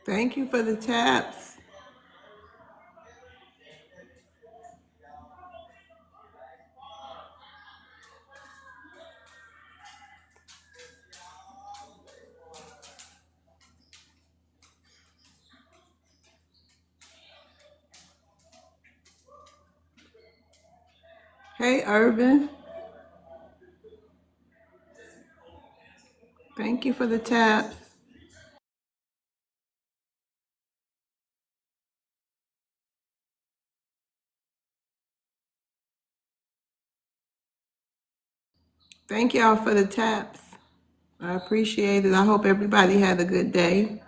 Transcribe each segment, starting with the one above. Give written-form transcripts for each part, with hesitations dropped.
Thank you for the taps. Hey, Urban. Thank you for the taps. Thank y'all for the taps. I appreciate it. I hope everybody had a good day.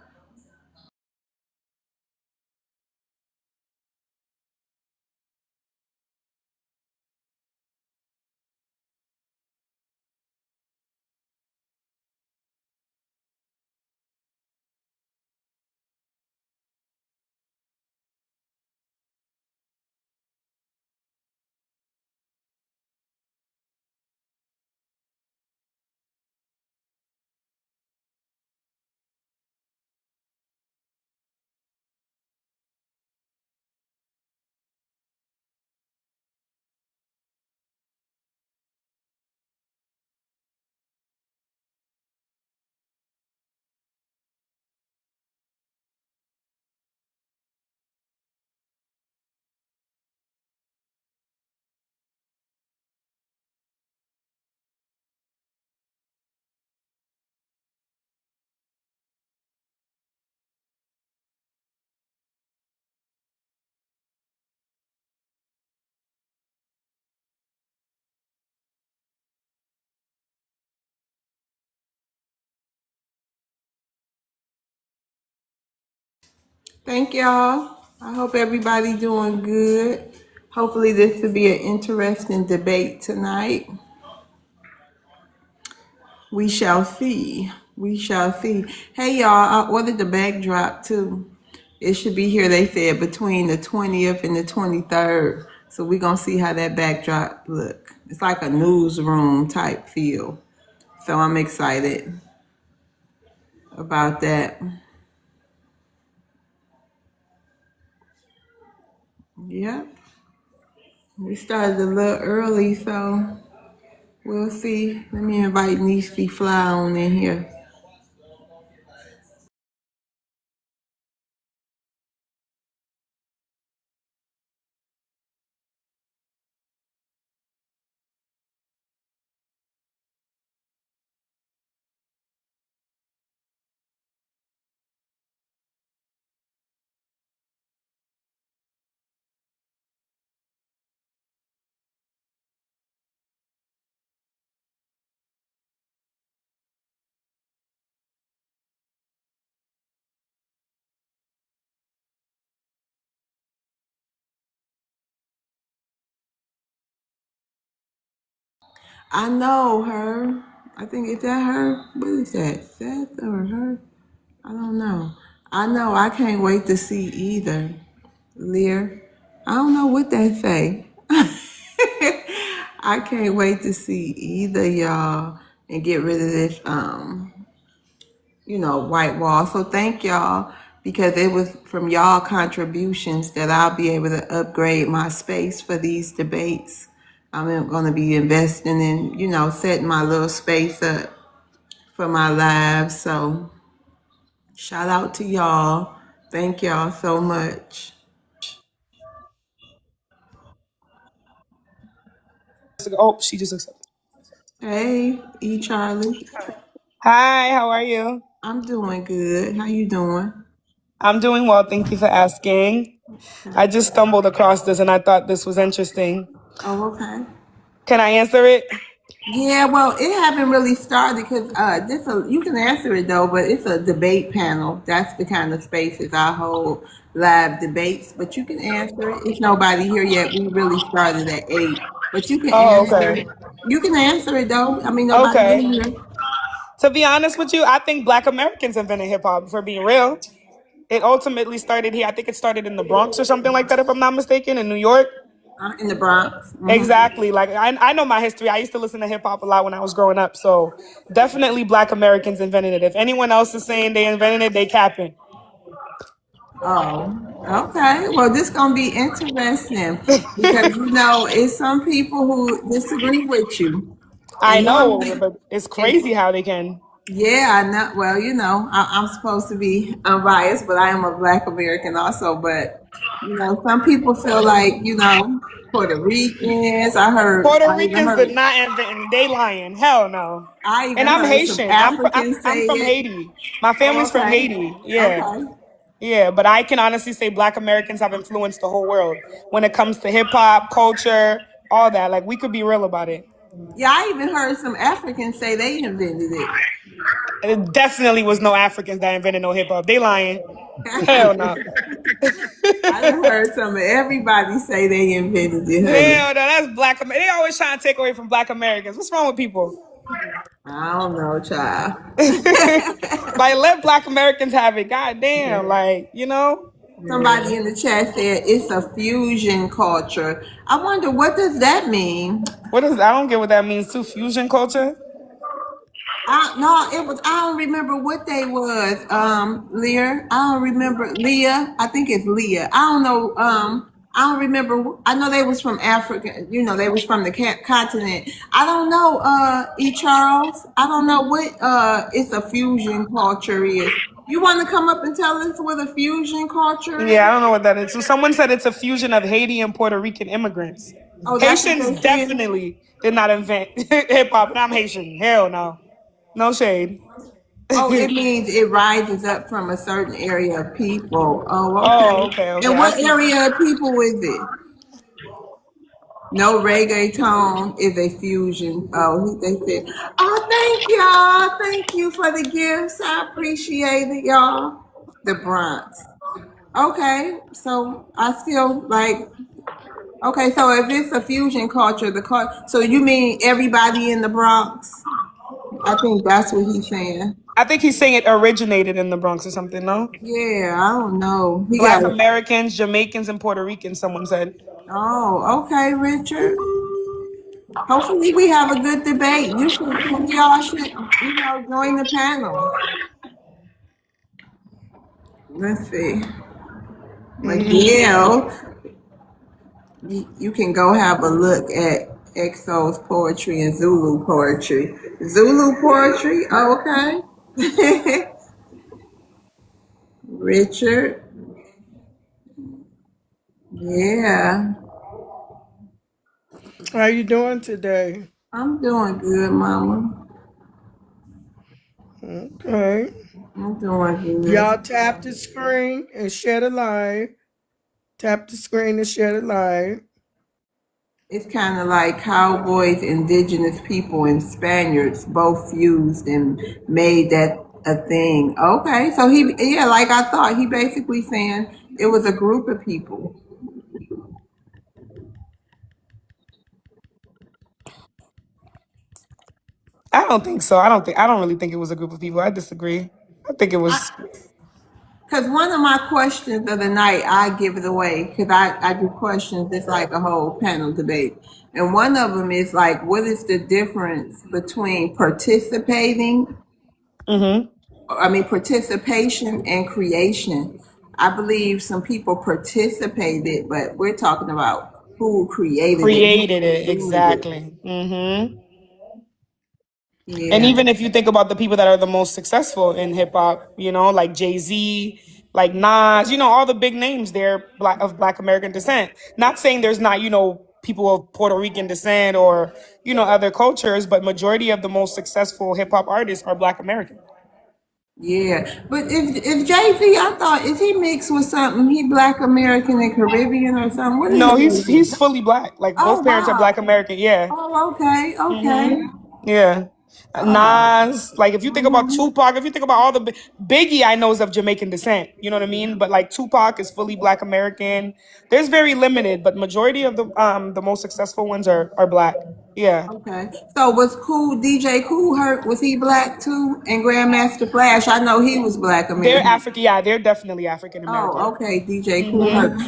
Thank y'all. I hope everybody doing good. Hopefully this will be an interesting debate tonight. We shall see. We shall see. Hey y'all, I ordered the backdrop too. It should be here, they said, between the 20th and the 23rd. So we're gonna see how that backdrop look. It's like a newsroom type feel. So I'm excited about that. Yep. We started a little early, so we'll see. Let me invite Nisha Fly on in here. I know her. I think, is that her? What is that? Seth or her? I don't know. I know. I can't wait to see either. Lear. I don't know what they say. I can't wait to see either y'all and get rid of this white wall. So thank y'all, because it was from y'all contributions that I'll be able to upgrade my space for these debates. I'm going to be investing in, setting my little space up for my live. So shout out to y'all. Thank y'all so much. Oh, she just accepted. Hey, E. Charlie. Hi, how are you? I'm doing good. How you doing? I'm doing well. Thank you for asking. I just stumbled across this and I thought this was interesting. Oh, okay. Can I answer it? Yeah, well, it haven't really started because you can answer it though, but it's a debate panel. That's the kind of spaces I hold live debates. But you can answer it. It's nobody here yet. We really started at 8, but you can Oh, answer okay. it. You can answer it though. I mean, nobody Okay. in here. To be honest with you, I think Black Americans invented hip hop, for being real. It ultimately started here. I think it started in the Bronx or something like that, if I'm not mistaken, in New York. In the Bronx. Exactly. Like, I know my history. I used to listen to hip hop a lot when I was growing up. So definitely Black Americans invented it. If anyone else is saying they invented it, they capping. Oh, okay. Well, this gonna be interesting because it's some people who disagree with you, I and know, normally, but it's and crazy how they can. yeah, I know. Well, I'm supposed to be unbiased, but I am a Black American also. But some people feel like Puerto Ricans. Puerto I even Ricans did heard, not invent. They lying. Hell no. I And even I'm heard some Haitian. Africans I'm say from it. Haiti. My Oh, family's from okay, Haiti. Yeah. okay. Yeah, but I can honestly say Black Americans have influenced the whole world when it comes to hip hop, culture, all that. Like we could be real about it. Yeah, I even heard some Africans say they invented it. It definitely was no Africans that invented no hip hop. They lying. Hell no. I done heard some of everybody say they invented it, honey. Hell no, that's Black America. They always trying to take away from Black Americans. What's wrong with people? I don't know, child. Like, let Black Americans have it. God damn. Like, Somebody in the chat said it's a fusion culture. I wonder what does that mean? I don't get what that means too. Fusion culture? No, it was. I don't remember what they was. Leah. I don't remember Leah. I think it's Leah. I don't know. I don't remember. I know they was from Africa. They was from the continent. I don't know. Charles. I don't know what. It's a fusion culture is. You want to come up and tell us what a fusion culture is? Yeah, I don't know what that is. So someone said it's a fusion of Haiti and Puerto Rican immigrants. Oh, that's what Haitians they said. definitely did not invent hip hop, and I'm Haitian. Hell no. No shade. Oh, it means it rises up from a certain area of people. Oh, Oh, okay. okay, okay. And I what see. area of people is it? No reggaeton is a fusion. Oh, they said, oh, thank y'all. Thank you for the gifts. I appreciate it, y'all. The Bronx. Okay, so I feel like, okay, so if it's a fusion culture, so you mean everybody in the Bronx? I think that's what he's saying. I think he's saying it originated in the Bronx or something, no? Yeah, I don't know. He Black got Americans, Jamaicans, and Puerto Ricans, someone said. Oh, okay, Richard. Hopefully we have a good debate. Y'all should, join the panel. Let's see. Miguel, you can go have a look at Exo's poetry and Zulu poetry. Zulu poetry, okay. Richard, yeah. How you doing today? I'm doing good, Mama. Okay. I'm doing good. Y'all tap the screen and share the live. Tap the screen and share the live. It's kind of like cowboys, indigenous people, and Spaniards both fused and made that a thing. Okay, so like I thought, he basically saying it was a group of people. I don't think so. I don't really think it was a group of people. I disagree. I think it was. Because one of my questions of the night, I give it away because I do questions. It's like a whole panel debate. And one of them is like, what is the difference between participation and creation? I believe some people participated, but we're talking about who created it, it. exactly. Mm-hmm. Yeah. And even if you think about the people that are the most successful in hip hop, like Jay-Z, like Nas, all the big names there of Black American descent. Not saying there's not, people of Puerto Rican descent or, other cultures, but majority of the most successful hip hop artists are Black American. Yeah, but if Jay-Z, I thought, is he mixed with something? He Black American and Caribbean or something? What is No, he? he's fully Black. Like both parents are Black American. Yeah. Oh, okay. Yeah. Nas, like if you think about Tupac, if you think about all the Biggie, I know is of Jamaican descent. You know what I mean? But like Tupac is fully Black American. There's very limited, but majority of the most successful ones are Black. Yeah. Okay. So was DJ Kool Herc, was he Black too? And Grandmaster Flash, I know he was Black American. They're African. Yeah, they're definitely African American. Oh, okay. DJ Kool Herc.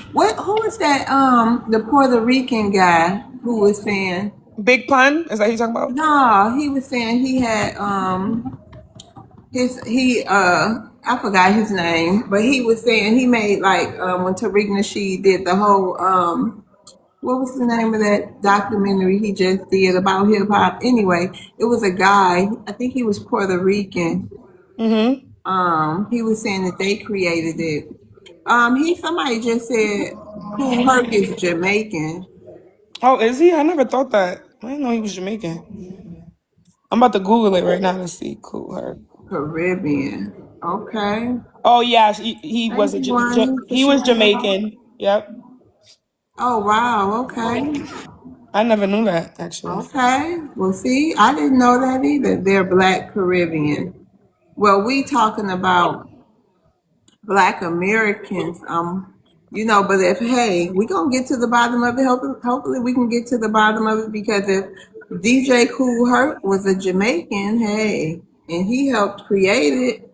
Who is that? The Puerto Rican guy who was saying. Big Pun? Is that who you're talking about? No, he was saying he had I forgot his name, but he was saying he made like when Tariq Nasheed did the whole what was the name of that documentary he just did about hip hop? Anyway, it was a guy. I think he was Puerto Rican. Mm-hmm. He was saying that they created it. Somebody just said Kool Herc is Jamaican, Oh, is he? I never thought that. I didn't know he was Jamaican. I'm about to Google it right now to see Kool Herc. Caribbean. Okay. Oh yeah, he Thank was a you, Wayne, for he was sharing that. Jamaican. Yep, Oh wow. Okay. I never knew that actually. Okay. Well, see, I didn't know that either. They're Black Caribbean. Well, we talking about Black Americans. But if hey, we gonna get to the bottom of it. Hopefully, we can get to the bottom of it because if DJ Kool Herc was a Jamaican, hey, and he helped create it,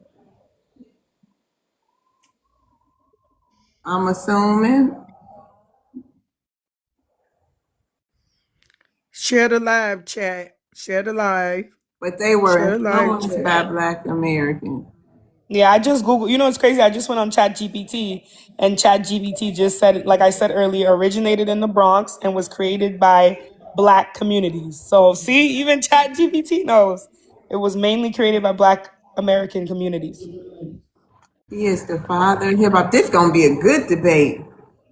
I'm assuming. Share the live chat. Share the live. But they were Share the live influenced by chat. Black Americans. Yeah, I just Googled. You know, it's crazy. I just went on ChatGPT, and ChatGPT just said, like I said earlier, originated in the Bronx and was created by Black communities. So, see, even ChatGPT knows it was mainly created by Black American communities. He is the father of hip hop. This gonna be a good debate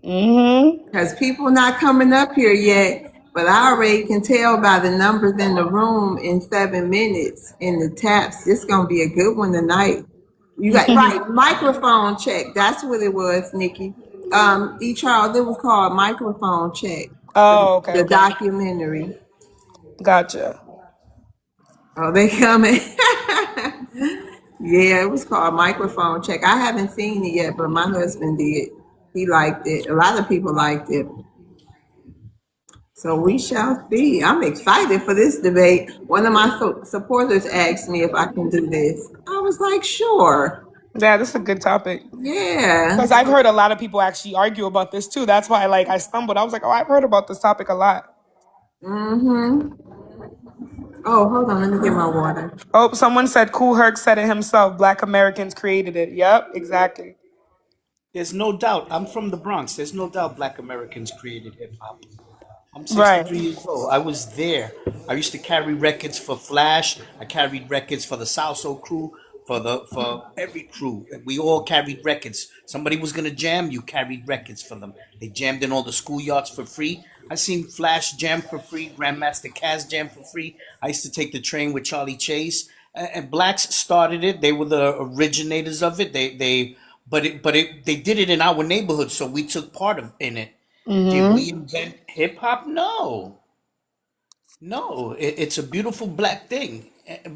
Mm-hmm. because people not coming up here yet. But I already can tell by the numbers in the room in 7 minutes in the taps. This gonna be a good one tonight. You got right microphone check. That's what it was, Nikki. E. Charles. It was called Microphone Check. Oh, okay, The okay. documentary. Gotcha. Oh, they coming. Yeah, it was called Microphone Check. I haven't seen it yet, but my husband did. He liked it. A lot of people liked it. So we shall see. I'm excited for this debate. One of my supporters asked me if I can do this. I was like, sure. Yeah, this is a good topic. Yeah. Because I've heard a lot of people actually argue about this too. That's why I stumbled. I was like, oh, I've heard about this topic a lot. Mm-hmm. Oh, hold on. Let me get my water. Oh, someone said Kool Herc said it himself. Black Americans created it. Yep, exactly. There's no doubt. I'm from the Bronx. There's no doubt Black Americans created hip hop. I'm Right. 63 years old. I was there. I used to carry records for Flash. I carried records for the Salso crew, for every crew. We all carried records. Somebody was gonna jam, you carried records for them. They jammed in all the schoolyards for free. I seen Flash jam for free, Grandmaster Flash jam for free. I used to take the train with Charlie Chase. And blacks started it. They were the originators of it. They did it in our neighborhood, so we took part of in it. Did we Mm-hmm. invent hip hop? No, no. It's a beautiful black thing,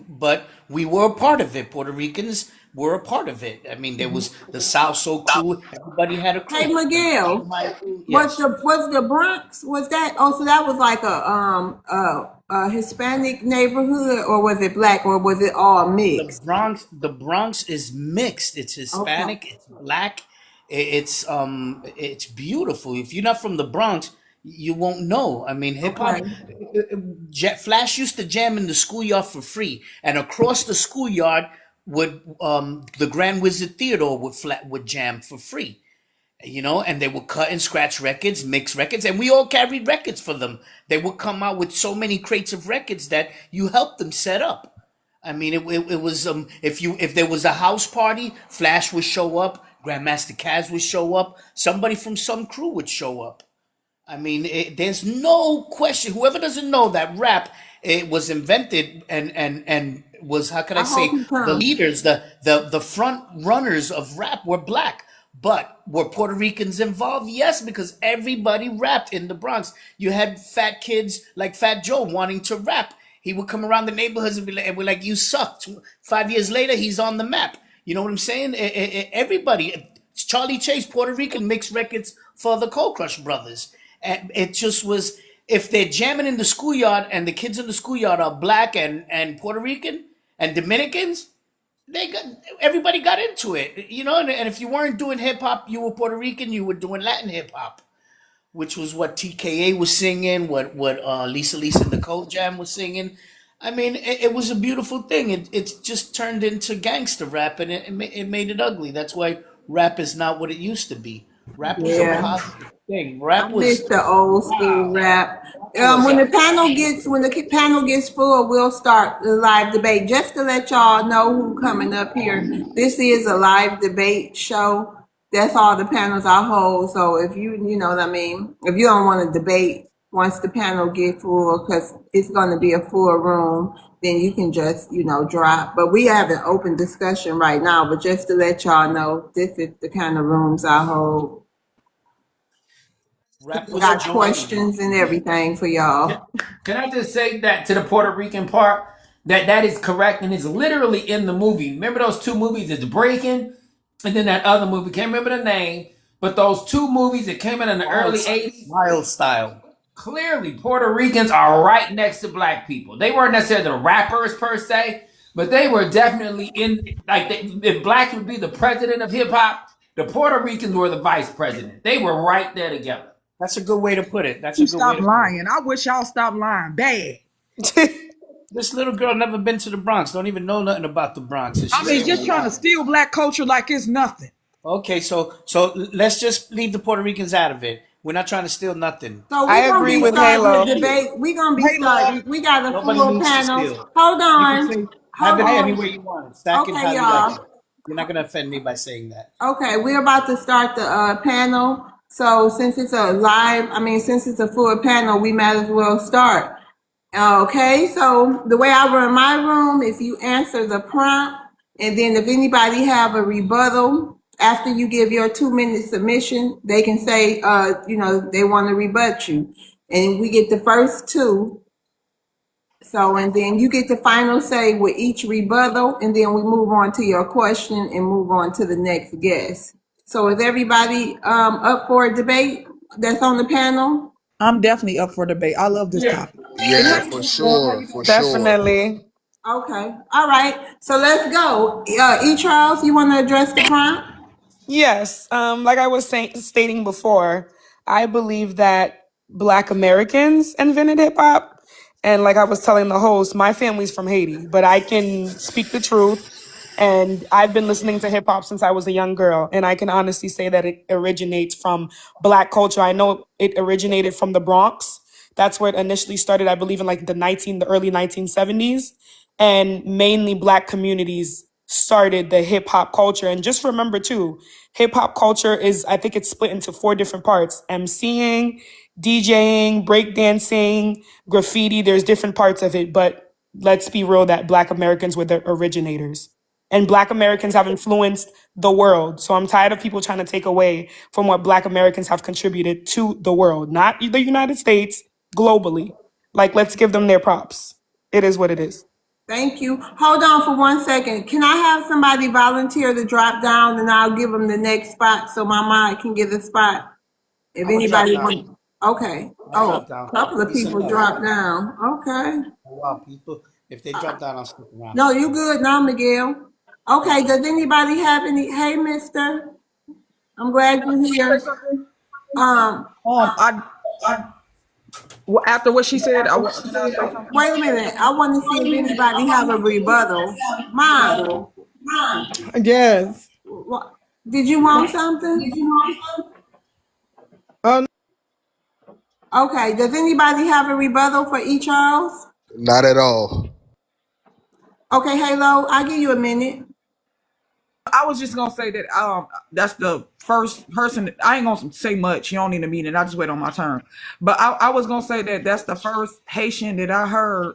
but we were a part of it. Puerto Ricans were a part of it. I mean, there was the Salso crew. Everybody had a Hey, crew. The Miguel. Nine crew. Was Yes. the Bronx? Was that? Oh, so that was like a Hispanic neighborhood, or was it black, or was it all mixed? The Bronx is mixed. It's Okay. Hispanic, it's black, it's beautiful. If you're not from the Bronx, you won't know. I mean, hip hop. Okay. Flash used to jam in the schoolyard for free, and across the schoolyard would the Grand Wizard Theodore would jam for free. And they would cut and scratch records, mix records, and we all carried records for them. They would come out with so many crates of records that you helped them set up. I mean, it was if there was a house party, Flash would show up, Grandmaster Caz would show up, somebody from some crew would show up. I mean, there's no question. Whoever doesn't know that rap it was invented and was, how can I I hope say, he the comes. leaders, the front runners of rap were black. But were Puerto Ricans involved? Yes, because everybody rapped in the Bronx. You had fat kids like Fat Joe wanting to rap. He would come around the neighborhoods and we're like, you sucked. 5 years later, he's on the map. You know what I'm saying? Everybody, Charlie Chase, Puerto Rican, mixed records for the Cold Crush Brothers. And it just was, if they're jamming in the schoolyard and the kids in the schoolyard are black and Puerto Rican and Dominicans, they got everybody got into it, and if you weren't doing hip hop, you were Puerto Rican, you were doing Latin hip hop, which was what TKA was singing, what Lisa and the Cold Jam was singing. I mean, it was a beautiful thing. It's just turned into gangster rap, and it made it ugly. That's why rap is not what it used to be. Rap was a Yeah. positive thing. I miss the old school rap. When the panel gets full, we'll start the live debate. Just to let y'all know who coming up here. This is a live debate show. That's all the panels I hold. So if you know what I mean, if you don't want to debate once the panel get full, because it's going to be a full room, then you can just drop. But we have an open discussion right now. But just to let y'all know, this is the kind of rooms I hold. Rap was Got joining. questions and everything for y'all. Can I just say that to the Puerto Rican part, that is correct and it's literally in the movie. Remember those two movies, it's Breaking, and then that other movie, can't remember the name, but those two movies that came out in the early 80s, Wild Style. clearly Puerto Ricans are right next to black people. They weren't necessarily the rappers per se, but they were definitely if black would be the president of hip hop, the Puerto Ricans were the vice president. They were right there together. That's a good way to put it. That's You a good way stop to lying. I wish y'all stop lying. Bad. This little girl never been to the Bronx. Don't even know nothing about the Bronx. I mean, just trying to steal black culture like it's nothing. Okay, so let's just leave the Puerto Ricans out of it. We're not trying to steal nothing. So I agree with Halo. The debate. We're gonna be starting. We got a Nobody full needs to panel. steal. Hold You on. can have it Hold any on. way you want. Stack it Okay, how you y'all. like it. You're not gonna offend me by saying that. Okay, we're about to start the panel. So since it's since it's a full panel, we might as well start. Okay, so the way I run my room is you answer the prompt, and then if anybody have a rebuttal after you give your 2-minute submission, they can say, they want to rebut you, and we get the first two. So, and then you get the final say with each rebuttal, and then we move on to your question and move on to the next guest. So is everybody up for a debate that's on the panel? I'm definitely up for debate. I love this topic. Yeah, for sure, for sure. Definitely. Okay. All right. So let's go. E. Charles, you want to address the prompt? Yes. Like I was stating before, I believe that Black Americans invented hip hop. And like I was telling the host, my family's from Haiti, but I can speak the truth. And I've been listening to hip hop since I was a young girl. And I can honestly say that it originates from Black culture. I know it originated from the Bronx. That's where it initially started, I believe, in like the early 1970s. And mainly Black communities started the hip hop culture. And just remember too, hip hop culture I think it's split into 4 different parts: MCing, DJing, breakdancing, graffiti. There's different parts of it, but let's be real that Black Americans were the originators. And Black Americans have influenced the world. So I'm tired of people trying to take away from what Black Americans have contributed to the world, not the United States, globally. Like, let's give them their props. It is what it is. Thank you. Hold on for 1 second. Can I have somebody volunteer to drop down, and I'll give them the next spot so my mind can get a spot? If anybody wants. Okay. Oh, a couple of people dropped down. Okay. Wow, people. If they drop down, I'll stick around. No, you good now, Miguel. Okay. Does anybody have any? Hey, Mister. I'm glad you're here. After what she said, Wait a minute. I want to see if anybody have a rebuttal. Mom. Yes. Did you want something? Okay. Does anybody have a rebuttal for E. Charles? Not at all. Okay, Halo, I'll give you a minute. I was just gonna say that that's the first person. I ain't gonna say much. You don't need a meeting. I just wait on my turn. But I was gonna say that that's the first Haitian that I heard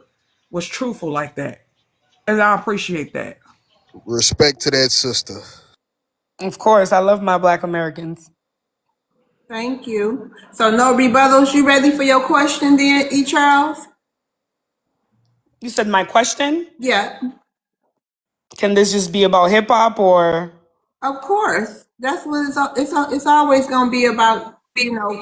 was truthful like that, and I appreciate that. Respect to that sister. Of course, I love my Black Americans. Thank you. So no rebuttals. You ready for your question then, E. Charles? You said my question? Yeah, Can this just be about hip hop or? of course. That's what it's always going to be about,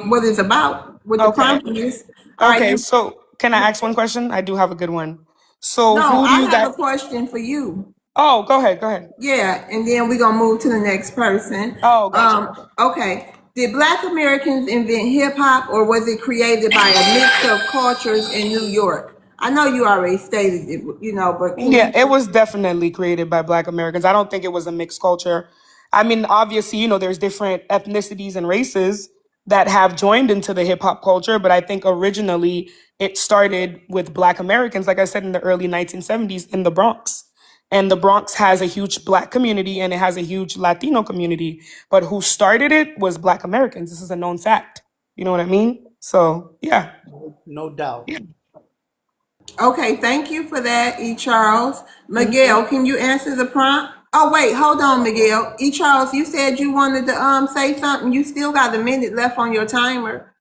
what it's about, what the Okay. prompt is. All right, Okay, so can I ask one question? I do have a good one. So no, who do I you have a guys? question for you. Oh, go ahead. Yeah, and then we're going to move to the next person. Oh, gotcha. Okay. Did Black Americans invent hip hop, or was it created by a mix of cultures in New York? I know you already stated it, you know, but can Yeah, you? it was definitely created by Black Americans. I don't think it was a mixed culture. I mean, obviously, there's different ethnicities and races that have joined into the hip hop culture, but I think originally it started with Black Americans, like I said, in the early 1970s in the Bronx. And the Bronx has a huge Black community and it has a huge Latino community. But who started it was Black Americans. This is a known fact. You know what I mean? So, yeah. No doubt. Okay, thank you for that, E. Charles. Miguel, can you answer the prompt? Oh wait, hold on, Miguel. E. Charles, you said you wanted to say something. You still got a minute left on your timer.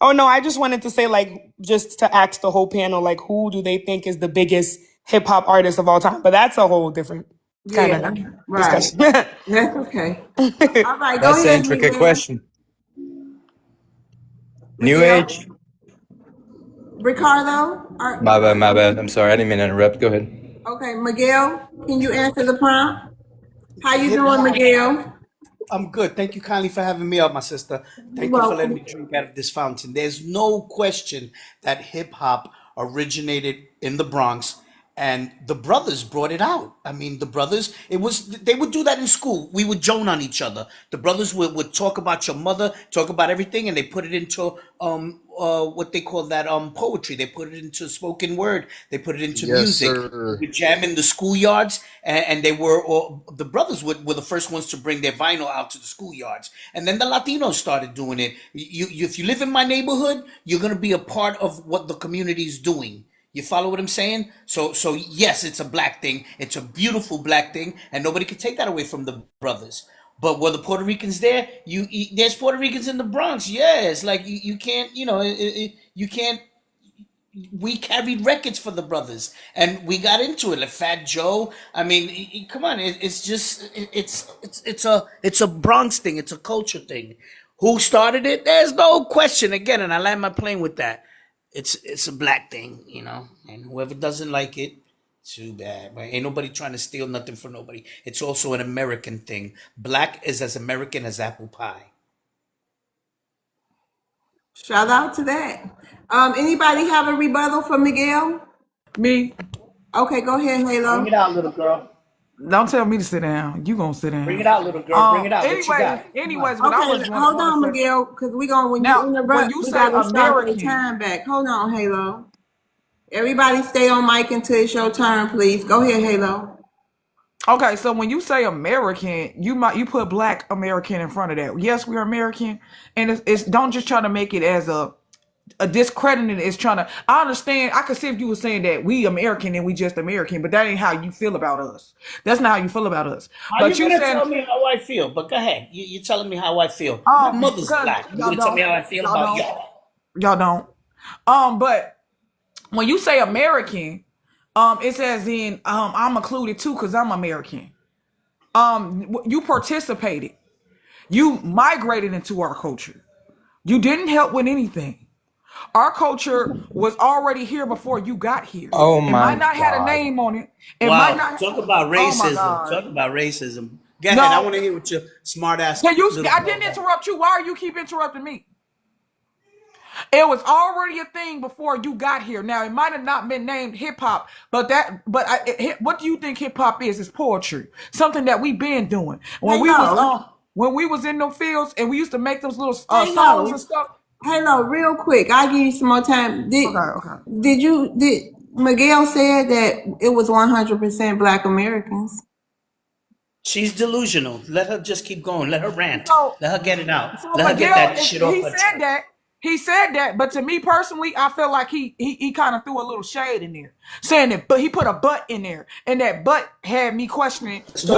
Oh no, I just wanted to say, like, just to ask the whole panel, like, who do they think is the biggest hip hop artist of all time? But that's a whole different kind Yeah, of right. discussion. That's okay. All right, go That's an ahead, intricate Miguel. question. New Miguel? Age? Ricardo? My bad. I'm sorry. I didn't mean to interrupt. Go ahead. Okay, Miguel, can you answer the prompt? How you doing, Miguel? I'm good. Thank you kindly for having me up, my sister. Thank you for letting me drink out of this fountain. There's no question that hip hop originated in the Bronx and the brothers brought it out. I mean, the brothers, they would do that in school. We would joan on each other. The brothers would talk about your mother, talk about everything, and they put it into what they call that poetry. They put it into spoken word. They put it into Yes, music. sir. We would jam in the schoolyards, and they were the brothers were the first ones to bring their vinyl out to the schoolyards, and then the Latinos started doing it. If you live in my neighborhood, you're gonna be a part of what the community is doing. You follow what I'm saying? So yes, it's a black thing. It's a beautiful black thing, and nobody can take that away from the brothers. But were the Puerto Ricans there? There's Puerto Ricans in the Bronx. Yes, like you can't, you can't. We carried records for the brothers, and we got into it. Like Fat Joe. I mean, come on, it's just it's a Bronx thing. It's a culture thing. Who started it? There's no question. Again, and I land my plane with that. It's a black thing, and whoever doesn't like it, too bad. Right? Ain't nobody trying to steal nothing from nobody. It's also an American thing. Black is as American as apple pie. Shout out to that. Anybody have a rebuttal for Miguel? Me? Okay, go ahead, Bring Halo. it out, little girl. Don't tell me to sit down. You gonna sit down. Bring it out, little girl. Bring it out. What you got? Anyways, what I Okay, was hold on, say, Miguel, because when Now, you when interrupt, you we say gotta start the American, time back. Hold on, Halo. Everybody stay on mic until it's your turn, please. Go ahead, Halo. okay, so when you say American, you put Black American in front of that. Yes, we're American, and it's don't just try to make it as a discrediting. It's trying to. I understand. I could see if you were saying that we American and we just American, but that ain't how you feel about us. That's not how you feel about us. How But you you gonna saying, tell me how I feel? But go ahead. You're telling me how I feel. My mother's because black. You y'all gonna tell me don't, how I feel y'all about don't, y'all? y'all don't. But when you say American, it's as in I'm included too because I'm American. You participated. You migrated into our culture. You didn't help with anything. Our culture was already here before you got here. Oh It my might not have a God. name on it. It might Wow. not. Talk about Oh my racism. God. Talk about racism. Go ahead. No. I want to hear what your smart ass Can you? little I girl didn't got. interrupt you. Why are you keep interrupting me? It was already a thing before you got here. Now it might have not been named hip hop, but what do you think hip hop is? It's poetry, something that we've been doing. When we was in them fields and we used to make those little songs and stuff. Halo, real quick. I'll give you some more time. Okay. Did Miguel said that it was 100% Black Americans? She's delusional. Let her just keep going. Let her rant. So, Let her get it out. so Let her get Miguel, that shit off her chest. He said that, but to me personally, I feel like he kind of threw a little shade in there, saying that, but he put a but in there, and that but had me questioning the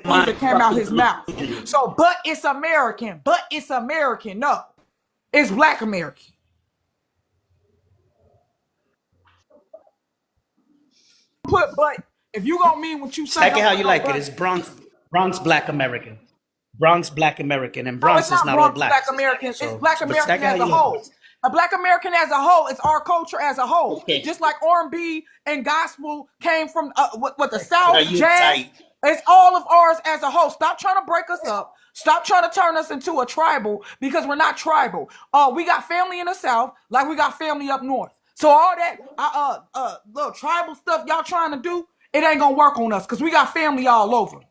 things that came out his mouth. So, but it's American. No, it's Black American. Put but if you gonna mean what you say, Like it how don't you put like no it. but. It's Bronx Black American. Bronx Black American. And No, Bronx it's is not not all Bronx black. Black American. It's Black but American like how as a you like whole. it. A Black American as a whole is our culture as a whole. Okay. Just like R&B and gospel came from what the South, Are you jazz. tight? It's all of ours as a whole. Stop trying to break us up. Stop trying to turn us into a tribal because we're not tribal. We got family in the South like we got family up north. So all that little tribal stuff y'all trying to do, it ain't gonna work on us because we got family all over.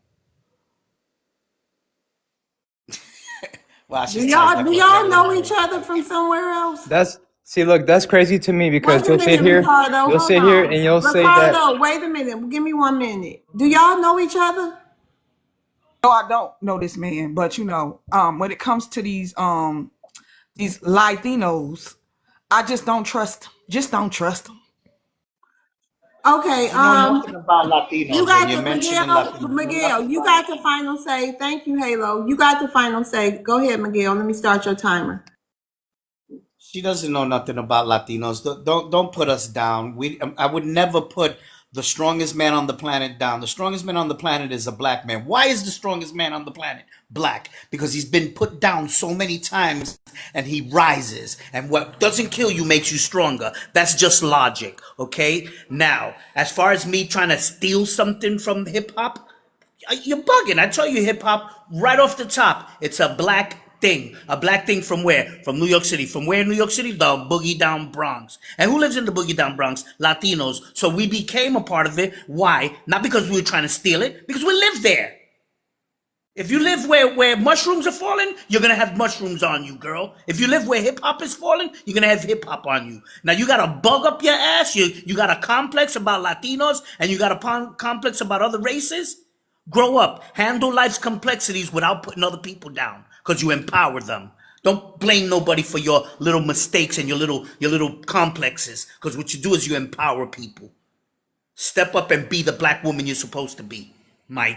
Wow, Do y'all know each other from somewhere else? Look, that's crazy to me because Wait a minute, Ricardo. you'll Hold sit here on. and you'll say that. Ricardo, wait a minute. Give me 1 minute. Do y'all know each other? No, I don't know this man, but when it comes to these Latinos, I just don't trust them. Just don't trust them. Okay. You know nothing about Latinos You got when you're to mentioning Latinos. Miguel. You got the final say. Thank you, Halo. You got the final say. Go ahead, Miguel. Let me start your timer. She doesn't know nothing about Latinos. Don't put us down. I would never put the strongest man on the planet down. The strongest man on the planet is a black man. Why is the strongest man on the planet black? Because he's been put down so many times and he rises. And what doesn't kill you makes you stronger. That's just logic. Okay? Now, as far as me trying to steal something from hip hop, you're bugging. I tell you, hip hop right off the top. It's a black thing. A black thing from where? From New York City. From where in New York City? The boogie down Bronx. And who lives in the boogie down Bronx? Latinos. So we became a part of it. Why? Not because we were trying to steal it, because we live there. If you live where mushrooms are falling, you're going to have mushrooms on you, girl. If you live where hip hop is falling, you're going to have hip hop on you. Now you got a bug up your ass. You got a complex about Latinos and you got a complex about other races. Grow up. Handle life's complexities without putting other people down because you empower them. Don't blame nobody for your little mistakes and your little complexes, because what you do is you empower people. Step up and be the black woman you're supposed to be, my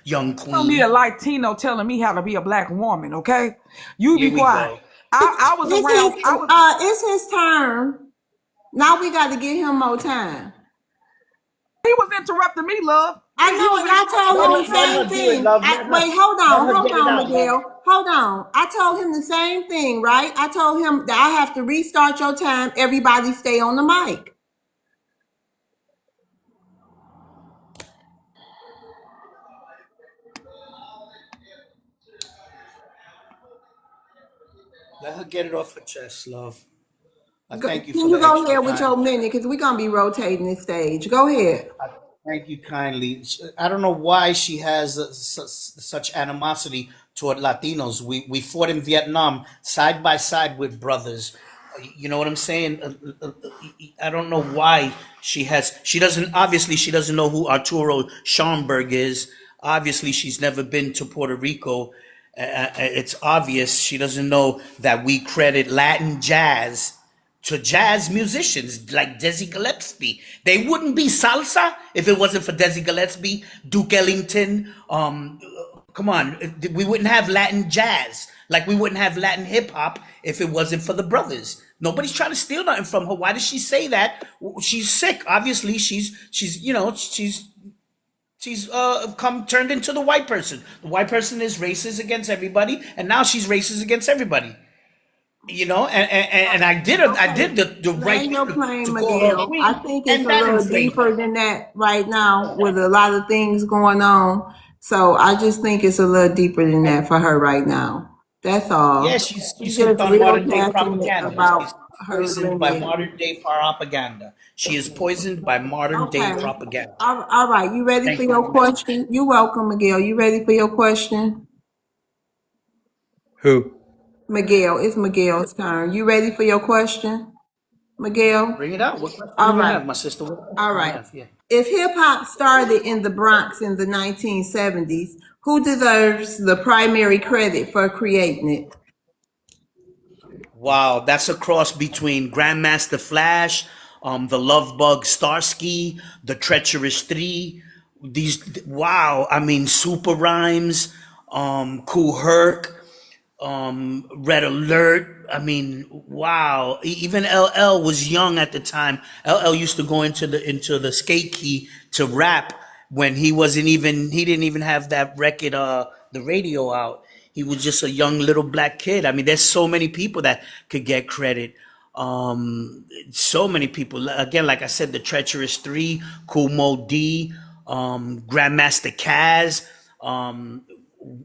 young queen. I don't need a Latino telling me how to be a black woman, okay? You be quiet. I was around. It's his turn. Now we got to give him more time. He was interrupting me, love. I know, and I told him the same thing. Wait, hold on, Miguel. Hold on. I told him the same thing, right? I told him that I have to restart your time. Everybody stay on the mic. Let her get it off her chest, love. Thank you for the go ahead with your minute, because we're going to be rotating this stage. Go ahead. Thank you kindly. I don't know why she has such animosity toward Latinos. We fought in Vietnam side by side with brothers. You know what I'm saying? I don't know why she doesn't know who Arturo Schomburg is. Obviously, she's never been to Puerto Rico. It's obvious she doesn't know that we credit Latin jazz to jazz musicians like Dizzy Gillespie. They wouldn't be salsa if it wasn't for Dizzy Gillespie, Duke Ellington. Come on, we wouldn't have Latin jazz. Like we wouldn't have Latin hip hop if it wasn't for the brothers. Nobody's trying to steal nothing from her. Why does she say that? She's sick. Obviously, she's turned into the white person. The white person is racist against everybody, and now she's racist against everybody. You know, and I did the right thing to call her queen. I think it's a little deeper than that right now with a lot of things going on. So I just think it's a little deeper than that for her right now. That's all. Yeah, she's just on modern day propaganda. She's poisoned by modern day propaganda. She is poisoned by modern day propaganda. All right, you ready for your question? You're welcome, Miguel. You ready for your question? Who? Miguel, it's Miguel's turn. You ready for your question, Miguel? Bring it out. What question All do you right. have, my sister? All right. If hip hop started in the Bronx in the 1970s, who deserves the primary credit for creating it? Wow, that's a cross between Grandmaster Flash, the Love Bug Starsky, the Treacherous Three. Super Rhymes, Kool Herc, Red Alert. I mean, wow. Even LL was young at the time. LL used to go into the skate key to rap when he didn't even have that record, the radio out. He was just a young little black kid. I mean, there's so many people that could get credit. So many people. Again, like I said, the Treacherous Three, Kool Mo D, Grandmaster Caz.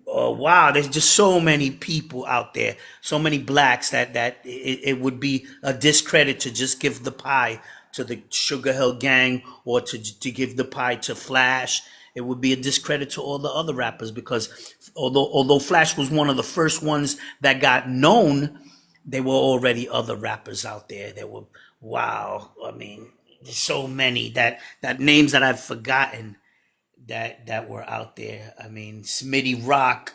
wow, there's just so many people out there, so many blacks that it would be a discredit to just give the pie to the Sugar Hill Gang or to give the pie to Flash. It would be a discredit to all the other rappers because although Flash was one of the first ones that got known, there were already other rappers out there that were wow. I mean, there's so many that names that I've forgotten that were out there. I mean, Smitty Rock,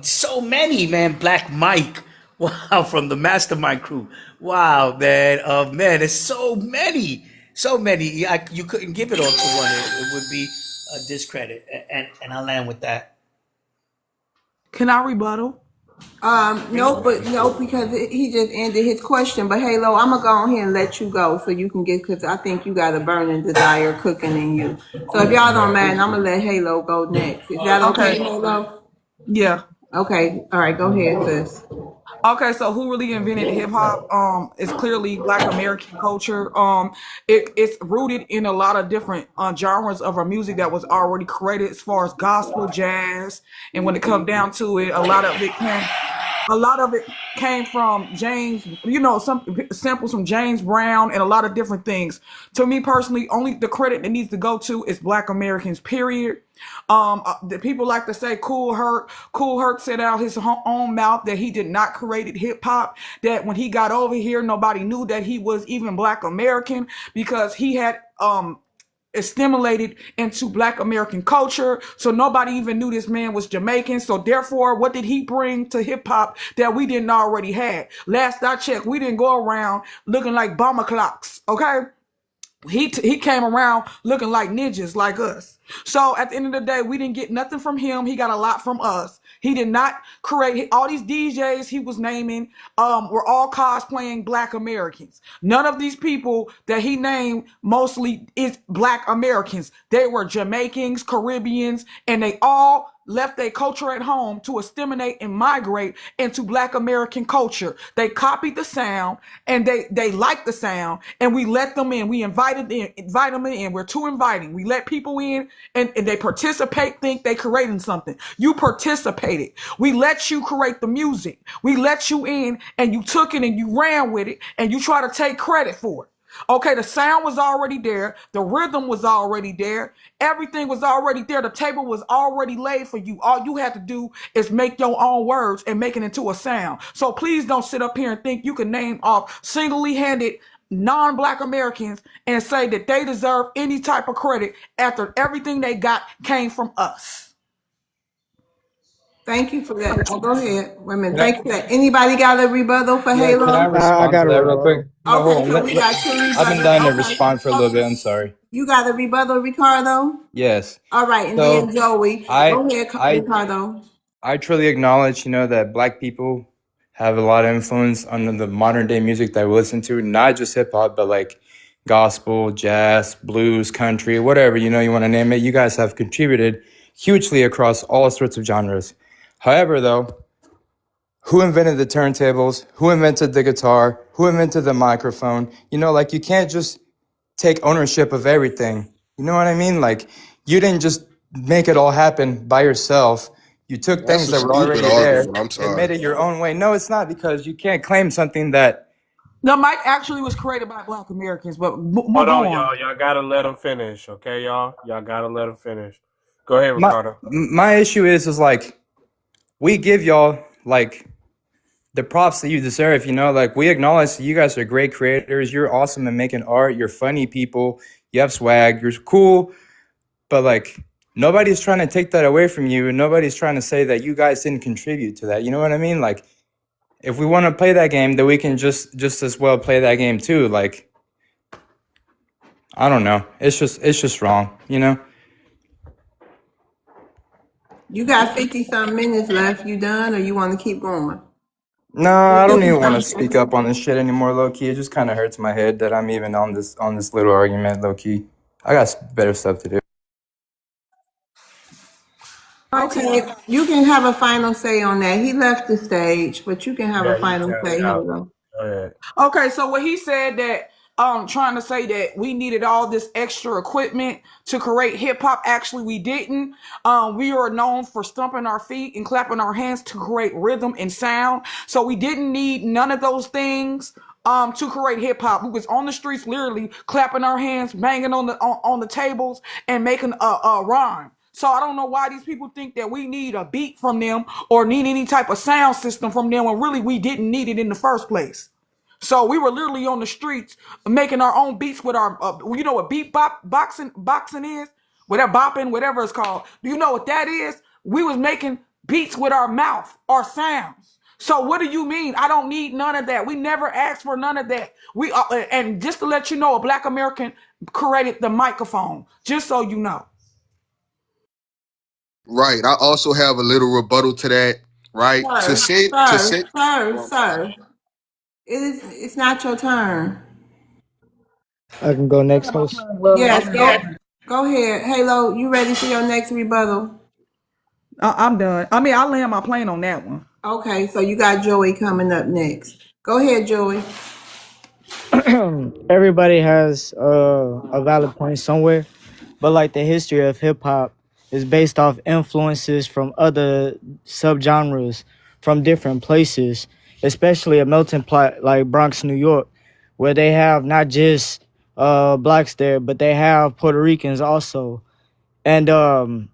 so many, man. Black Mike, wow, from the Mastermind crew. Wow, man, man, there's so many, so many. You couldn't give it all to one. It would be a discredit. And I'll land with that. Can I rebuttal? No, because he just ended his question. But Halo, I'm gonna go on here and let you go so you can get, because I think you got a burning desire cooking in you. So if y'all don't mind, I'm gonna let Halo go next. Is that okay, Halo? Yeah. Okay. All right. Go ahead, sis. Okay, so who really invented hip hop? It's clearly Black American culture. It's rooted in a lot of different genres of our music that was already created, as far as gospel, jazz, and when it comes down to it, a lot of it came from James, some samples from James Brown and a lot of different things. To me personally, only the credit that needs to go to is Black Americans, period. The people like to say Kool Herc. Kool Herc said out his own mouth that he did not create hip hop, that when he got over here, nobody knew that he was even Black American because he had assimilated into Black American culture. So nobody even knew this man was Jamaican. So therefore, what did he bring to hip hop that we didn't already have? Last I checked, we didn't go around looking like bomber clocks. Okay. He came around looking like ninjas like us. So at the end of the day, we didn't get nothing from him. He got a lot from us. He did not create all these DJs he was naming were all cosplaying Black Americans. None of these people that he named mostly is Black Americans. They were Jamaicans, Caribbeans, and they all left their culture at home to assimilate and migrate into Black American culture. They copied the sound and they liked the sound, and we let them in. We invite them in. We're too inviting. We let people in and they participate, think they creating something. You participated. We let you create the music. We let you in and you took it and you ran with it and you try to take credit for it. Okay, the sound was already there. The rhythm was already there. Everything was already there. The table was already laid for you. All you had to do is make your own words and make it into a sound. So please don't sit up here and think you can name off singly-handed non-Black Americans and say that they deserve any type of credit after everything they got came from us. Thank you for that. Oh, go ahead. Wait a minute. Thank you for that. Anybody got a rebuttal for Halo? Can I respond to that real quick? No, hold Okay, on. so we got two rebuttals. I've been dying to Okay. respond for a little bit. I'm sorry. You got a rebuttal, Ricardo? Yes. All right, and So, then Joey. Go ahead, Ricardo. I truly acknowledge, that Black people have a lot of influence on the modern day music that we listen to, not just hip hop, but like gospel, jazz, blues, country, whatever, you want to name it. You guys have contributed hugely across all sorts of genres. However, though, who invented the turntables? Who invented the guitar? Who invented the microphone? You can't just take ownership of everything. You know what I mean? Like, you didn't just make it all happen by yourself. You took That's things a that were already stupid there argument. I'm and sorry. made it your own way. No, it's not, because you can't claim something that... The mic actually was created by Black Americans, but Hold on, y'all. Y'all gotta let him finish, okay, y'all? Y'all gotta let him finish. Go ahead, Ricardo. My issue is like, we give y'all, like, the props that you deserve, Like, we acknowledge that you guys are great creators. You're awesome at making art. You're funny people. You have swag. You're cool. But, like, nobody's trying to take that away from you, and nobody's trying to say that you guys didn't contribute to that. You know what I mean? Like, if we want to play that game, then we can just as well play that game too. Like, I don't know. It's just wrong, You got 50-something minutes left. You done, or you want to keep going? No, I don't even want to speak up on this shit anymore, low key. It just kind of hurts my head that I'm even on this little argument, low key. I got better stuff to do. Okay, you can have a final say on that. He left the stage, but you can have a final say. Okay, so what he said, that trying to say that we needed all this extra equipment to create hip hop. Actually, we didn't. We are known for stomping our feet and clapping our hands to create rhythm and sound. So we didn't need none of those things to create hip hop. We was on the streets literally clapping our hands, banging on the tables and making a rhyme. So I don't know why these people think that we need a beat from them or need any type of sound system from them when really we didn't need it in the first place. So we were literally on the streets making our own beats with our, you know what boxing is? Whatever bopping, whatever it's called. Do you know what that is? We was making beats with our mouth, our sounds. So what do you mean? I don't need none of that. We never asked for none of that. We and just to let you know, a Black American created the microphone. Just so you know. Right. I also have a little rebuttal to that. Right. Sir. It's not your turn. I can go next, host. Yes, go ahead. Halo, you ready for your next rebuttal? I'm done. I mean, I land my plane on that one. Okay, so you got Joey coming up next. Go ahead, Joey. Everybody has a valid point somewhere, but like the history of hip hop is based off influences from other subgenres from different places, especially a melting pot like Bronx, New York, where they have not just blacks there, but they have Puerto Ricans also. And oh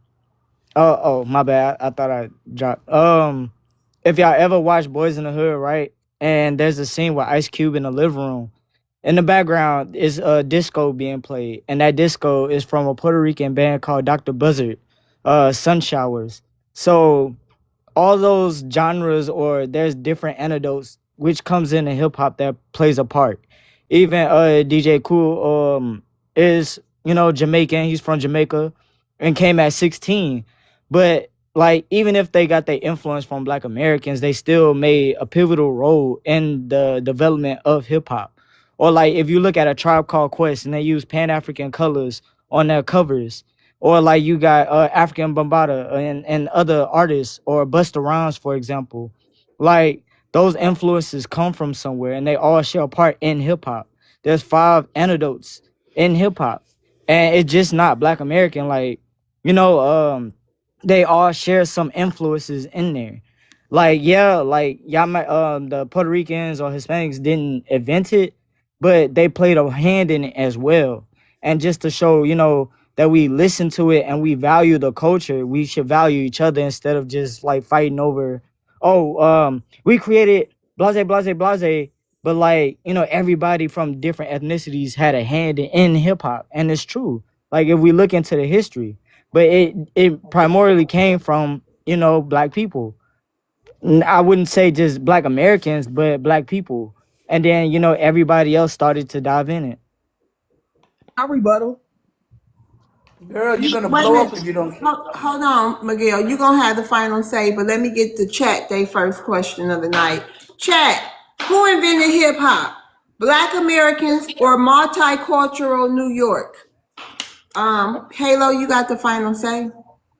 my bad, I thought I dropped. If y'all ever watch Boys in the Hood, right? And there's a scene with Ice Cube in the living room. In the background is a disco being played, and that disco is from a Puerto Rican band called Dr. Buzzard, Sun Showers. So all those genres, or there's different anecdotes which comes in hip hop that plays a part. Even DJ Kool is, you know, Jamaican. He's from Jamaica and came at 16. But like, even if they got their influence from Black Americans, they still made a pivotal role in the development of hip hop. Or like, if you look at A Tribe Called Quest and they use Pan-African colors on their covers, or like you got Afrika Bambaataa and other artists, or Busta Rhymes, for example, like those influences come from somewhere and they all share a part in hip hop. There's 5 anecdotes in hip hop, and it's just not Black American. Like, you know, they all share some influences in there. Like, yeah, like y'all might the Puerto Ricans or Hispanics didn't invent it, but they played a hand in it as well. And just to show, you know, that we listen to it and we value the culture, we should value each other instead of just like fighting over, we created blase, blase, blase, but like, you know, everybody from different ethnicities had a hand in hip hop. And it's true. Like, if we look into the history, but it primarily came from, you know, Black people. I wouldn't say just Black Americans, but Black people. And then, you know, everybody else started to dive in it. I rebuttal. Girl, you're gonna blow up if you don't. Hold on, Miguel. You're gonna have the final say, but let me get the chat. Their first question of the night. Chat: who invented hip hop? Black Americans or multicultural New York? Halo, you got the final say.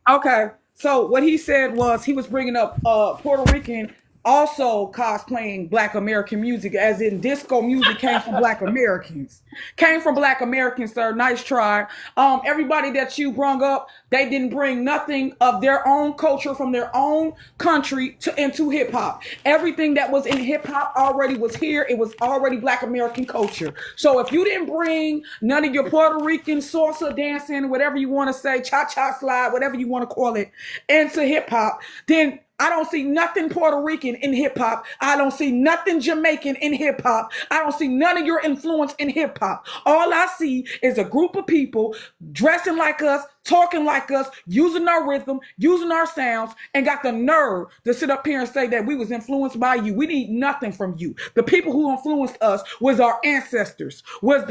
Okay. So what he said was he was bringing up Puerto Rican also cosplaying Black American music, as in disco music came from Black Americans. Came from Black Americans, sir. Nice try. Everybody that you brung up, they didn't bring nothing of their own culture from their own country into hip hop. Everything that was in hip hop already was here. It was already Black American culture. So if you didn't bring none of your Puerto Rican salsa dancing, whatever you want to say, cha-cha slide, whatever you want to call it, into hip hop, then I don't see nothing Puerto Rican in hip hop. I don't see nothing Jamaican in hip hop. I don't see none of your influence in hip hop. All I see is a group of people dressing like us, talking like us, using our rhythm, using our sounds, and got the nerve to sit up here and say that we was influenced by you. We need nothing from you. The people who influenced us was our ancestors, was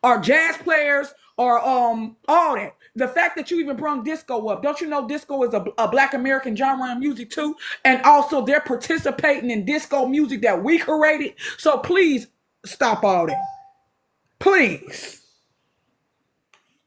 our jazz players, or all that. The fact that you even brought disco up, don't you know disco is a Black American genre of music too? And also they're participating in disco music that we created. So please stop all that. Please.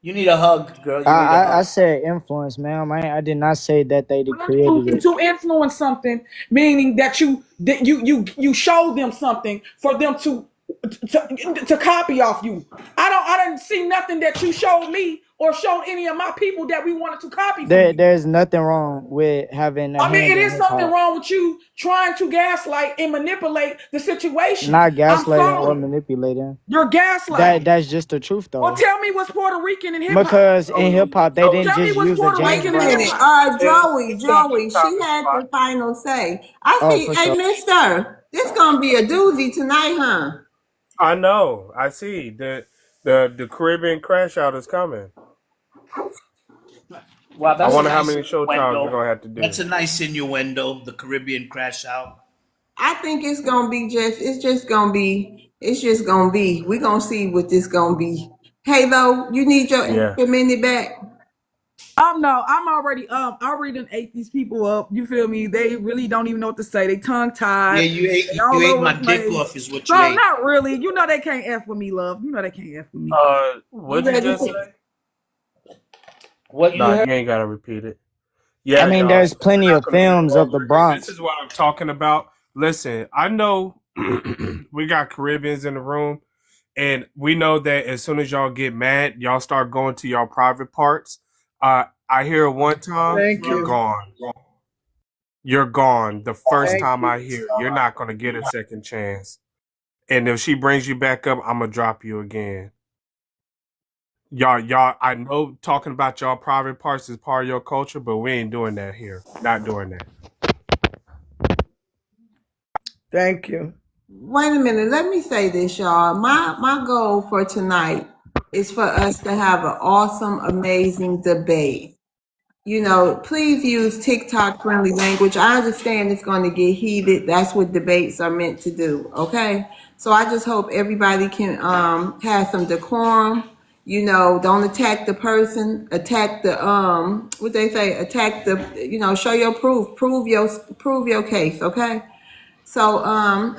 You need a hug, girl. I said influence, ma'am. I did not say that they created it. To influence something, meaning that you show them something for them to to copy off you. I didn't see nothing that you showed me or showed any of my people that we wanted to copy from you. There's nothing wrong with having a I mean, hand it in is hip something hop. wrong with you trying to gaslight and manipulate the situation. Not I'm gaslighting or sorry. manipulating. You're gaslighting. That's just the truth, Well, though. tell me what's Puerto Rican in hip hop. Because in hip hop, they didn't Tell me just what's use a Puerto James Wait a Rican in Brown. hip minute. hop. Joey, she had the final say. I Oh, see, for hey, sure. mister, this gonna be a doozy tonight, huh? I know. I see. The Caribbean crash out is coming. Wow, I that's a wonder how nice many show times we're innuendo. gonna have to do. That's a nice innuendo. The Caribbean crash out. I think it's gonna be it's just gonna be, we're gonna see what this gonna be. Halo, you need your Yeah. extra minute back. No, I'm already done ate these people up. You feel me? They really don't even know what to say. They tongue tied. Yeah, you ate my dick off is what you No, ate. not really. You know they can't F with me, love. You know they can't F with me. What'd you just say? What you Nah, heard? you ain't gotta repeat it. Yeah, I mean, y'all, there's plenty we're not of gonna films go of the over it. Bronx. This is what I'm talking about. Listen, I know we got Caribbeans in the room, and we know that as soon as y'all get mad, y'all start going to y'all private parts. I hear it one time, Thank you're you. gone. You're gone. The first Thank time you. I hear it, you're not gonna get a second chance. And if she brings you back up, I'm gonna drop you again. Y'all, I know talking about y'all private parts is part of your culture, but we ain't doing that here. Not doing that. Thank you. Wait a minute, let me say this, y'all. My goal for tonight is for us to have an awesome, amazing debate. You know, please use TikTok friendly language. I understand it's going to get heated. That's what debates are meant to do. Okay. So I just hope everybody can have some decorum. You know, don't attack the person, attack the what they say, attack the, you know, show your proof, prove your case, okay? So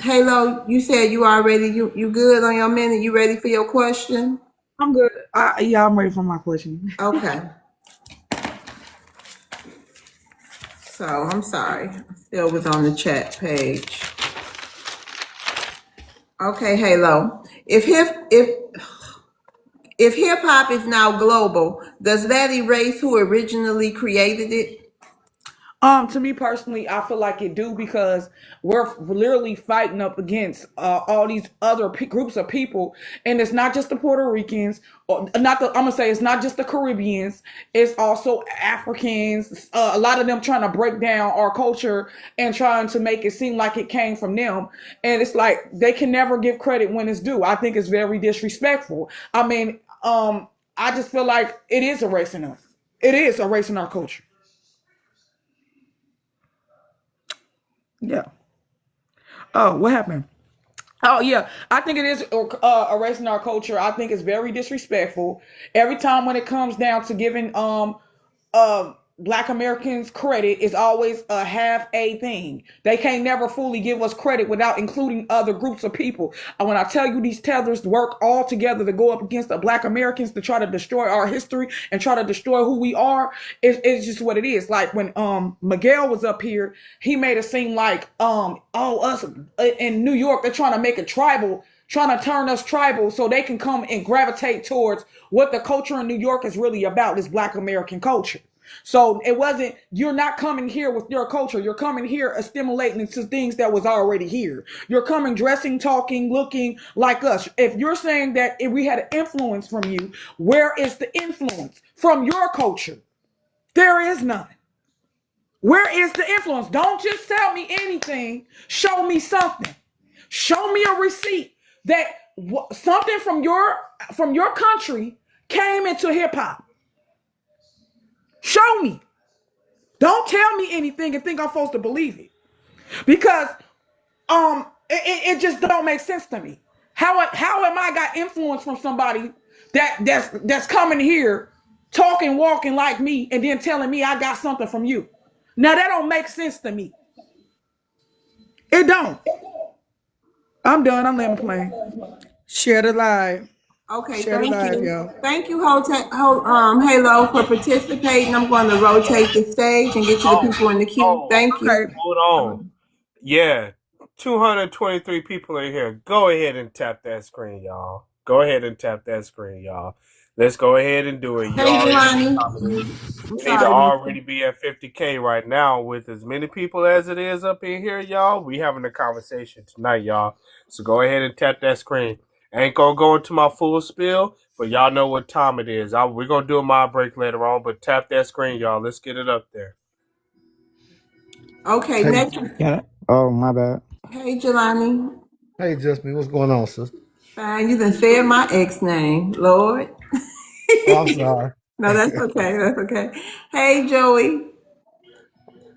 Halo, you said you already you good on your minute, you ready for your question? I'm good. Yeah, I'm ready for my question. Okay. So I'm sorry. I still was on the chat page. Okay, Halo. If hip hop is now global, does that erase who originally created it? To me personally, I feel like it do because we're literally fighting up against all these other groups of people, and it's not just the Puerto Ricans, or not the. I'm gonna say it's not just the Caribbeans. It's also Africans. A lot of them trying to break down our culture and trying to make it seem like it came from them, and it's like they can never give credit when it's due. I think it's very disrespectful. I mean, I just feel like it is erasing us. It is erasing our culture. Yeah. Oh, what happened? Oh, yeah. I think it is erasing our culture. I think it's very disrespectful. Every time when it comes down to giving Black Americans credit, is always a half a thing. They can't never fully give us credit without including other groups of people. And when I tell you these tethers work all together to go up against the Black Americans to try to destroy our history and try to destroy who we are, it's just what it is. Like when Miguel was up here, he made it seem like us in New York, they're trying to make it tribal, trying to turn us tribal so they can come and gravitate towards what the culture in New York is really about, is Black American culture. So it wasn't, you're not coming here with your culture. You're coming here assimilating into things that was already here. You're coming dressing, talking, looking like us. If you're saying that if we had an influence from you, where is the influence from your culture? There is none. Where is the influence? Don't just tell me anything. Show me something. Show me a receipt that something from your country came into hip hop. Show me. Don't tell me anything and think I'm supposed to believe it, because it just don't make sense to me. How am I got influence from somebody that's coming here talking, walking like me, and then telling me I got something from you? Now that don't make sense to me. It don't. I'm done. I'm letting play. Share the live. Okay, Share the thank live, you. y'all. Thank you, Halo, for participating. I'm going to rotate the stage and get to the people in the queue. Thank you. Okay. Hold on. Yeah. 223 people in here. Go ahead and tap that screen, y'all. Go ahead and tap that screen, y'all. Let's go ahead and do it. You Hey, already know Jelani. what time it is. I'm We need to sorry, Miss. already be at 50K right now with as many people as it is up in here, y'all. We having a conversation tonight, y'all. So go ahead and tap that screen. I ain't gonna go into my full spiel, but y'all know what time it is. We're gonna do a mod break later on, but tap that screen, y'all. Let's get it up there. Okay, Hey, next. Yeah. Oh, my bad. Hey, Jelani. hey, Justine, what's going on, sister? Fine, you done said my ex name, Lord. Oh, I'm sorry. No, that's okay. That's okay. Hey, Joey.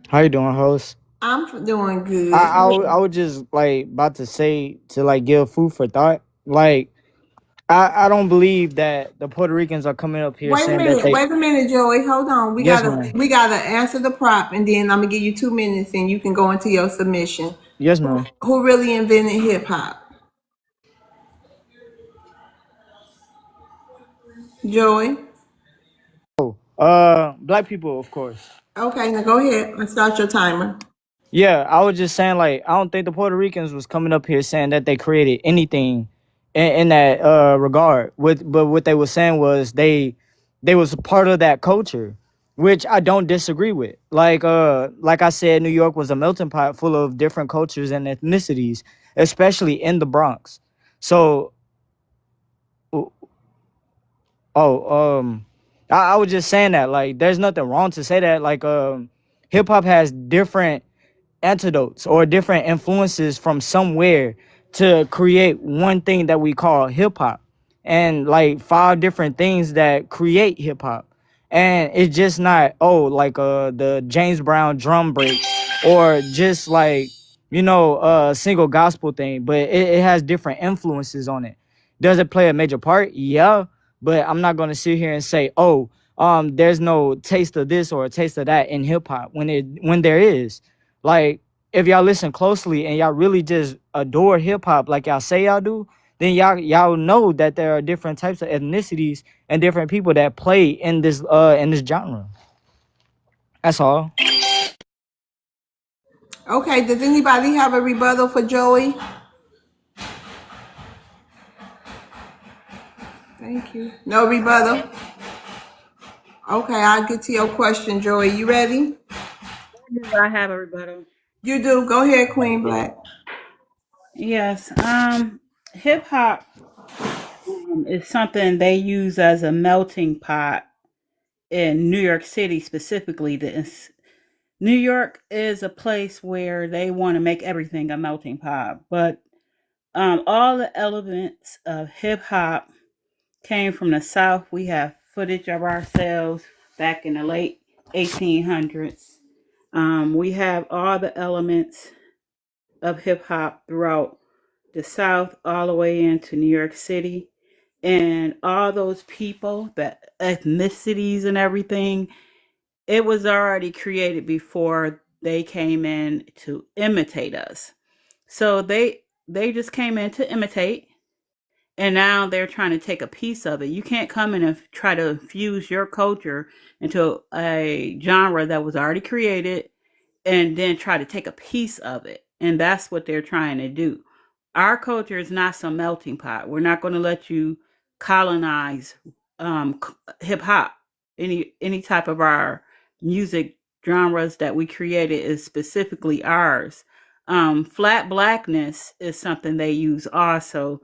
How you doing, host? I'm doing I, good. I, w- I was just like about to say to like give food for thought. Like I don't believe that the Puerto Ricans are coming up here Wait a saying that minute. they. Wait a minute, Joey. Hold on. We Yes, gotta ma'am. we gotta answer the prop, and then I'm gonna give you 2 minutes, and you can go into your submission. Yes, ma'am. Who really invented hip hop? Joey. Black people, of course. Okay, now go ahead and start your timer. Yeah, I was just saying like I don't think the Puerto Ricans was coming up here saying that they created anything in that regard. But what they were saying was they was a part of that culture, which I don't disagree with. Like I said, New York was a melting pot full of different cultures and ethnicities, especially in the Bronx. So, oh, I was just saying that like there's nothing wrong to say that like hip hop has different antidotes or different influences from somewhere to create one thing that we call hip hop, and like 5 different things that create hip hop. And it's just not the James Brown drum break or just like single gospel thing, but it has different influences on it. Does it play a major part? Yeah, but I'm not going to sit here and say, oh, there's no taste of this or a taste of that in hip hop when there is. Like, if y'all listen closely and y'all really just adore hip hop like y'all say y'all do, then y'all know that there are different types of ethnicities and different people that play in this genre. That's all. Okay, does anybody have a rebuttal for Joey? Thank you. No rebuttal? Okay, I'll get to your question, Joey. You ready? I have a rebuttal. You do. Go ahead, Queen Black. Yes. Hip hop is something they use as a melting pot in New York City specifically. New York is a place where they want to make everything a melting pot, but all the elements of hip hop came from the South. We have footage of ourselves back in the late 1800s. We have all the elements of hip hop throughout the South, all the way into New York City. And all those people, the ethnicities and everything, it was already created before they came in to imitate us. So they just came in to imitate, and now they're trying to take a piece of it. You can't come in and try to infuse your culture into a genre that was already created and then try to take a piece of it. And that's what they're trying to do. Our culture is not some melting pot. We're not going to let you colonize hip hop. Any type of our music genres that we created is specifically ours. Flat blackness is something they use also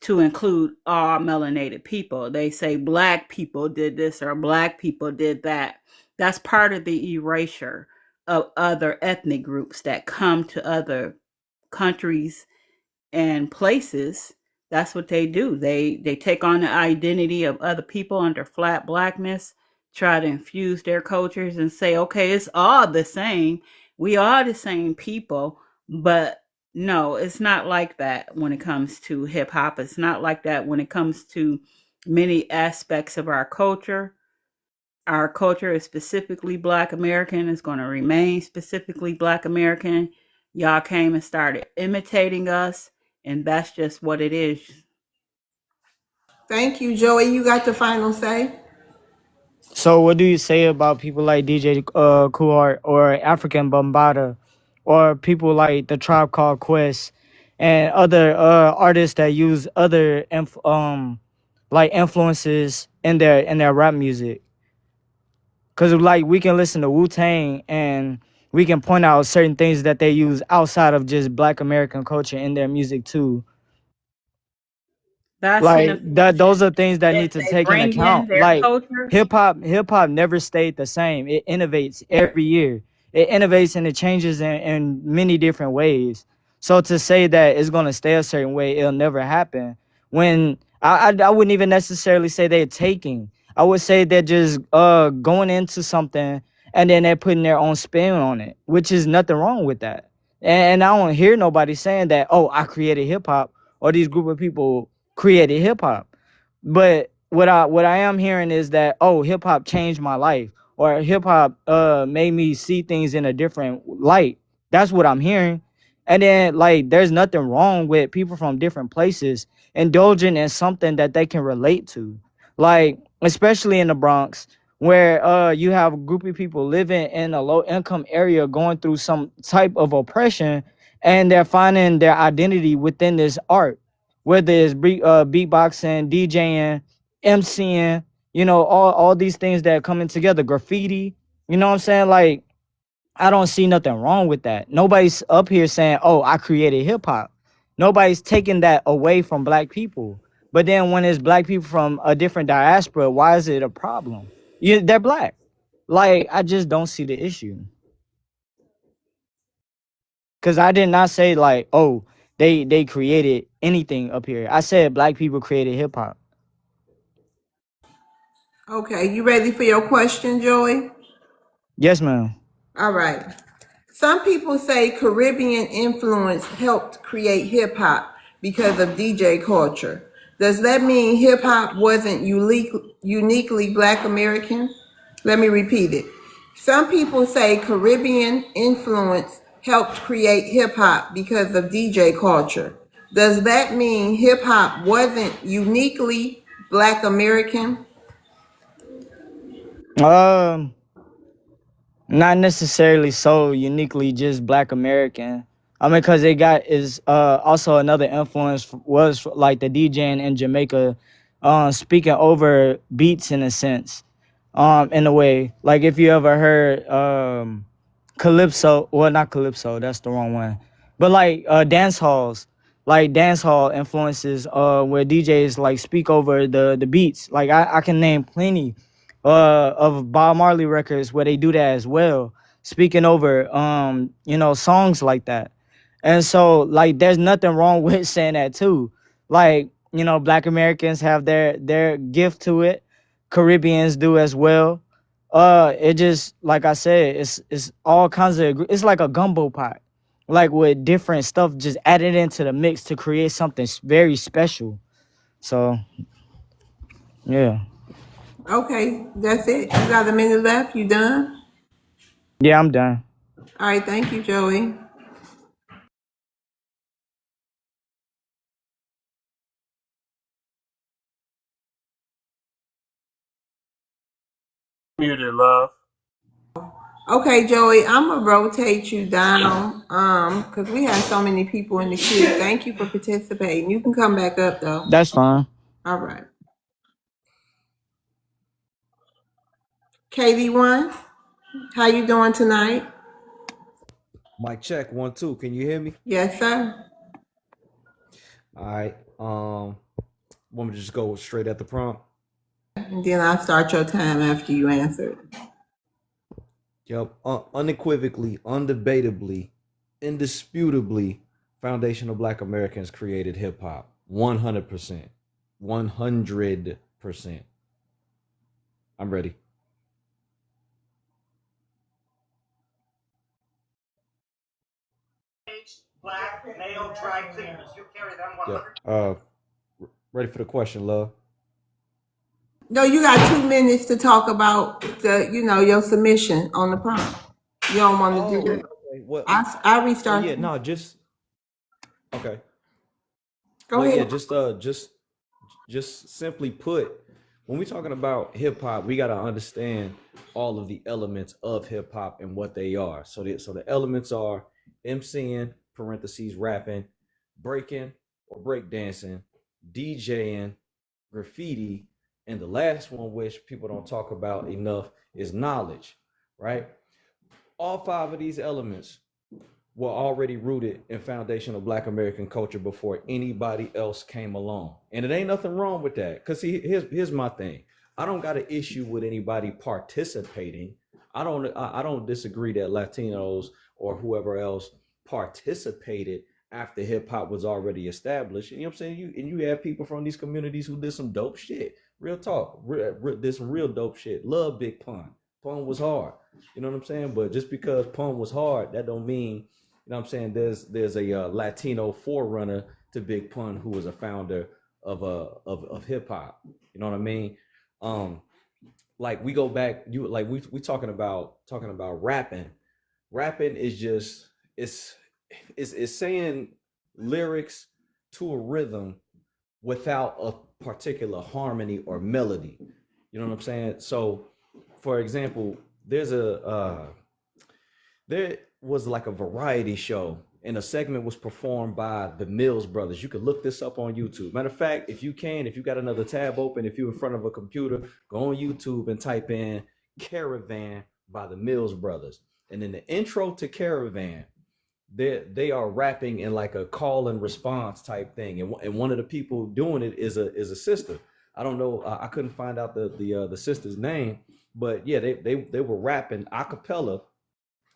to include all melanated people. They say black people did this or black people did that. That's part of the erasure of other ethnic groups that come to other countries and places. That's what they do. They take on the identity of other people under flat blackness, try to infuse their cultures and say, okay, it's all the same. We are the same people, but no, it's not like that when it comes to hip hop. It's not like that when it comes to many aspects of our culture. Our culture is specifically Black American. It's going to remain specifically Black American. Y'all came and started imitating us, and that's just what it is. Thank you, Joey. You got the final say. So what do you say about people like DJ Kool Herc or Afrika Bambaataa or people like the Tribe Called Quest and other artists that use other like influences in their rap music. Cause like we can listen to Wu-Tang and we can point out certain things that they use outside of just Black American culture in their music too. That's an Like that, those inflection. are things that If need to they take in bring in account. their Like culture, hip hop never stayed the same. It innovates every year. It innovates and it changes in many different ways. So to say that it's gonna stay a certain way, it'll never happen. When I wouldn't even necessarily say they're taking. I would say they're just going into something and then they're putting their own spin on it, which is nothing wrong with that. And I don't hear nobody saying that, oh, I created hip hop or these group of people created hip hop. But what I am hearing is that, oh, hip hop changed my life or hip hop made me see things in a different light. That's what I'm hearing. And then like there's nothing wrong with people from different places indulging in something that they can relate to. Like especially in the Bronx where you have a group of people living in a low income area going through some type of oppression and they're finding their identity within this art, whether it's beatboxing, DJing, MCing, all these things that are coming together, graffiti, you know what I'm saying? Like, I don't see nothing wrong with that. Nobody's up here saying, oh, I created hip hop. Nobody's taking that away from Black people. But then when it's Black people from a different diaspora, why is it a problem? They're Black. Like, I just don't see the issue. Cause I did not say like, oh, they created anything up here. I said Black people created hip hop. Okay, you ready for your question, Joey? Yes, ma'am. All right. Some people say Caribbean influence helped create hip hop because of DJ culture. Does that mean hip hop wasn't uniquely Black American? Let me repeat it. Some people say Caribbean influence helped create hip hop because of DJ culture. Does that mean hip hop wasn't uniquely Black American? Not necessarily so uniquely just Black American. I mean, cause it got is also another influence was like the DJing in Jamaica, speaking over beats in a sense, in a way. Like if you ever heard calypso, well not calypso, that's the wrong one, but like dance halls, like dance hall influences, where DJs like speak over the beats. Like I can name plenty of Bob Marley records where they do that as well, speaking over songs like that. And so like there's nothing wrong with saying that too. Like, Black Americans have their gift to it. Caribbeans do as well. It just like I said, it's all kinds of, it's like a gumbo pot. Like with different stuff just added into the mix to create something very special. So yeah. Okay, that's it. You got a minute left. You done? Yeah, I'm done. All right, thank you, Joey. Muted, love. Okay, Joey, I'm gonna rotate you down, because we have so many people in the queue. Thank you for participating. You can come back up though. That's fine. All right. KD1, how you doing tonight? Mic check 1 2. Can you hear me? Yes, sir. All right. Want me to just go straight at the prompt? And then I'll start your time after you answer. Yep. Unequivocally, undebatably, indisputably, foundational Black Americans created hip hop. 100%. 100%. I'm ready. Black male dry cleaners. You carry them 100. Yep. Ready for the question, love? No, you got 2 minutes to talk about your submission on the prompt. You don't want to do that. Okay. Well, I restart. yeah, no, just okay. Go ahead. Yeah, just simply put, when we're talking about hip hop, we got to understand all of the elements of hip hop and what they are. So the elements are MCing (parentheses rapping), breaking or breakdancing, DJing, graffiti, and the last one, which people don't talk about enough, is knowledge, right? All five of these elements were already rooted in foundational Black American culture before anybody else came along. And it ain't nothing wrong with that. Because here's my thing. I don't got an issue with anybody participating. I don't disagree that Latinos or whoever else participated after hip hop was already established. You know what I'm saying? You have people from these communities who did some dope shit. Real talk. Did some real dope shit. Love Big Pun. Pun was hard. You know what I'm saying? But just because Pun was hard, that don't mean, you know what I'm saying, there's a Latino forerunner to Big Pun who was a founder of hip hop. You know what I mean? Like we go back, we talking about rapping. Rapping is just it's saying lyrics to a rhythm without a particular harmony or melody. You know what I'm saying? So, for example, there was like a variety show, and a segment was performed by the Mills Brothers. You could look this up on YouTube. Matter of fact, if you got another tab open, if you're in front of a computer, go on YouTube and type in Caravan by the Mills Brothers. And in the intro to Caravan, they are rapping in like a call and response type thing. And one of the people doing it is a sister. I don't know. I couldn't find out the sister's name, but yeah, they were rapping a cappella.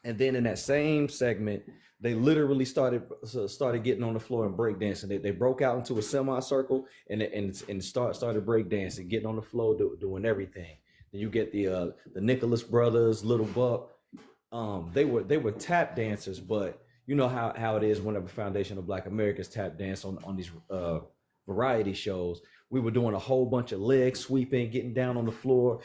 And then in that same segment, they literally started getting on the floor and breakdancing. They broke out into a semicircle and started breakdancing, getting on the floor, doing everything. Then you get the Nicholas Brothers, Little Buck. They were tap dancers, but you know how it is whenever Foundational Black Americans tap dance on these variety shows. We were doing a whole bunch of leg sweeping, getting down on the floor,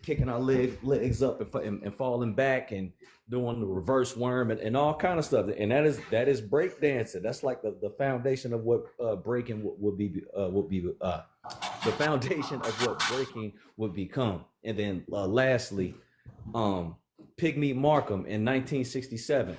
kicking our legs up and falling back and doing the reverse worm and all kind of stuff. And that is break dancing. That's like the foundation of what breaking would be the foundation of what breaking would become. And then lastly, Pygmy Markham in 1967,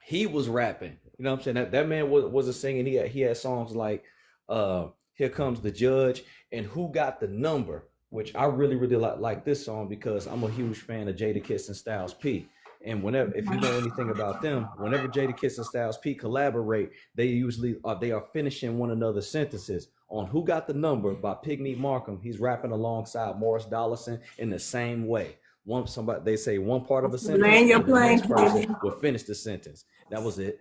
he was rapping. You know what I'm saying? That man wasn't singing. He had songs like Here Comes the Judge and Who Got the Number, which I really like this song because I'm a huge fan of Jadakiss and Styles P. And if you know anything about them, whenever Jadakiss and Styles P collaborate, they are finishing one another's sentences. On Who Got the Number by Pygmy Markham, he's rapping alongside Morris Dollison in the same way. They say one part of a sentence, and the next person will finish the sentence. That was it.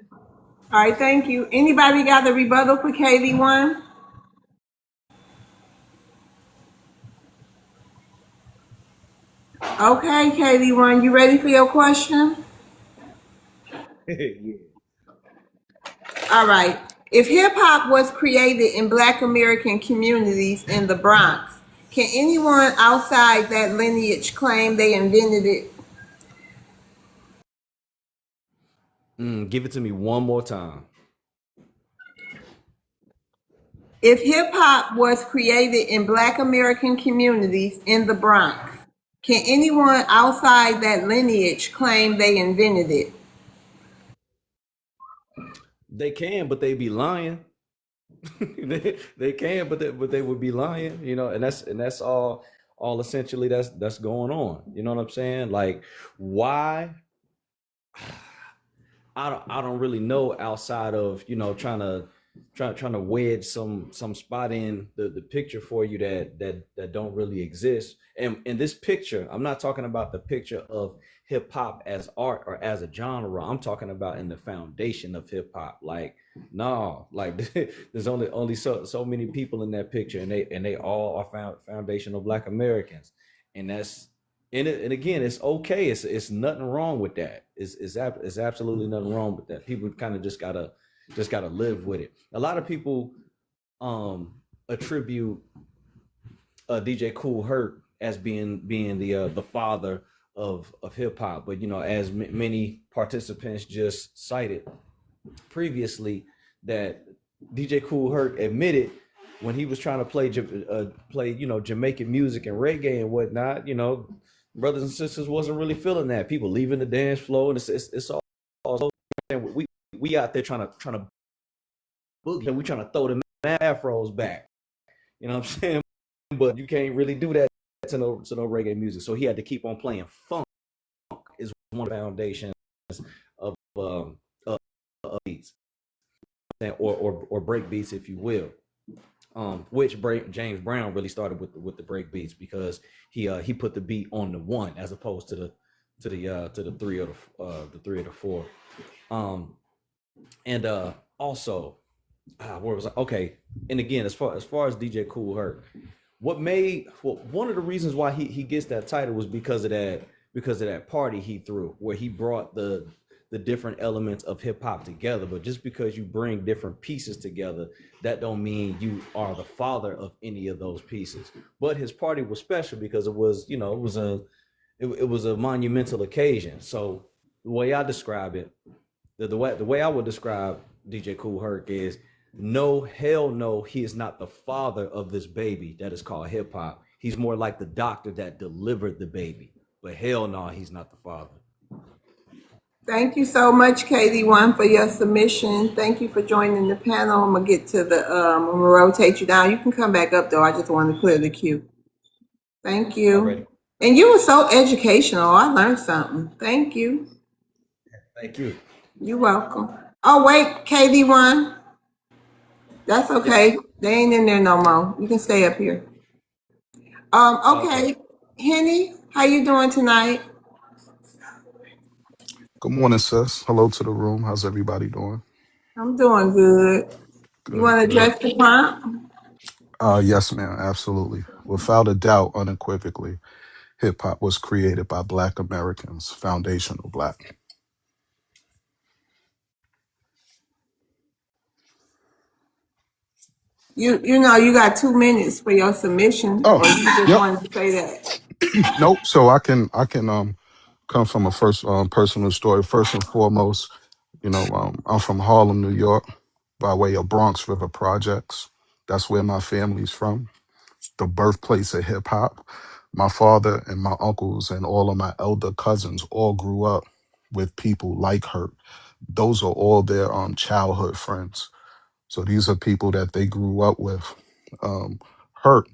All right, thank you. Anybody got a rebuttal for KD1? Okay, KD1, you ready for your question? Yeah. All right. If hip hop was created in Black American communities in the Bronx, can anyone outside that lineage claim they invented it? Give it to me one more time. If hip hop was created in Black American communities in the Bronx, can anyone outside that lineage claim they invented it? They can, but they be lying. they can, but they would be lying, you know, and that's all essentially that's going on. You know what I'm saying? Like, why? I don't really know outside of, you know, trying to wedge some spot in the picture for you that don't really exist. And in this picture, I'm not talking about the picture of hip hop as art or as a genre. I'm talking about in the foundation of hip hop. Like, no, like there's only so many people in that picture, and they all are foundational Black Americans, and that's in it. And again, it's okay. It's nothing wrong with that. It's absolutely nothing wrong with that. People kind of just gotta live with it. A lot of people attribute DJ Kool Herc as being the father of hip hop, but you know, as many participants just cited previously, that DJ Kool Herc admitted when he was trying to play you know, Jamaican music and reggae and whatnot, you know, brothers and sisters wasn't really feeling that. People leaving the dance floor, and it's all saying? We out there trying to boogie, and we trying to throw the afros back. You know what I'm saying? But you can't really do that to no reggae music. So he had to keep on playing funk. Is one of the foundations of beats, or break beats, if you will. Which James Brown really started with the break beats, because he put the beat on the one as opposed to the three or the four. Also, where was I? Okay, and again, as far as DJ Kool Herc, one of the reasons why he gets that title was because of that party he threw, where he brought the different elements of hip hop together. But just because you bring different pieces together, that don't mean you are the father of any of those pieces. But his party was special because it was a monumental occasion. So the way I describe it, the way I would describe DJ Kool Herc is, no, hell no, he is not the father of this baby that is called hip hop. He's more like the doctor that delivered the baby. But hell no, he's not the father. Thank you so much, KD1, for your submission. Thank you for joining the panel. I'm gonna get to I'm gonna rotate you down. You can come back up though. I just want to clear the queue. Thank you. Already. And you were so educational. I learned something. Thank you. Thank you. You're welcome. Oh wait, KD1. That's okay. Yes. They ain't in there no more. You can stay up here. Okay. Henny, how you doing tonight? Good morning, sis. Hello to the room. How's everybody doing? I'm doing good. You want to address the prompt? Yes, ma'am. Absolutely. Without a doubt, unequivocally, hip hop was created by Black Americans, foundational Black. You know you got 2 minutes for your submission, Oh, or you just yep. wanted to say that? Nope. So I can come from a first personal story. First and foremost, I'm from Harlem, New York, by way of Bronx River Projects. That's where my family's from, the birthplace of hip hop. My father and my uncles and all of my elder cousins all grew up with people like Herc. Those are all their childhood friends. So these are people that they grew up with. Herc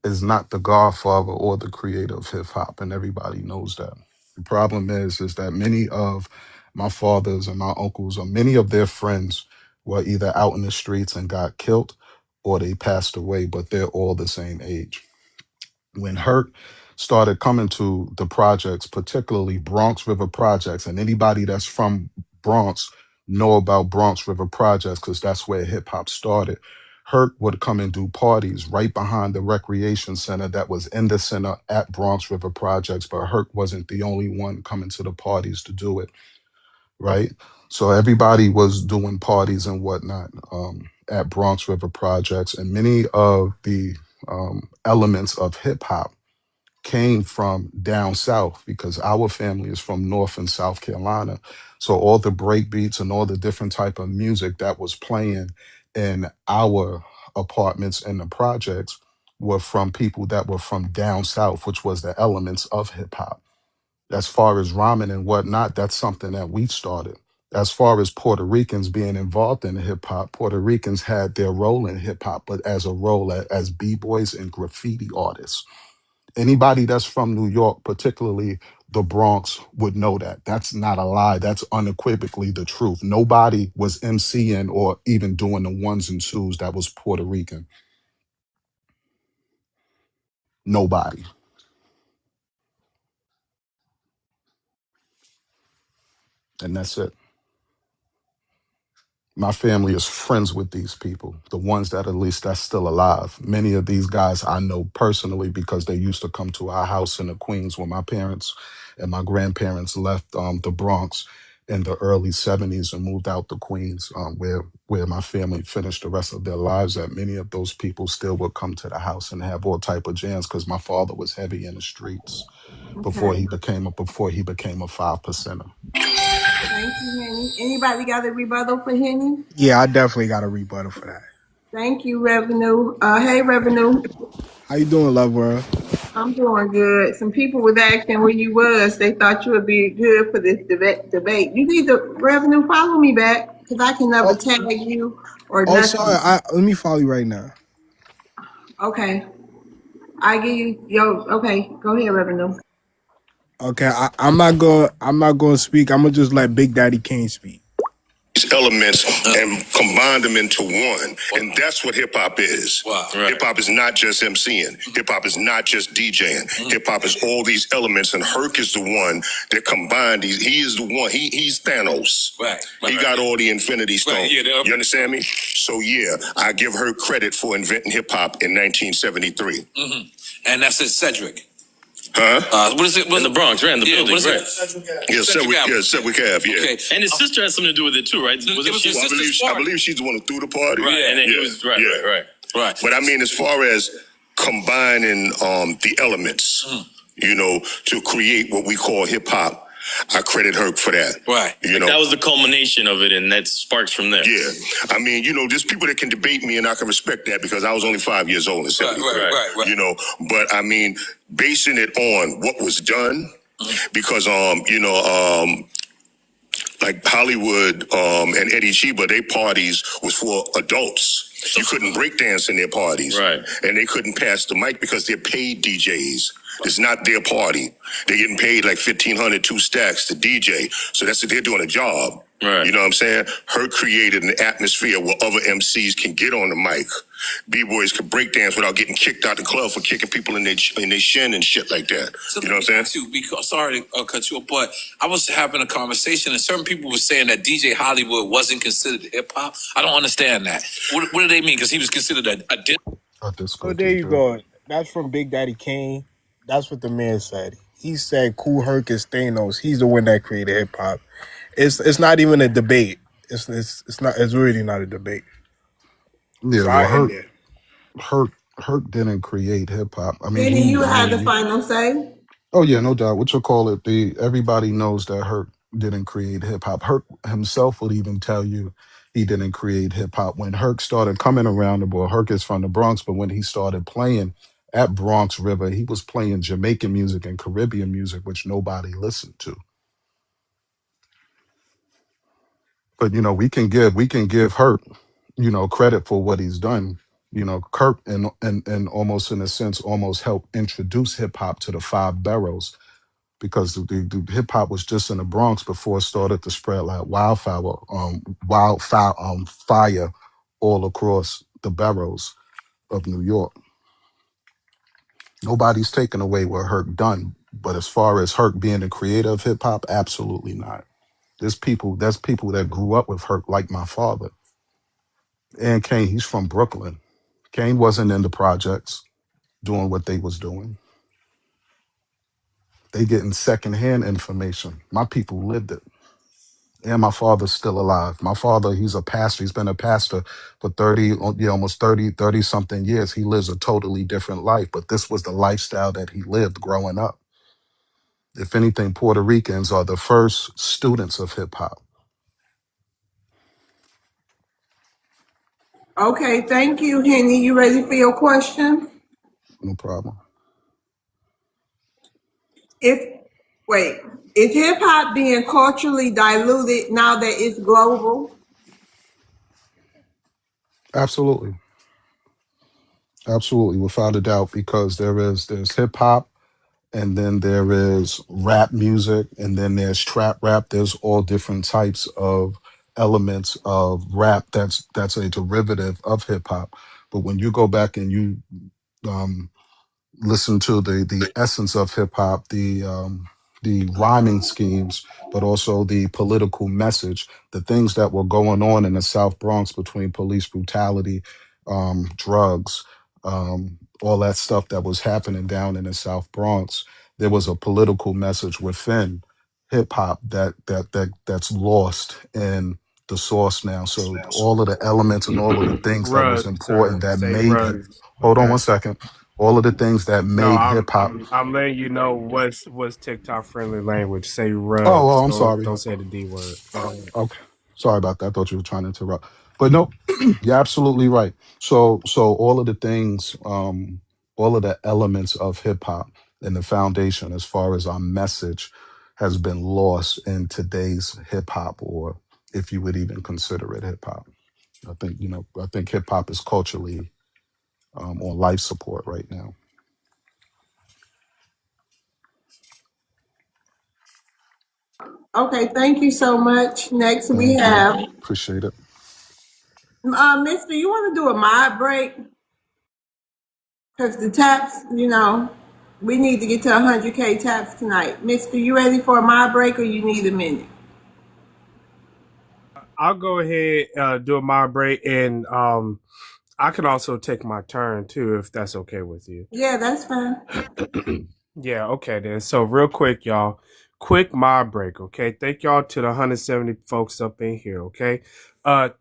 is not the godfather or the creator of hip hop, and everybody knows that. The problem is that many of my fathers and my uncles, or many of their friends, were either out in the streets and got killed, or they passed away, but they're all the same age. When Herc started coming to the projects, particularly Bronx River Projects, and anybody that's from Bronx know about Bronx River Projects because that's where hip hop started. Herc would come and do parties right behind the recreation center that was in the center at Bronx River Projects, but Herc wasn't the only one coming to the parties to do it, right? So everybody was doing parties and whatnot at Bronx River Projects, and many of the elements of hip hop came from down south because our family is from North and South Carolina. So all the break beats and all the different type of music that was playing in our apartments and the projects were from people that were from down south, which was the elements of hip hop. As far as rhyming and whatnot, that's something that we started. As far as Puerto Ricans being involved in hip hop, Puerto Ricans had their role in hip hop, but as a role as b-boys and graffiti artists. Anybody that's from New York, particularly the Bronx, would know that. That's not a lie. That's unequivocally the truth. Nobody was MCing or even doing the ones and twos that was Puerto Rican. Nobody. And that's it. My family is friends with these people, the ones that at least that's still alive. Many of these guys I know personally because they used to come to our house in the Queens when my parents and my grandparents left the Bronx in the early 70s and moved out to Queens, where my family finished the rest of their lives at. Many of those people still would come to the house and have all type of jams because my father was heavy in the streets before Okay. he became a 5%er. Thank you, Henny. Anybody got a rebuttal for Henny? Yeah, I definitely got a rebuttal for that. Thank you, Revenue. Hey, Revenue. How you doing, Love World? I'm doing good. Some people was asking where you was. They thought you would be good for this debate. You need the revenue. Follow me back because I can never Oh, tag you or sorry. nothing. Let me follow you right now. Okay, I give you Okay, go ahead, revenue. Okay, I'm not going to speak. I'm gonna just let Big Daddy Kane speak. Elements and combine them into one. And that's what hip hop is. Wow. Right. Hip hop is not just MCing. Hip hop is not just DJing. Hip hop is all these elements, and Herc is the one that combined these. He is the one. He's Thanos. Right. He got all the Infinity Stones. Right. Yeah, you understand me? So yeah, I give her credit for inventing hip hop in 1973. And that's it, Cedric. Huh? What is it? In the Bronx, right? In the building, right? Yeah, Cedric Ave, yeah. Okay. And his sister had something to do with it too, right? I believe she's the one who threw the party. Right, yeah. and then he was right. But I mean, as far as combining the elements, to create what we call hip hop, I credit her for that. Right. That was the culmination of it, and that sparks from there. Yeah. I mean, there's people that can debate me, and I can respect that because I was only 5 years old in 73. Right. But I mean, basing it on what was done, because like Hollywood and Eddie Chiba, their parties was for adults. You couldn't break dance in their parties. Right. And they couldn't pass the mic because they're paid DJs. It's not their party. They're getting paid like $1,500, 2 stacks to DJ. So they're doing a job. Right. You know what I'm saying? Her created an atmosphere where other MCs can get on the mic. B-boys can break dance without getting kicked out the club for kicking people in their shin and shit like that. So you know what I'm saying? Sorry to cut you off, but I was having a conversation and certain people were saying that DJ Hollywood wasn't considered hip hop. I don't understand that. What do they mean? Because he was considered a So there you go. That's from Big Daddy Kane. That's what the man said. He said Kool Herc is Thanos. He's the one that created hip hop. It's not even a debate. It's really not a debate. Yeah, So well, Herc didn't create hip hop. I mean, Benny, you had the final say. Oh yeah, no doubt. What you call it? Everybody knows that Herc didn't create hip hop. Herc himself would even tell you he didn't create hip hop. When Herc started coming around the board, Herc is from the Bronx, but when he started playing at Bronx River, he was playing Jamaican music and Caribbean music, which nobody listened to. But we can give Herc, credit for what he's done. Kirk and almost in a sense almost helped introduce hip hop to the 5 boroughs, because the hip hop was just in the Bronx before it started to spread like fire all across the boroughs of New York. Nobody's taken away what Herc done, but as far as Herc being the creator of hip hop, absolutely not. There's people that grew up with Herc, like my father. And Kane, he's from Brooklyn. Kane wasn't in the projects doing what they was doing. They getting secondhand information. My people lived it. And my father's still alive. My father, he's a pastor. He's been a pastor for almost 30 something years. He lives a totally different life, but this was the lifestyle that he lived growing up. If anything, Puerto Ricans are the first students of hip hop. Okay, thank you, Henny. You ready for your question? No problem. Is hip hop being culturally diluted now that it's global? Absolutely. Absolutely, without a doubt, because there's hip hop, and then there is rap music, and then there's trap rap. There's all different types of elements of rap that's a derivative of hip hop. But when you go back and you listen to the essence of hip hop, the rhyming schemes, but also the political message, the things that were going on in the South Bronx between police brutality, drugs, all that stuff that was happening down in the South Bronx. There was a political message within hip hop that's lost in the source now. So all of the elements and all of the things that was Rug, important sir. that Say made rug. hold on Okay. one second. All of the things that No, made hip hop. I'm letting you know what's TikTok friendly language. Say rugs. Oh, I'm sorry. Don't say the D word. Okay. Sorry about that. I thought you were trying to interrupt. But no, you're absolutely right. So all of the things all of the elements of hip hop and the foundation as far as our message has been lost in today's hip hop, or if you would even consider it hip hop. I think hip hop is culturally on life support right now. Okay, thank you so much. Next we Thank you. have Appreciate it. Mister. You want to do a mod break? Because the taps, we need to get to 100K taps tonight. Mister, you ready for a mod break or you need a minute? I'll go ahead do my break, and I can also take my turn too if that's okay with you. Yeah, that's fine. Yeah, okay then. So real quick, y'all. Quick mod break, okay? Thank y'all to the 170 folks up in here, okay?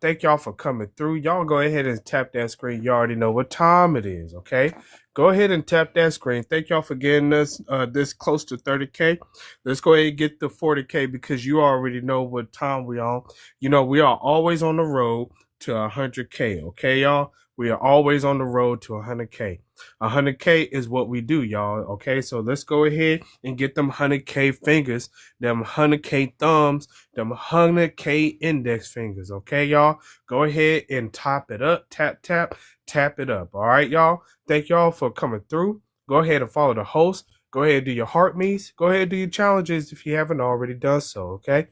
Thank y'all for coming through. Y'all go ahead and tap that screen. You already know what time it is, okay? Go ahead and tap that screen. Thank y'all for getting us this close to 30K. Let's go ahead and get the 40K because you already know what time we on. We are always on the road to 100K, okay, y'all? We are always on the road to 100K. 100K is what we do, y'all. Okay, so let's go ahead and get them 100K fingers, them 100K thumbs, them 100K index fingers. Okay, y'all. Go ahead and top it up. Tap, tap, tap it up. All right, y'all. Thank y'all for coming through. Go ahead and follow the host. Go ahead and do your heart meets. Go ahead and do your challenges if you haven't already done so. Okay.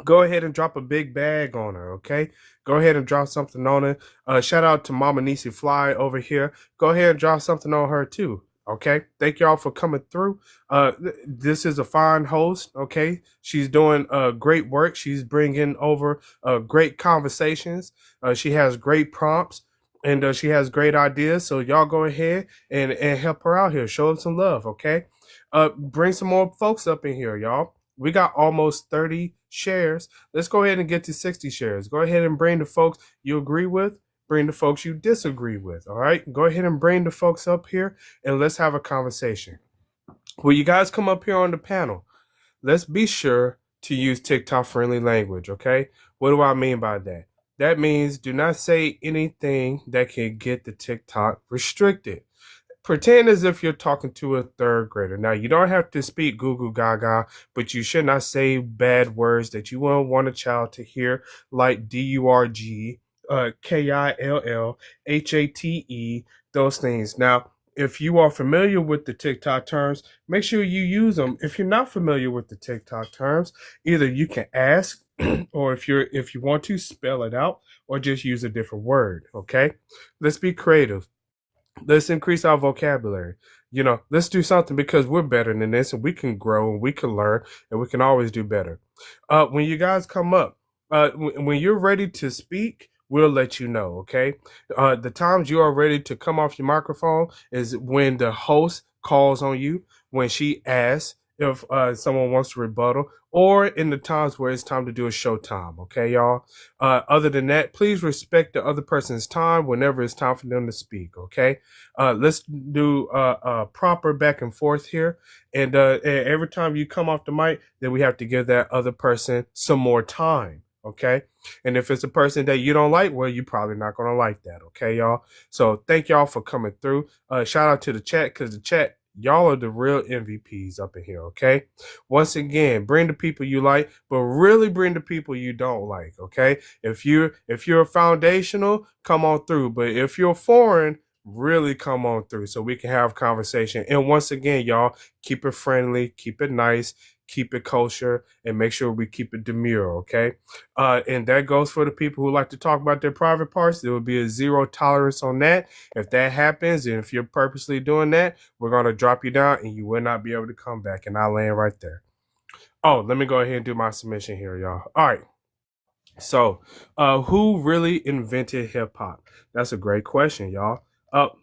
Go ahead and drop a big bag on her, okay? Go ahead and drop something on her. Shout out to Mama Nisi Fly over here. Go ahead and drop something on her too, okay? Thank y'all for coming through. This is a fine host, okay? She's doing great work. She's bringing over great conversations. She has great prompts. And she has great ideas. So y'all go ahead and help her out here. Show her some love, okay? Bring some more folks up in here, y'all. We got almost 30 shares. Let's go ahead and get to 60 shares. Go ahead and bring the folks you agree with, bring the folks you disagree with. All right. Go ahead and bring the folks up here and let's have a conversation. When you guys come up here on the panel, let's be sure to use TikTok friendly language. Okay. What do I mean by that? That means do not say anything that can get the TikTok restricted. Pretend as if you're talking to a third grader. Now, you don't have to speak goo goo gaga, but you should not say bad words that you won't want a child to hear, like DURG, KILLHATE, those things. Now, if you are familiar with the TikTok terms, make sure you use them. If you're not familiar with the TikTok terms, either you can ask, or if you want to spell it out, or just use a different word. Okay, let's be creative. Let's increase our vocabulary. Let's do something because we're better than this and we can grow and we can learn and we can always do better. When you guys come up, when you're ready to speak, we'll let you know, okay? The times you are ready to come off your microphone is when the host calls on you, when she asks if someone wants to rebuttal, or in the times where it's time to do a showtime, okay, y'all? Other than that, please respect the other person's time whenever it's time for them to speak, okay? Let's do a proper back and forth here. And every time you come off the mic, then we have to give that other person some more time, okay? And if it's a person that you don't like, well, you're probably not going to like that, okay, y'all? So thank y'all for coming through. Shout out to the chat, because the chat, y'all are the real MVPs up in here, okay? Once again, bring the people you like, but really bring the people you don't like, okay? If you're foundational, come on through. But if you're foreign, really come on through so we can have conversation. And once again, y'all, keep it friendly, keep it nice, keep it kosher, and make sure we keep it demure, okay? And that goes for the people who like to talk about their private parts. There will be a zero tolerance on that. If that happens, and if you're purposely doing that, we're going to drop you down and you will not be able to come back. And I'll land right there. Oh, let me go ahead and do my submission here, y'all. All right. So, who really invented hip hop? That's a great question, y'all.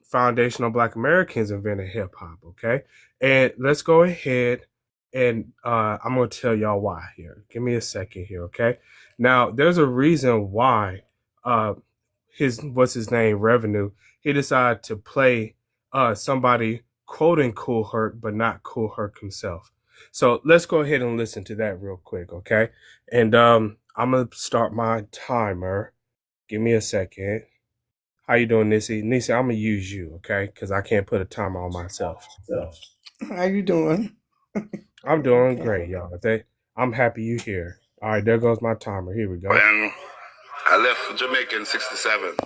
Foundational Black Americans invented hip hop, okay? And let's go ahead and I'm going to tell y'all why here. Give me a second here, okay? Now, there's a reason why what's his name, Revenue, he decided to play somebody quoting Kool Herc, but not Kool Herc himself. So let's go ahead and listen to that real quick, okay? And I'm going to start my timer. Give me a second. How you doing, Nissy? Nissy, I'm gonna use you, okay? Because I can't put a timer on myself. How you doing? I'm doing great, y'all. I'm happy you here. All right, there goes my timer. Here we go. When I left Jamaica in '67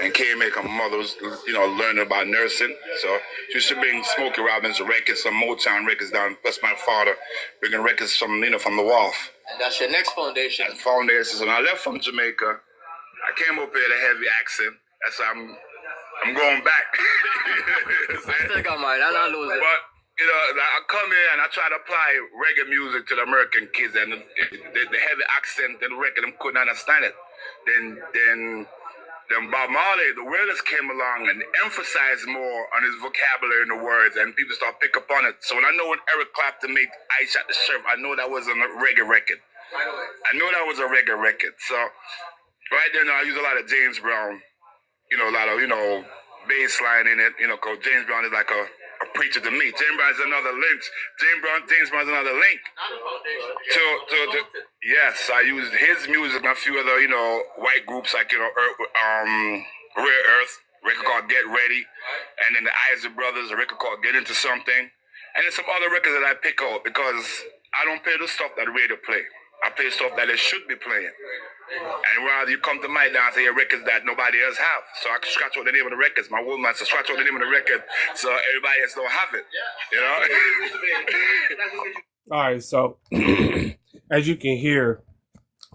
and came here, my mother was, learning about nursing. So she used to bring Smokey Robinson records, some Motown records down. Plus my father bringing records from the wharf. And that's your next foundation. And foundation. So when I left from Jamaica, I came up here with a heavy accent. That's how I'm going back. I still got mine. I don't lose it. But I come here and I try to apply reggae music to the American kids, and the heavy accent, the record, them couldn't understand it. Then Bob Marley, the Wailers came along and emphasized more on his vocabulary and the words, and people start pick up on it. So when I know when Eric Clapton made I Shot the Sheriff, I know that was a reggae record. I know that was a reggae record. So right there, I use a lot of James Brown, a lot of, bass line in it, because James Brown is like a preacher to me. James Brown is another link. James Brown is another link. Yes, I used his music and a few other, white groups like, Rare Earth, record called Get Ready, and then the Isaac Brothers, a record called Get Into Something, and then some other records that I pick out because I don't play the stuff that the radio play. I play stuff that they should be playing. And rather you come to my dance and hear records that nobody else have. So I can scratch out the name of the records. My woman says scratch out the name of the record so everybody else don't have it. All right, so as you can hear,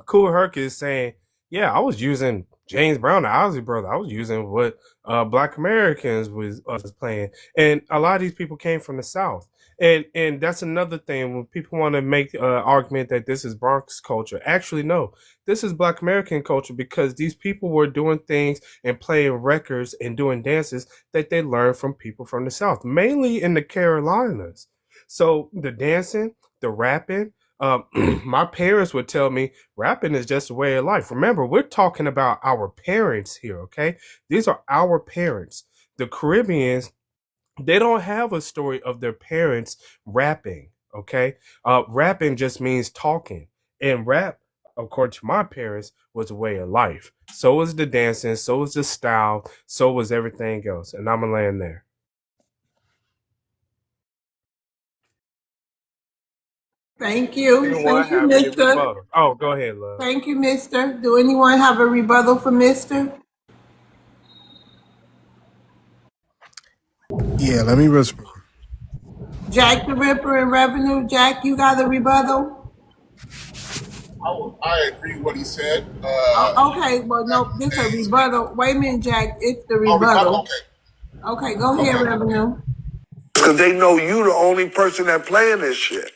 Kool Herc is saying, yeah, I was using James Brown, the Ozzy brother. I was using what Black Americans was playing. And a lot of these people came from the South. And that's another thing when people want to make an argument that this is Bronx culture. Actually, no, this is Black American culture because these people were doing things and playing records and doing dances that they learned from people from the South, mainly in the Carolinas. So the dancing, the rapping, my parents would tell me rapping is just a way of life. Remember, we're talking about our parents here, okay? These are our parents. The Caribbeans, they don't have a story of their parents rapping, okay? Rapping just means talking. And rap, according to my parents, was a way of life. So was the dancing, so was the style, so was everything else. And I'm going to land there. Thank you. Thank you, mister. Oh, go ahead, love. Thank you, mister. Do anyone have a rebuttal for mister? Yeah, let me respond. Jack the Ripper and Revenue. Jack, you got a rebuttal? I agree with what he said. Okay, well, no, this is a rebuttal. Wait a minute, Jack. It's the rebuttal. Okay, go ahead, Revenue. Because they know you the only person that playing this shit.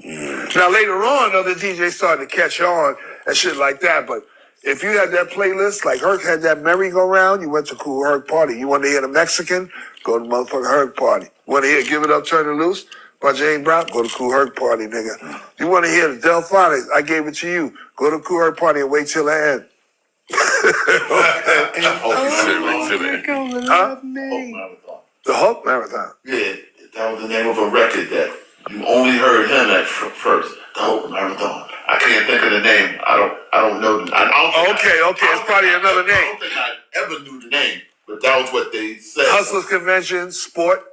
Now, later on, other DJs started to catch on and shit like that, but if you had that playlist, like Herc had that merry-go-round, you went to Kool Herc party. You want to hear the Mexican? Go to motherfucking Herc party. Want to hear Give It Up, Turn It Loose by James Brown? Go to Kool Herc party, nigga. You want to hear the Delphonics? I Gave It to You. Go to Kool Herc party and wait till the end. The Hope Marathon. Yeah, that was the name of a record that you only heard him at first. The Hope Marathon. I can't think of the name. I don't know. It's probably another name. I don't think I ever knew the name, but that was what they said. Hustlers Convention, Sport.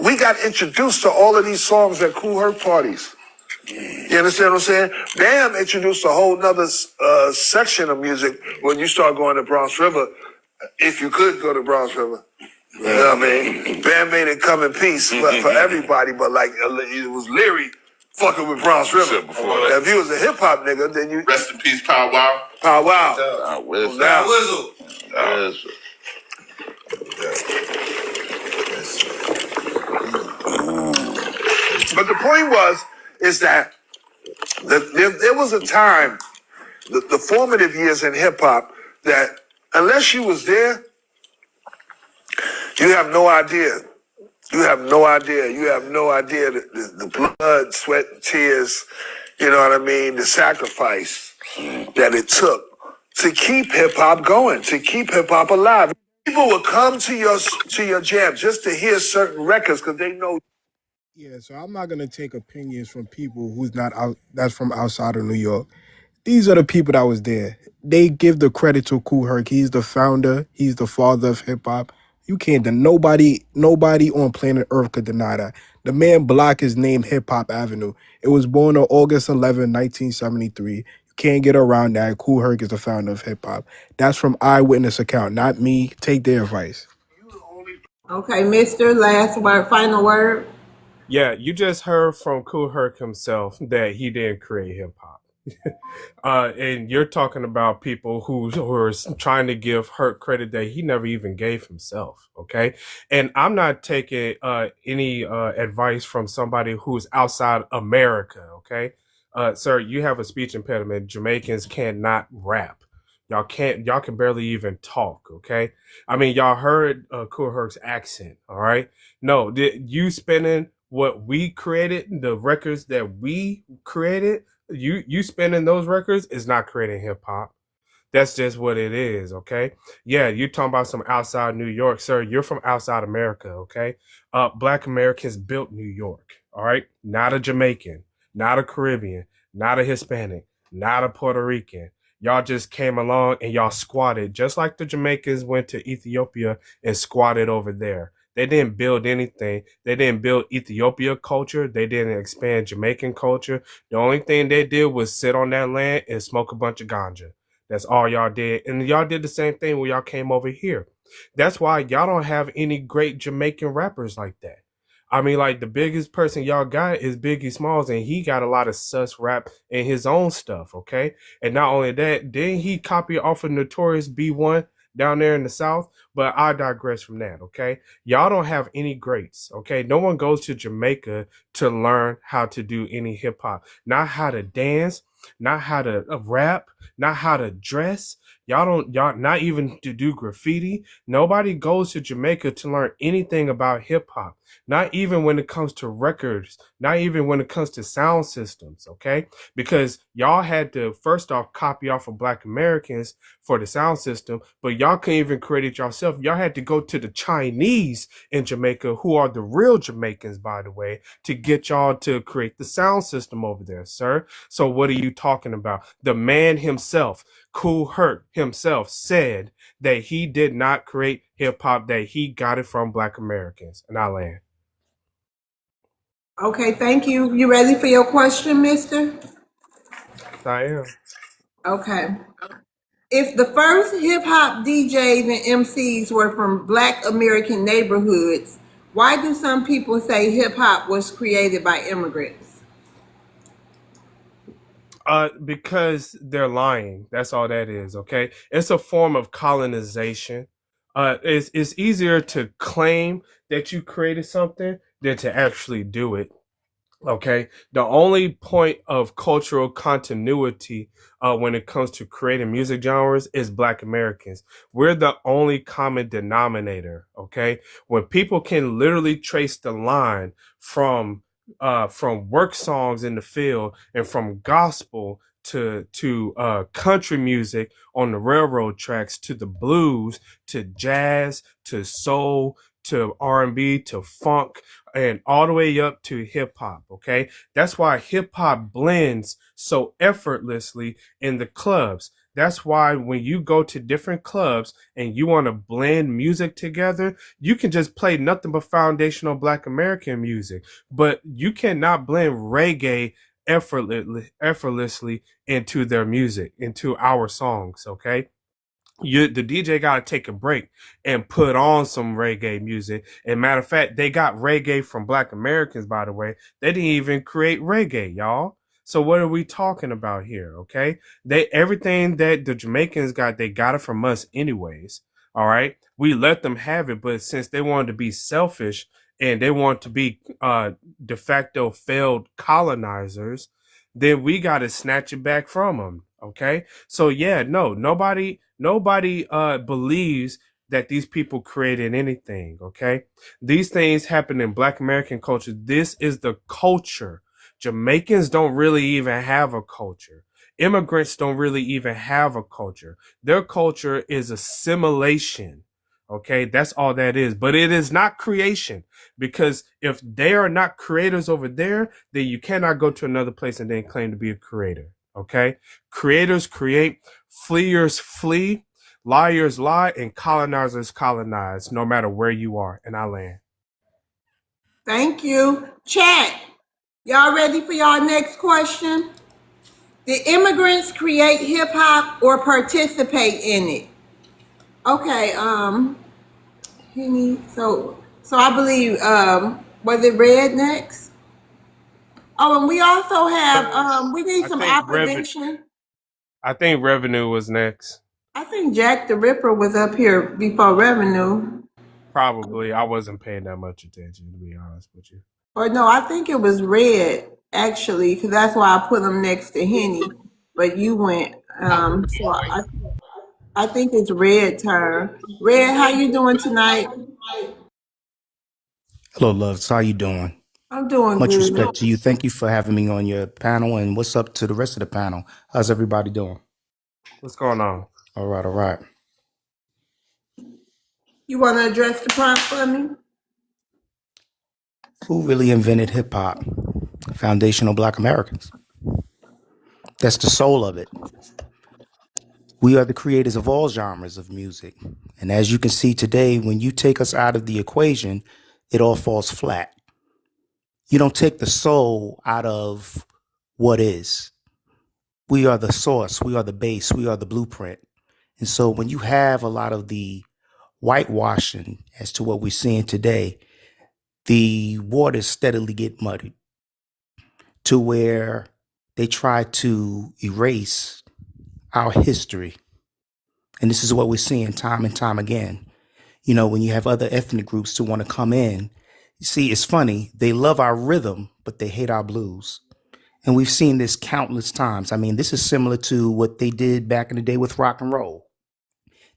We got introduced to all of these songs at Kool Herc parties. You understand what I'm saying? Bam introduced a whole nother section of music when you start going to Bronx River. If you could go to Bronx River. You know what I mean? Bam made it come in peace for everybody, but like it was Leary fucking with Bronx River. If you was a hip hop nigga, then you rest in peace, Pow Wow. Pow Wow. Whistle. But the point is that there was a time, the formative years in hip hop, that unless you was there, you have no idea. You have no idea. You have no idea the blood, sweat, and tears, you know what I mean, the sacrifice that it took to keep hip-hop going, to keep hip-hop alive. People would come to your jam just to hear certain records because they know. Yeah, so I'm not gonna take opinions from people who's not out, that's from outside of New York. These are the people that was there. They give the credit to Kool Herc. He's the founder. He's the father of hip hop. You can't nobody on planet Earth could deny that. The man block is named Hip Hop Avenue. It was born on August 11, 1973. You can't get around that. Kool Herc is the founder of hip hop. That's from eyewitness account, not me. Take their advice. Okay, Mr. Last word, final word. Yeah, you just heard from Kool Herc himself that he didn't create hip hop. And you're talking about people who are trying to give Herc credit that he never even gave himself. Okay. And I'm not taking any advice from somebody who's outside America. Okay. Sir, you have a speech impediment. Jamaicans cannot rap. Y'all can barely even talk. Okay. I mean, y'all heard Kool Herc's accent. All right. No, you spinning what we created, the records that we created, you spinning those records is not creating hip hop. That's just what it is, okay? Yeah, you're talking about some outside New York, sir. You're from outside America, okay? Black Americans built New York, all right? Not a Jamaican, not a Caribbean, not a Hispanic, not a Puerto Rican. Y'all just came along and y'all squatted, just like the Jamaicans went to Ethiopia and squatted over there. They didn't build anything. They didn't build Ethiopia culture. They didn't expand Jamaican culture. The only thing they did was sit on that land and smoke a bunch of ganja. That's all y'all did. And y'all did the same thing when y'all came over here. That's why y'all don't have any great Jamaican rappers like that. I mean, like, the biggest person y'all got is Biggie Smalls, and he got a lot of sus rap in his own stuff, okay? And not only that, didn't he copy off of Notorious B1 down there in the South? But I digress from that, okay? Y'all don't have any greats, okay? No one goes to Jamaica to learn how to do any hip hop. Not how to dance, not how to rap, not how to dress. Y'all not even to do graffiti. Nobody goes to Jamaica to learn anything about hip hop. Not even when it comes to records, not even when it comes to sound systems, okay? Because y'all had to first off copy off of Black Americans for the sound system, but y'all couldn't even create it yourself. Y'all had to go to the Chinese in Jamaica, who are the real Jamaicans, by the way, to get y'all to create the sound system over there, sir. So what are you talking about? The man himself, Kool Herc himself, said that he did not create hip hop, that he got it from Black Americans. And I land. Okay, thank you. You ready for your question, mister? I am. Okay. If the first hip hop DJs and MCs were from Black American neighborhoods, why do some people say hip hop was created by immigrants? Because they're lying. That's all that is, okay? It's a form of colonization. It's easier to claim that you created something than to actually do it. Okay, the only point of cultural continuity when it comes to creating music genres is Black Americans. We're the only common denominator. Okay, when people can literally trace the line from work songs in the field and from gospel to country music on the railroad tracks, to the blues, to jazz, to soul, to R&B, to funk, and all the way up to hip hop. Okay. That's why hip hop blends so effortlessly in the clubs. That's why when you go to different clubs and you want to blend music together, you can just play nothing but foundational Black American music, but you cannot blend reggae effortlessly into their music, into our songs. Okay. The DJ got to take a break and put on some reggae music. And matter of fact, they got reggae from Black Americans, by the way. They didn't even create reggae, y'all. So what are we talking about here? Okay. Everything that the Jamaicans got, they got it from us anyways. All right. We let them have it. But since they wanted to be selfish and they want to be de facto failed colonizers, then we got to snatch it back from them. Okay. So yeah, nobody believes that these people created anything. Okay. These things happen in Black American culture. This is the culture. Jamaicans don't really even have a culture. Immigrants don't really even have a culture. Their culture is assimilation. Okay. That's all that is, but it is not creation, because if they are not creators over there, then you cannot go to another place and then claim to be a creator. Okay? Creators create, fleers flee, liars lie, and colonizers colonize, no matter where you are. And I land. Thank you. Chat, y'all ready for y'all next question? Did immigrants create hip hop or participate in it? Okay, so I believe was it Red next? Oh, and we also have we need some affirmation. I think Revenue was next. I think Jack the Ripper was up here before Revenue. Probably. I wasn't paying that much attention, to be honest with you. Or no, I think it was Red actually, because that's why I put him next to Henny. But you went, so I think it's Red turn. Red, how you doing tonight? Hello, loves. How you doing? I'm doing Much good. respect to you. Thank you for having me on your panel. And what's up to the rest of the panel? How's everybody doing? What's going on? All right, all right. You want to address the prompt for me? Who really invented hip hop? Foundational Black Americans. That's the soul of it. We are the creators of all genres of music. And as you can see today, when you take us out of the equation, it all falls flat. You don't take the soul out of what is. We are the source. We are the base. We are the blueprint. And so when you have a lot of the whitewashing as to what we're seeing today, the waters steadily get muddied to where they try to erase our history. And this is what we're seeing time and time again. You know, when you have other ethnic groups to want to come in, you see, it's funny. They love our rhythm, but they hate our blues. And we've seen this countless times. I mean, this is similar to what they did back in the day with rock and roll.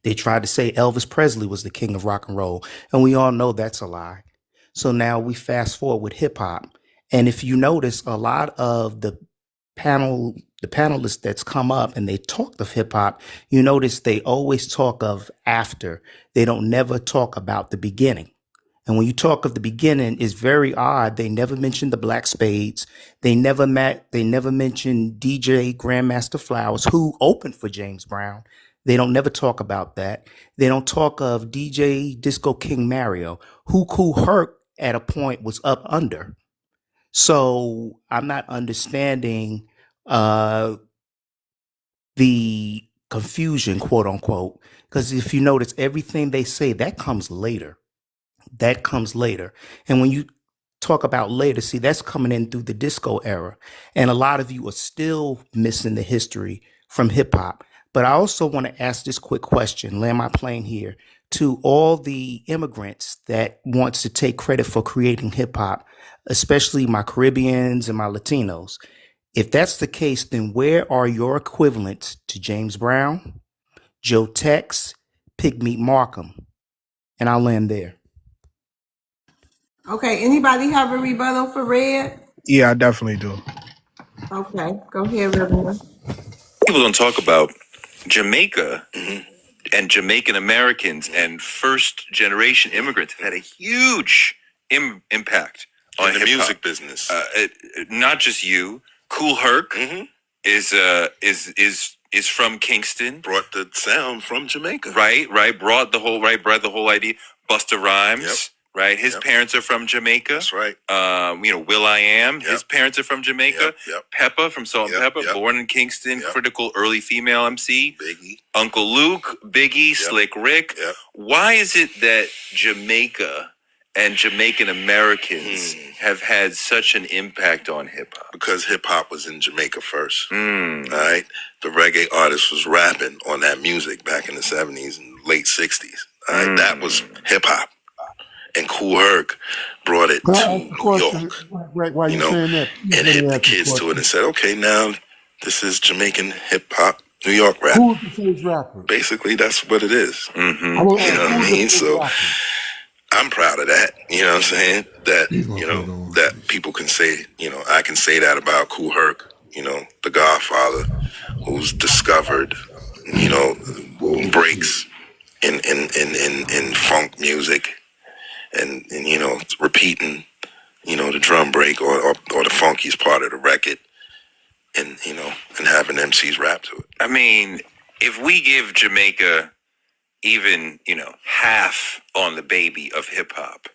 They tried to say Elvis Presley was the king of rock and roll, and we all know that's a lie. So now we fast forward with hip hop. And if you notice, a lot of the panelists that's come up and they talked of hip hop, you notice they always talk of after. They don't never talk about the beginning. And when you talk of the beginning, it's very odd. They never mentioned the Black Spades. They never mentioned DJ Grandmaster Flash, who opened for James Brown. They don't never talk about that. They don't talk of DJ Disco King Mario, who Kool Herc at a point was up under. So I'm not understanding the confusion, quote unquote, because if you notice, everything they say, that comes later. That comes later. And when you talk about later, see, that's coming in through the disco era. And a lot of you are still missing the history from hip hop. But I also want to ask this quick question, land my plane here, to all the immigrants that wants to take credit for creating hip hop, especially my Caribbeans and my Latinos. If that's the case, then where are your equivalents to James Brown, Joe Tex, Pigmeat Markham? And I'll land there. Okay, anybody have a rebuttal for Red? Yeah, I definitely do. Okay, go ahead, Reverend. People don't talk about Jamaica and Jamaican Americans and first generation immigrants have had a huge impact on the music business. Not just you. Kool Herc is from Kingston. Brought the sound from Jamaica. Right. Brought the whole idea. Busta Rhymes. Right, his parents are from Jamaica. That's right. Will.i.am, his parents are from Jamaica. Peppa from Salt and Pepper, born in Kingston, critical early female MC. Biggie, Uncle Luke, Biggie, Slick Rick. Why is it that Jamaica and Jamaican Americans have had such an impact on hip hop? Because hip hop was in Jamaica first. All right, the reggae artist was rapping on that music back in the 70s and late 60s. All right, that was hip hop. And Kool Herc brought it to New York, why you saying that? and hit the kids to it and said, okay, now this is Jamaican hip hop, New York rap. Who's the first rapper? Basically, that's what it is. You know what I mean? So I'm proud of that. You know what I'm saying? That, that people can say, I can say that about Kool Herc, the Godfather, who's discovered, breaks in funk music. And repeating, the drum break or the funkiest part of the record and having MCs rap to it. I mean, if we give Jamaica even half on the baby of hip hop,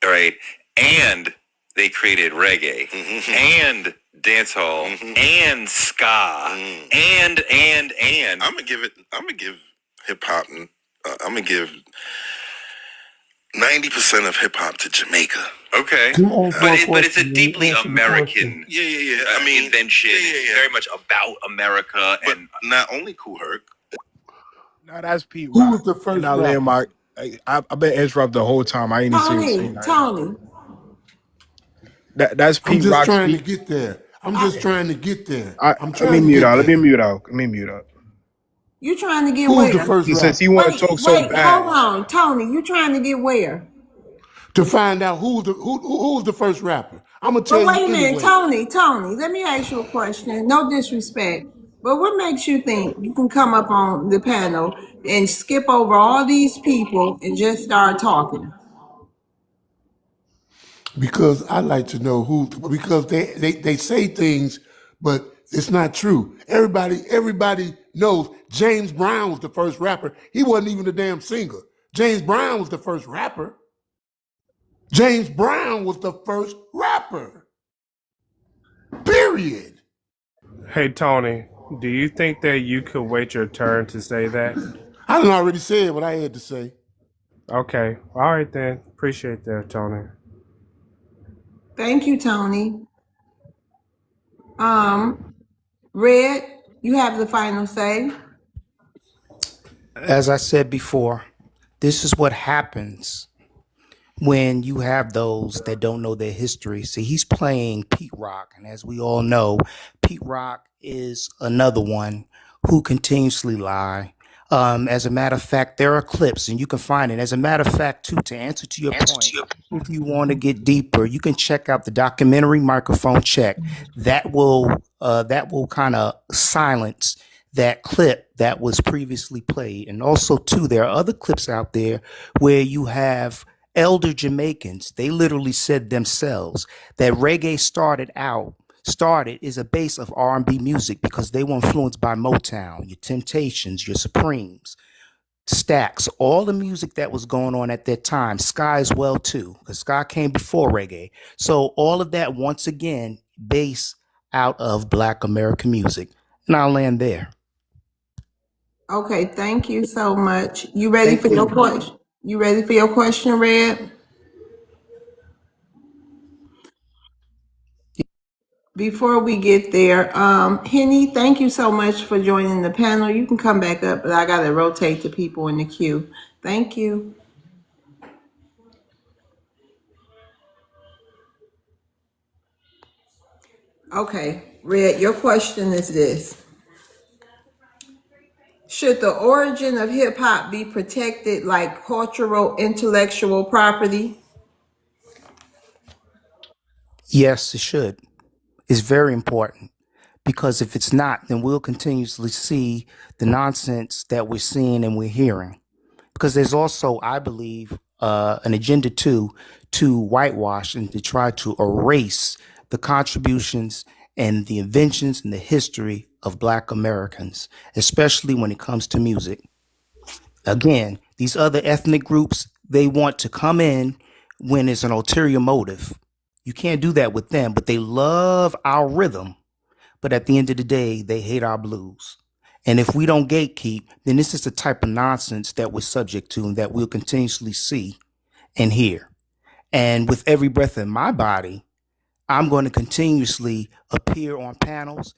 right, and they created reggae and dancehall and ska and I'm gonna give hip hop. I'm gonna give 90% of hip hop to Jamaica. Okay, but it's a deeply American, I mean, invention. It's very much about America, but and not only Kool Herc. No, that's Pete Who Rock. was the first And I land rapper? I've been interrupted the whole time. I ain't even say nothing. Tony. That's Pete I'm just Rock. trying to get there. I'm just trying to get there. I'm Let trying me to mute get out. there. Let me mute out. Let me mute out. You trying to get Who was where? the first rapper? Since he want to talk so bad. Hold on, Tony. You trying to get where? To find out who was the first rapper. I'm gonna tell Well, you wait a minute, anyway. Tony. Let me ask you a question. No disrespect, but what makes you think you can come up on the panel and skip over all these people and just start talking? Because I like to know who. Because they say things, but it's not true. Everybody knows James Brown was the first rapper. He wasn't even a damn singer. James Brown was the first rapper. James Brown was the first rapper. Period. Hey, Tony, do you think that you could wait your turn to say that? I done already said what I had to say. Okay. All right, then. Appreciate that, Tony. Thank you, Tony. Red, you have the final say. As I said before, this is what happens when you have those that don't know their history. See, he's playing Pete Rock, and as we all know, Pete Rock is another one who continuously lie. As a matter of fact, there are clips, and you can find it. As a matter of fact, too, to answer to your point, if you want to get deeper, you can check out the documentary Microphone Check. That will kind of silence that clip that was previously played. And also, too, there are other clips out there where you have elder Jamaicans. They literally said themselves that reggae started is a base of R&B music because they were influenced by Motown, your Temptations, your Supremes, Stax, all the music that was going on at that time. Ska as well too, because ska came before reggae. So all of that, once again, based out of Black American music. And I'll land there. Okay, thank you so much. You ready for your question? You ready for your question, Red? Before we get there, Henny, thank you so much for joining the panel. You can come back up, but I gotta rotate the people in the queue. Thank you. Okay, Red, your question is this. Should the origin of hip hop be protected like cultural intellectual property? Yes, it should. It's very important. Because if it's not, then we'll continuously see the nonsense that we're seeing and we're hearing. Because there's also, I believe, an agenda to whitewash and to try to erase the contributions and the inventions and the history of Black Americans, especially when it comes to music. Again, these other ethnic groups, they want to come in when it's an ulterior motive. You can't do that with them, but they love our rhythm. But at the end of the day, they hate our blues. And if we don't gatekeep, then this is the type of nonsense that we're subject to and that we'll continuously see and hear. And with every breath in my body, I'm going to continuously appear on panels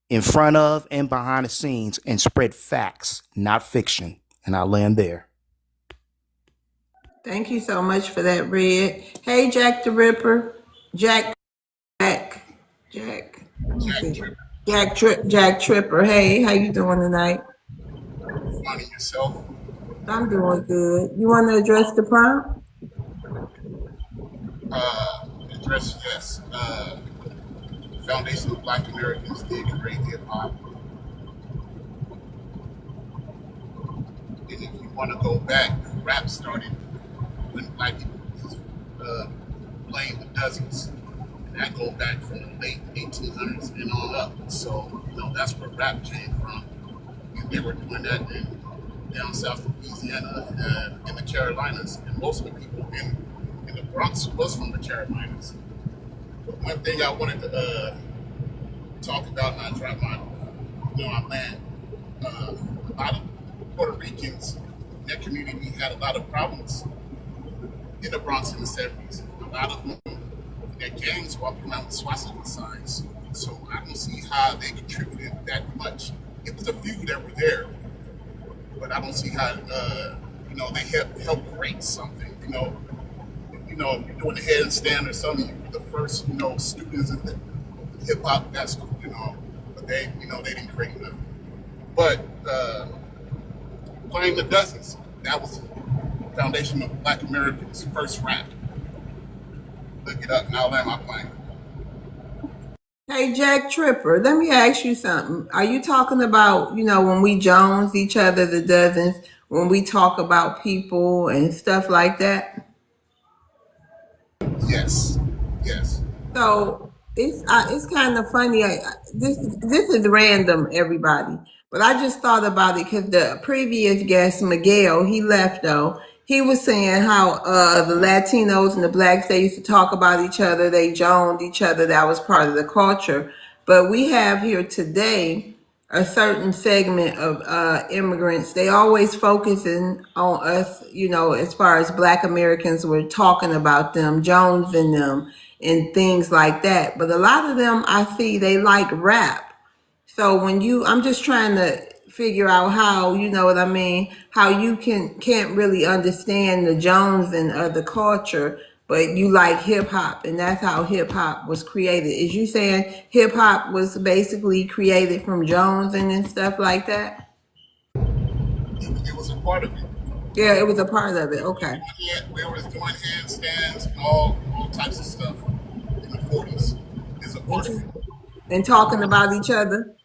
in front of and behind the scenes and spread facts, not fiction. And I'll land there. Thank you so much for that, Red. Hey, Jack the Ripper. Jack Tripper. Hey, how you doing tonight? Finding yourself. I'm doing good. You want to address the prompt? Address, yes. Foundation of Black Americans did create hip hop. And if you want to go back, rap started when Black people was playing with dozens. That go back from the late 1800s and on up. So, that's where rap came from. And they were doing that down south of Louisiana, in the Carolinas. And most of the people in the Bronx was from the Carolinas. But one thing I wanted to talk about, and I dropped my land, a lot of Puerto Ricans in that community had a lot of problems in the Bronx in the 70s. A lot of them, their gangs walked around with swastika signs. So I don't see how they contributed that much. It was a few that were there, but I don't see how they helped create something. If you're doing the handstand or something, you're the first students in the hip hop. That's cool, but they didn't create nothing. But playing the dozens, that was the foundation of Black Americans' first rap. Look it up, and I'll land my plane. Hey, Jack Tripper, let me ask you something. Are you talking about, when we Jones each other, the dozens, when we talk about people and stuff like that? Yes. So it's kind of funny. This is random, everybody, but I just thought about it because the previous guest, Miguel, he left though. He was saying how the Latinos and the blacks, they used to talk about each other. They joned each other. That was part of the culture. But we have here today a certain segment of immigrants. They always focusing on us, as far as Black Americans, we're talking about them, Jones and them, and things like that. But a lot of them, I see, they like rap. So I'm just trying to figure out how, you know what I mean, how you can't really understand the Jones and the culture, but you like hip hop, and that's how hip hop was created. Is you saying hip hop was basically created from Jones and stuff like that? It was a part of it. Yeah, it was a part of it. Okay. We were doing handstands and all types of stuff in the 40s. It's a part of it. And talking about each other?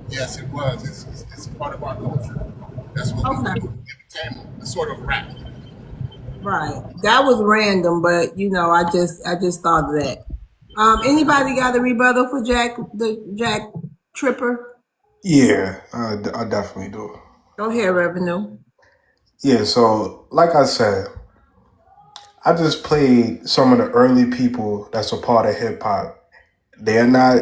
Yes, it was. It's a part of our culture. That's what it became a sort of rap. Right. That was random, but I just thought of that. Anybody got a rebuttal for Jack Tripper? Yeah, I definitely do. Go ahead, Revenue. Yeah, so like I said, I just played some of the early people that's a part of hip hop. They're not,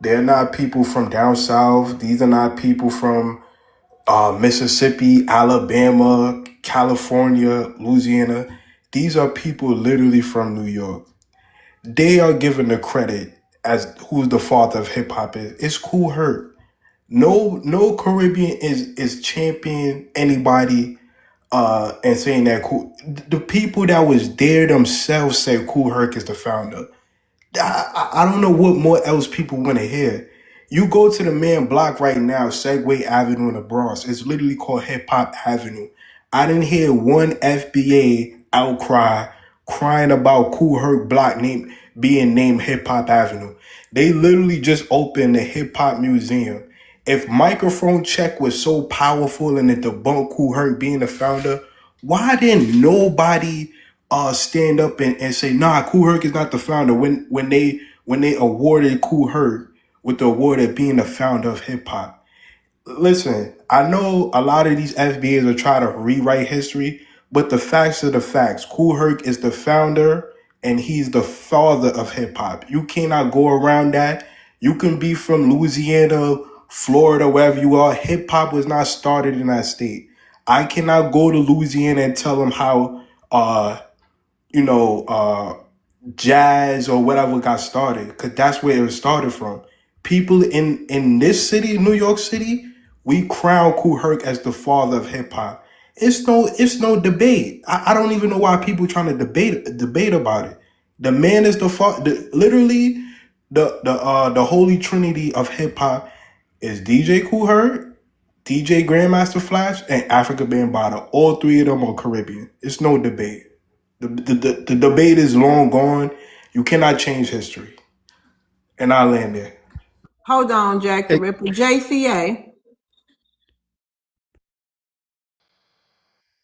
they're not people from down south. These are not people from Mississippi, Alabama, California, Louisiana. These are people literally from New York. They are given the credit as who's the father of hip hop is. It's Kool Herc. No Caribbean is champion anybody and saying that the people that was there themselves said Kool Herc is the founder. I don't know what more else people want to hear. You go to the main block right now, Segway Avenue in the Bronx. It's literally called Hip Hop Avenue. I didn't hear one FBA outcry crying about Kool Herc block being named Hip Hop Avenue. They literally just opened the Hip Hop Museum. If Microphone Check was so powerful and it debunked Kool Herc being the founder, why didn't nobody stand up and say, nah, Kool Herc is not the founder when they awarded Kool Herc with the award of being the founder of hip hop? Listen, I know a lot of these FBAs are trying to rewrite history, but the facts are the facts. Kool Herc is the founder and he's the father of hip hop. You cannot go around that. You can be from Louisiana, Florida, wherever you are. Hip hop was not started in that state. I cannot go to Louisiana and tell them how jazz or whatever got started, because that's where it was started from. People in this city, New York City, we crown Kool Herc as the father of hip hop. It's no debate. I don't even know why people trying to debate about it. The man is the father. Literally, the holy trinity of hip hop is DJ Kool Herc, DJ Grandmaster Flash, and Afrika Bambaataa. All three of them are Caribbean. It's no debate. The debate is long gone. You cannot change history. And I land there. Hold on, Jack the Ripper. JCA.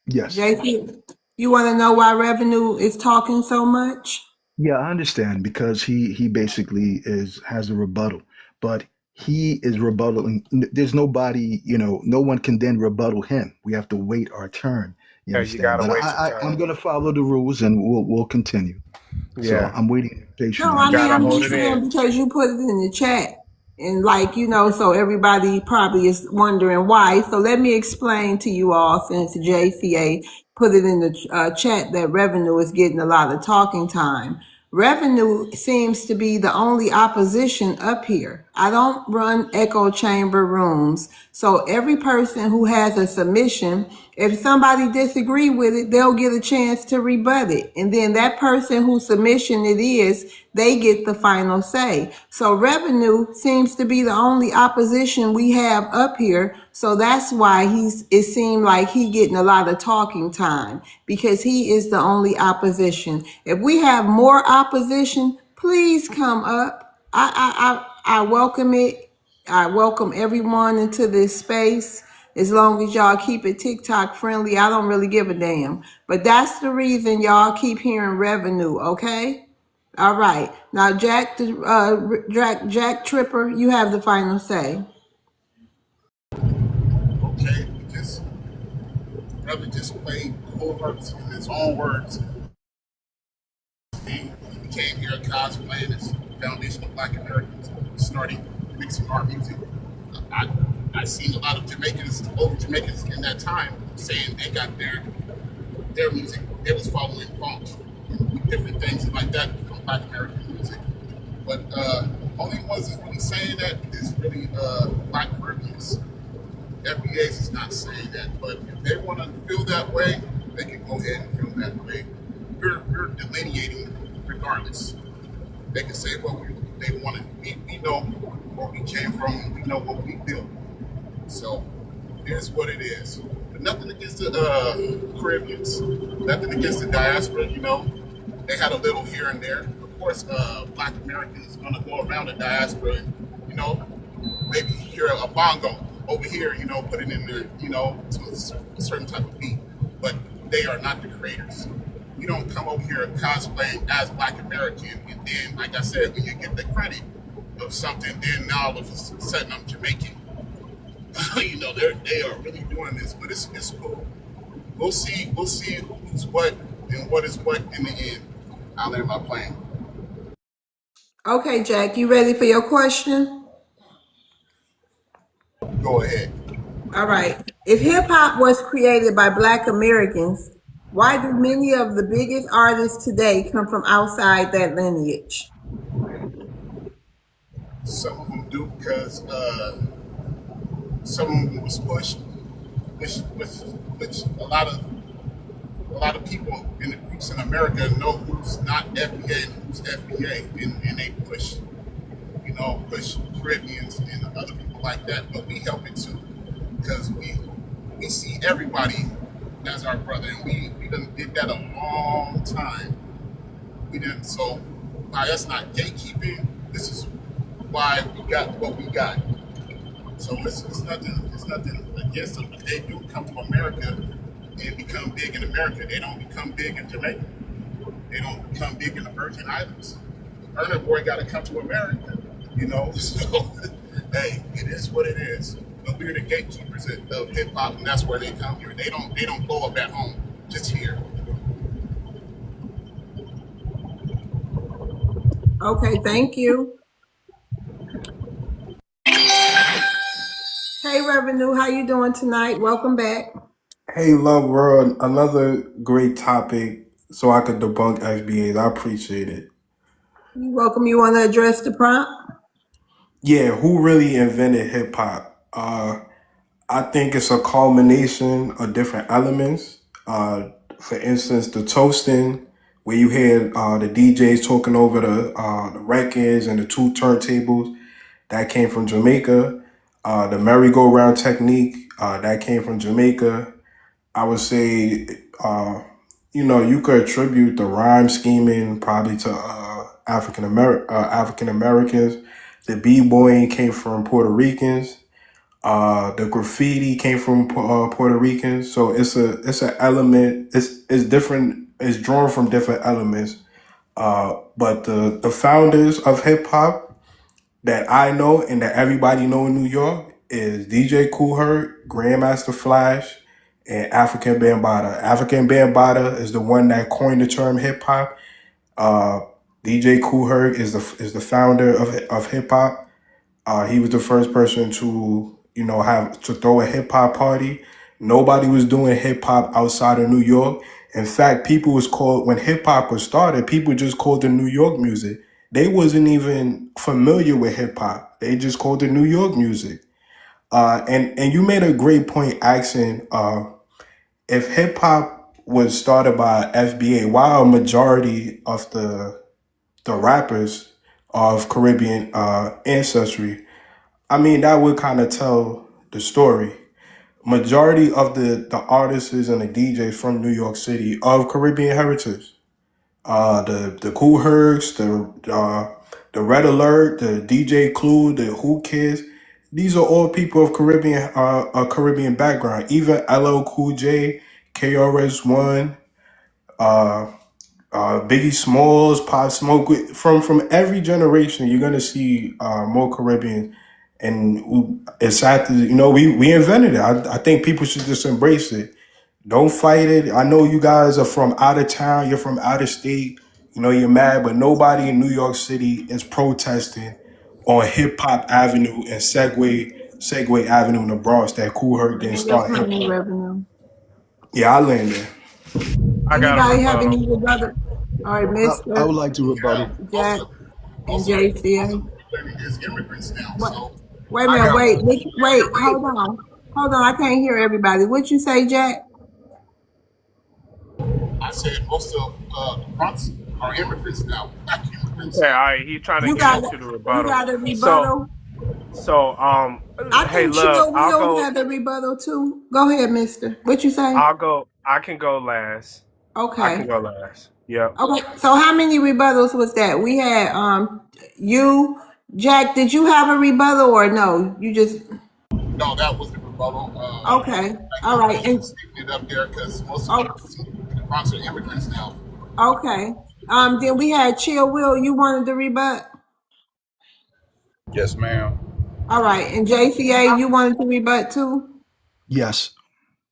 Yes. JC, you want to know why Revenue is talking so much? Yeah, I understand because he basically has a rebuttal, but he is rebuttaling. There's nobody, no one can then rebuttal him. We have to wait our turn. You Yeah, you understand? gotta But wait your I'm turn. gonna follow the rules and we'll continue. So Yeah, I'm waiting No, patiently. I you mean, gotta I'm hold just it saying in. because you put it in the chat. And like, so everybody probably is wondering why. So let me explain to you all, since JCA put it in the chat, that Revenue is getting a lot of talking time. Revenue seems to be the only opposition up here. I don't run echo chamber rooms. So every person who has a submission, if somebody disagree with it, they'll get a chance to rebut it. And then that person whose submission it is, they get the final say. So Revenue seems to be the only opposition we have up here. So that's why it seemed like he getting a lot of talking time, because he is the only opposition. If we have more opposition, please come up. I welcome it. I welcome everyone into this space. As long as y'all keep it TikTok friendly, I don't really give a damn. But that's the reason y'all keep hearing Revenue, okay? All right. Now, Jack Tripper, you have the final say. Okay, just brother just played Kool Herc in his own words. He came here cosplaying as Foundation of Black Americans, started mixing our music. I seen a lot of old Jamaicans in that time saying they got their music. They was following funk, different things like that from Black American music. But only ones that's really saying that is really Black Caribbeans. FBAs is not saying that, but if they want to feel that way, they can go ahead and feel that way. We're delineating regardless. They can say what they want to. We know where we came from. We know what we built. So here's what it is. But nothing against the Caribbeans. Nothing against the diaspora. They had a little here and there. Of course, Black Americans going to go around the diaspora and maybe hear a bongo over here, put it in there, to a certain type of beat. But they are not the creators. You don't come over here cosplaying as Black American, and then, like I said, when you get the credit of something, then now all of a sudden I'm Jamaican. They are really doing this, but it's cool. We'll see who's what and what is what in the end. I'll land my plane. Okay, Jack, you ready for your question? Go ahead. All right. If hip hop was created by Black Americans, why do many of the biggest artists today come from outside that lineage? Some of them do because some of them was pushed, which a lot of people in the groups in America know who's not FBA and who's FBA, and they push Caribbeans and other people like that. But we help it too because we see everybody as our brother, and we done did that a long time. We didn't. So by us not gatekeeping, this is why we got what we got. So it's nothing against them, but they do come to America and become big in America. They don't become big in Jamaica. They don't become big in the Virgin Islands. Burna Boy got to come to America, So hey, it is what it is. But we're the gatekeepers of hip hop, and that's where they come here. They don't blow up at home, just here. Okay, thank you. Hey, Revenue, how you doing tonight? Welcome back. Hey, love world, another great topic so I could debunk FBAs. I appreciate it. You're welcome. You want to address the prompt? Yeah, who really invented hip hop? I think it's a culmination of different elements. For instance, the toasting, where you hear the DJs talking over the records and the two turntables, that came from Jamaica. The merry-go-round technique, that came from Jamaica. I would say, you could attribute the rhyme scheming probably to African Americans. The b-boying came from Puerto Ricans. The graffiti came from Puerto Ricans. So it's an element. It's different. It's drawn from different elements. But the founders of hip hop that I know and that everybody know in New York is DJ Kool Herc, Grandmaster Flash, and Afrika Bambaataa. Afrika Bambaataa is the one that coined the term hip hop. DJ Kool Herc is the founder of hip hop. He was the first person to have to throw a hip hop party. Nobody was doing hip hop outside of New York. In fact, people was called when hip hop was started. People just called it New York music. They wasn't even familiar with hip hop. They just called it New York music. And you made a great point asking if hip hop was started by FBA, why a majority of the rappers of Caribbean ancestry. I mean, that would kind of tell the story. Majority of the artists and the DJs from New York City of Caribbean heritage. The Kool Hercs, the Red Alert, the DJ Clue, the Who Kids. These are all people of Caribbean background. Even LL Cool J, KRS One, Biggie Smalls, Pop Smoke. From every generation, you're gonna see more Caribbean, and it's sad to we invented it. I think people should just embrace it. Don't fight it. I know you guys are from out of town. You're from out of state. You're mad, but nobody in New York City is protesting on Hip Hop Avenue and Segway Avenue in the Bronx that Kool Herc didn't And your start hip county hop. revenue. Yeah, I landed. I got a Anybody have rebuttal. any rebuttal? All right, I Mr. would like to rebuttal. Jack and Also, JCA. there's immigrants now. What? So Wait a I minute. have Wait. Hold on. I can't hear everybody. What you say, Jack? I said most of the Bronx are immigrants now, black immigrants. Yeah, all right. He's trying to You get got into the you rebuttal. got a rebuttal. So, I hey, think love, Chill Will had a rebuttal too. Go ahead, Mister. What you say? I can go last. Okay. Yep. Okay. So how many rebuttals was that? We had you, Jack. Did you have a rebuttal or no? You just No, that was the rebuttal. okay. All right. And Sticking it up there because most of the Bronx are immigrants now. okay. Then we had Chill Will. You wanted to rebut. Yes, ma'am. All right. And JCA, you wanted to rebut too. Yes.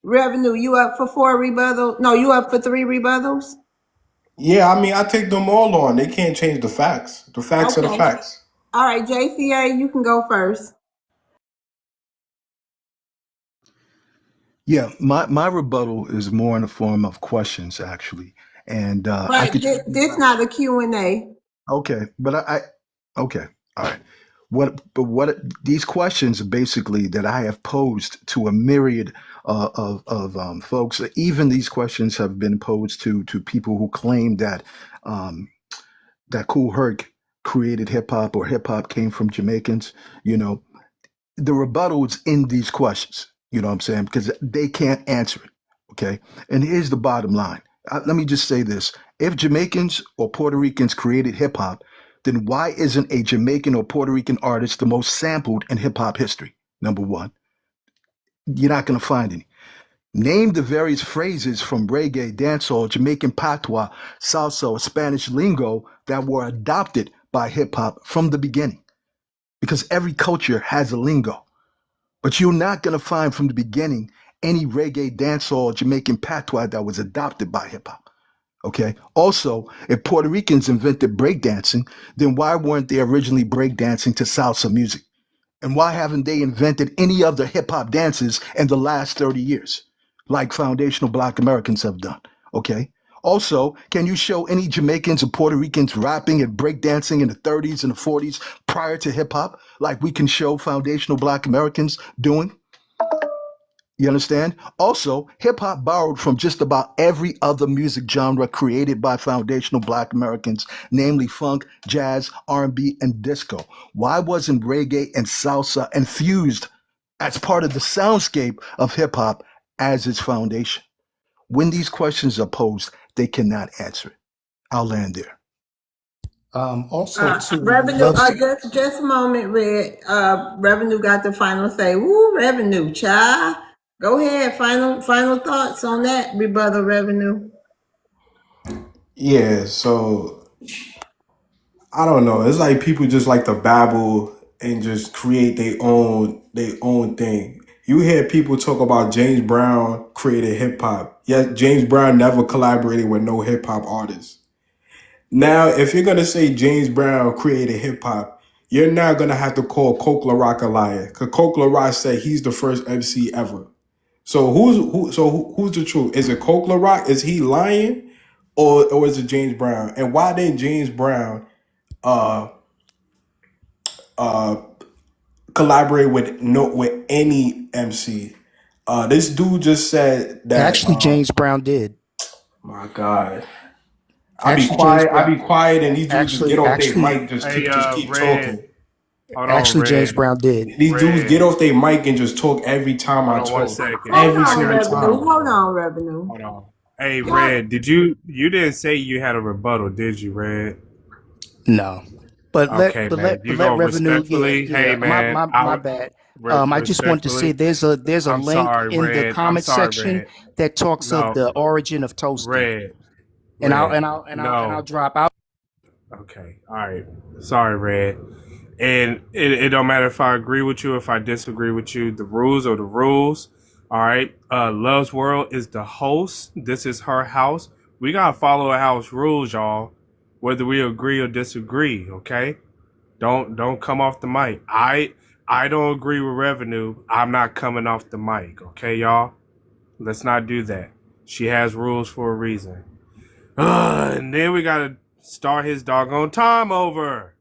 Revenue, you up for 4 rebuttals? No, you up for 3 rebuttals? Yeah, I mean, I take them all on. They can't change the facts. The facts are the Okay. facts. All right, JCA, you can go first. Yeah, my rebuttal is more in the form of questions, actually, and I But could. this not a Q&A. Okay, but I okay, all right. What these questions are basically that I have posed to a myriad of folks. Even these questions have been posed to people who claim that that Kool Herc created hip hop or hip hop came from Jamaicans. You know, the rebuttal is in these questions. You know what I'm saying? Because they can't answer it. Okay. And here's the bottom line. Let me just say this. If Jamaicans or Puerto Ricans created hip hop, then why isn't a Jamaican or Puerto Rican artist the most sampled in hip hop history? Number one, you're not going to find any. Name the various phrases from reggae, dancehall, Jamaican patois, salsa, or Spanish lingo that were adopted by hip hop from the beginning. Because every culture has a lingo. But you're not going to find from the beginning any reggae, dancehall, Jamaican patois that was adopted by hip hop. Okay. Also, if Puerto Ricans invented breakdancing, then why weren't they originally breakdancing to salsa music? And why haven't they invented any other hip hop dances in the last 30 years, like foundational Black Americans have done? Okay. Also, can you show any Jamaicans or Puerto Ricans rapping and breakdancing in the 30s and the 40s prior to hip hop, like we can show foundational Black Americans doing? You understand? Also, hip hop borrowed from just about every other music genre created by foundational Black Americans, namely funk, jazz, R&B, and disco. Why wasn't reggae and salsa infused as part of the soundscape of hip hop as its foundation? When these questions are posed, they cannot answer it. I'll land there. Also, too, Revenue, just a moment, Red. Revenue got the final say. Woo, Revenue, child. Go ahead. Final thoughts on that rebuttal, Revenue. Yeah, so I don't know. It's like people just like to babble and just create their own thing. You hear people talk about James Brown created hip hop. Yet James Brown never collaborated with no hip hop artists. Now, if you're gonna say James Brown created hip hop, you're not gonna have to call Coke LaRock a liar, because Coke LaRock said he's the first MC ever. So who's the truth? Is it Coke LaRock? Is he lying, or is it James Brown? And why didn't James Brown uh uh collaborate with any MC? This dude just said that. Actually, James Brown did. My God. I be Actually, James quiet. I Brown. be quiet, and these dudes just get off their mic, Hey, just keep Red. talking. Hold on, Actually, James Red. Brown did. These dudes get off their mic and just talk every time I Hold on 1 talk. second. Every Hold on, single Revenue. time. Hold on, Revenue. Hold on. Hey, Red, you didn't say you had a rebuttal, did you, Red? No. But Okay, man. let You go Revenue. respectfully. Yeah. Hey, man. My bad. I just wanted to say there's a I'm link sorry, in the Red. comment I'm sorry, section Red. that talks of No, the origin of toasting. Red. And Red. I'll drop out. Okay. All right. Sorry, Red. And it don't matter if I agree with you, if I disagree with you. The rules are the rules. All right. Love's World is the host. This is her house. We gotta follow the house rules, y'all. Whether we agree or disagree. Okay. Don't come off the mic. I don't agree with Revenue. I'm not coming off the mic. Okay, y'all. Let's not do that. She has rules for a reason. And then we gotta start his doggone time over.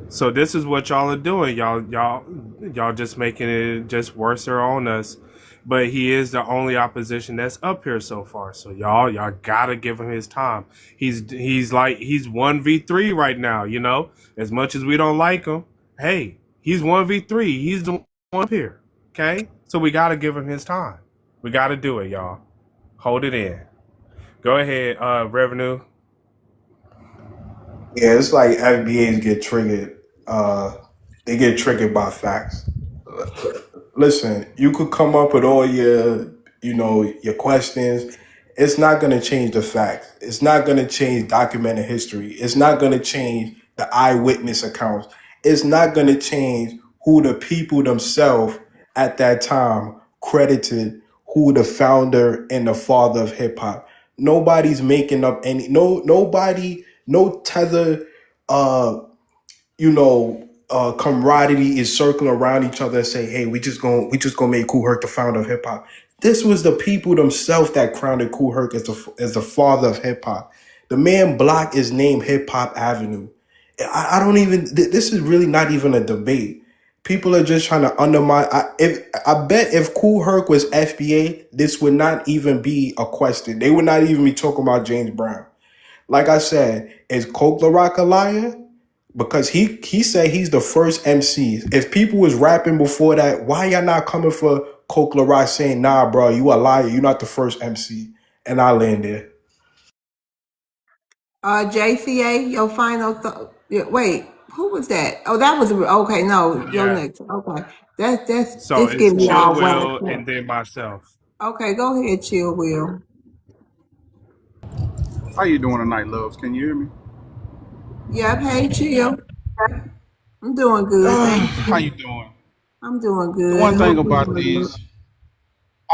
So this is what y'all are doing. Y'all just making it just worse on us. But he is the only opposition that's up here so far. So y'all gotta give him his time. He's 1v3 right now, you know? As much as we don't like him, hey, he's 1v3. He's the one up here. Okay? So we gotta give him his time. We gotta do it, y'all. Hold it in. Go ahead, Revenue. Yeah, it's like FBAs get triggered. They get triggered by facts. Listen, you could come up with all your questions. It's not going to change the facts. It's not going to change documented history. It's not going to change the eyewitness accounts. It's not going to change who the people themselves at that time credited who the founder and the father of hip hop. Nobody's making up no tether camaraderie is circling around each other and say, hey, we just gonna make Kool Herc the founder of hip hop. This was the people themselves that crowned Kool Herc as the father of hip hop. The man block is named Hip Hop Avenue. I don't even. This is really not even a debate. People are just trying to undermine. I bet if Kool Herc was FBA, this would not even be a question. They would not even be talking about James Brown. Like I said, is Coke LaRock a liar? Because he said he's the first MC. If people was rapping before that, why y'all not coming for Coke LaRock saying, nah, bro, you a liar. You're not the first MC. And I land there. JCA, your final thought. Wait, who was that? Oh, that was okay. No, your next. Okay, that's So it's it's getting me Chill all wound Will and up. then myself. Okay, go ahead, Chill Will. How you doing tonight, loves? Can you hear me? Yep. Hey, Chill. I'm doing good. Thank How you you. doing? I'm doing The good. one thing Hope you're about doing good. these,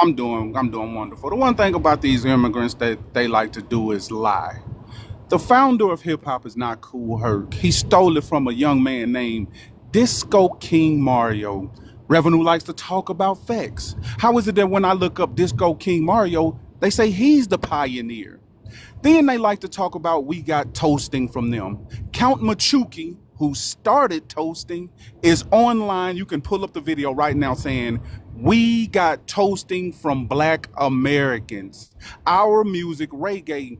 I'm doing wonderful. The one thing about these immigrants that they like to do is lie. The founder of hip hop is not Kool Herc. He stole it from a young man named Disco King Mario. Revenue likes to talk about facts. How is it that when I look up Disco King Mario, they say he's the pioneer? Then they like to talk about we got toasting from them. Count Machuki, who started toasting, is online. You can pull up the video right now saying, we got toasting from Black Americans. Our music, reggae,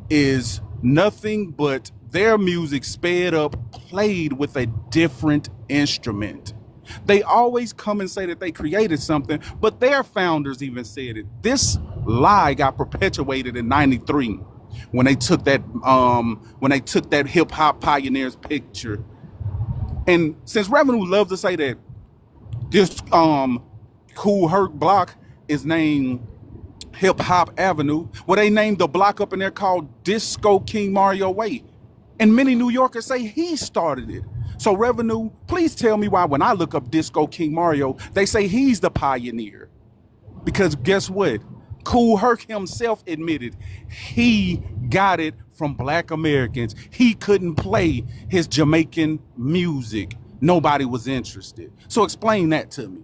is nothing but their music sped up, played with a different instrument. They always come and say that they created something, but their founders even said it. This lie got perpetuated in '93 when they took that hip hop pioneers picture. And since Revenue loves to say that this Kool Herc block is named Hip Hop Avenue, where they named the block up in there called Disco King Mario Way. And many New Yorkers say he started it. So Revenue, please tell me why when I look up Disco King Mario, they say he's the pioneer. Because guess what? Kool Herc himself admitted he got it from Black Americans. He couldn't play his Jamaican music. Nobody was interested. So explain that to me.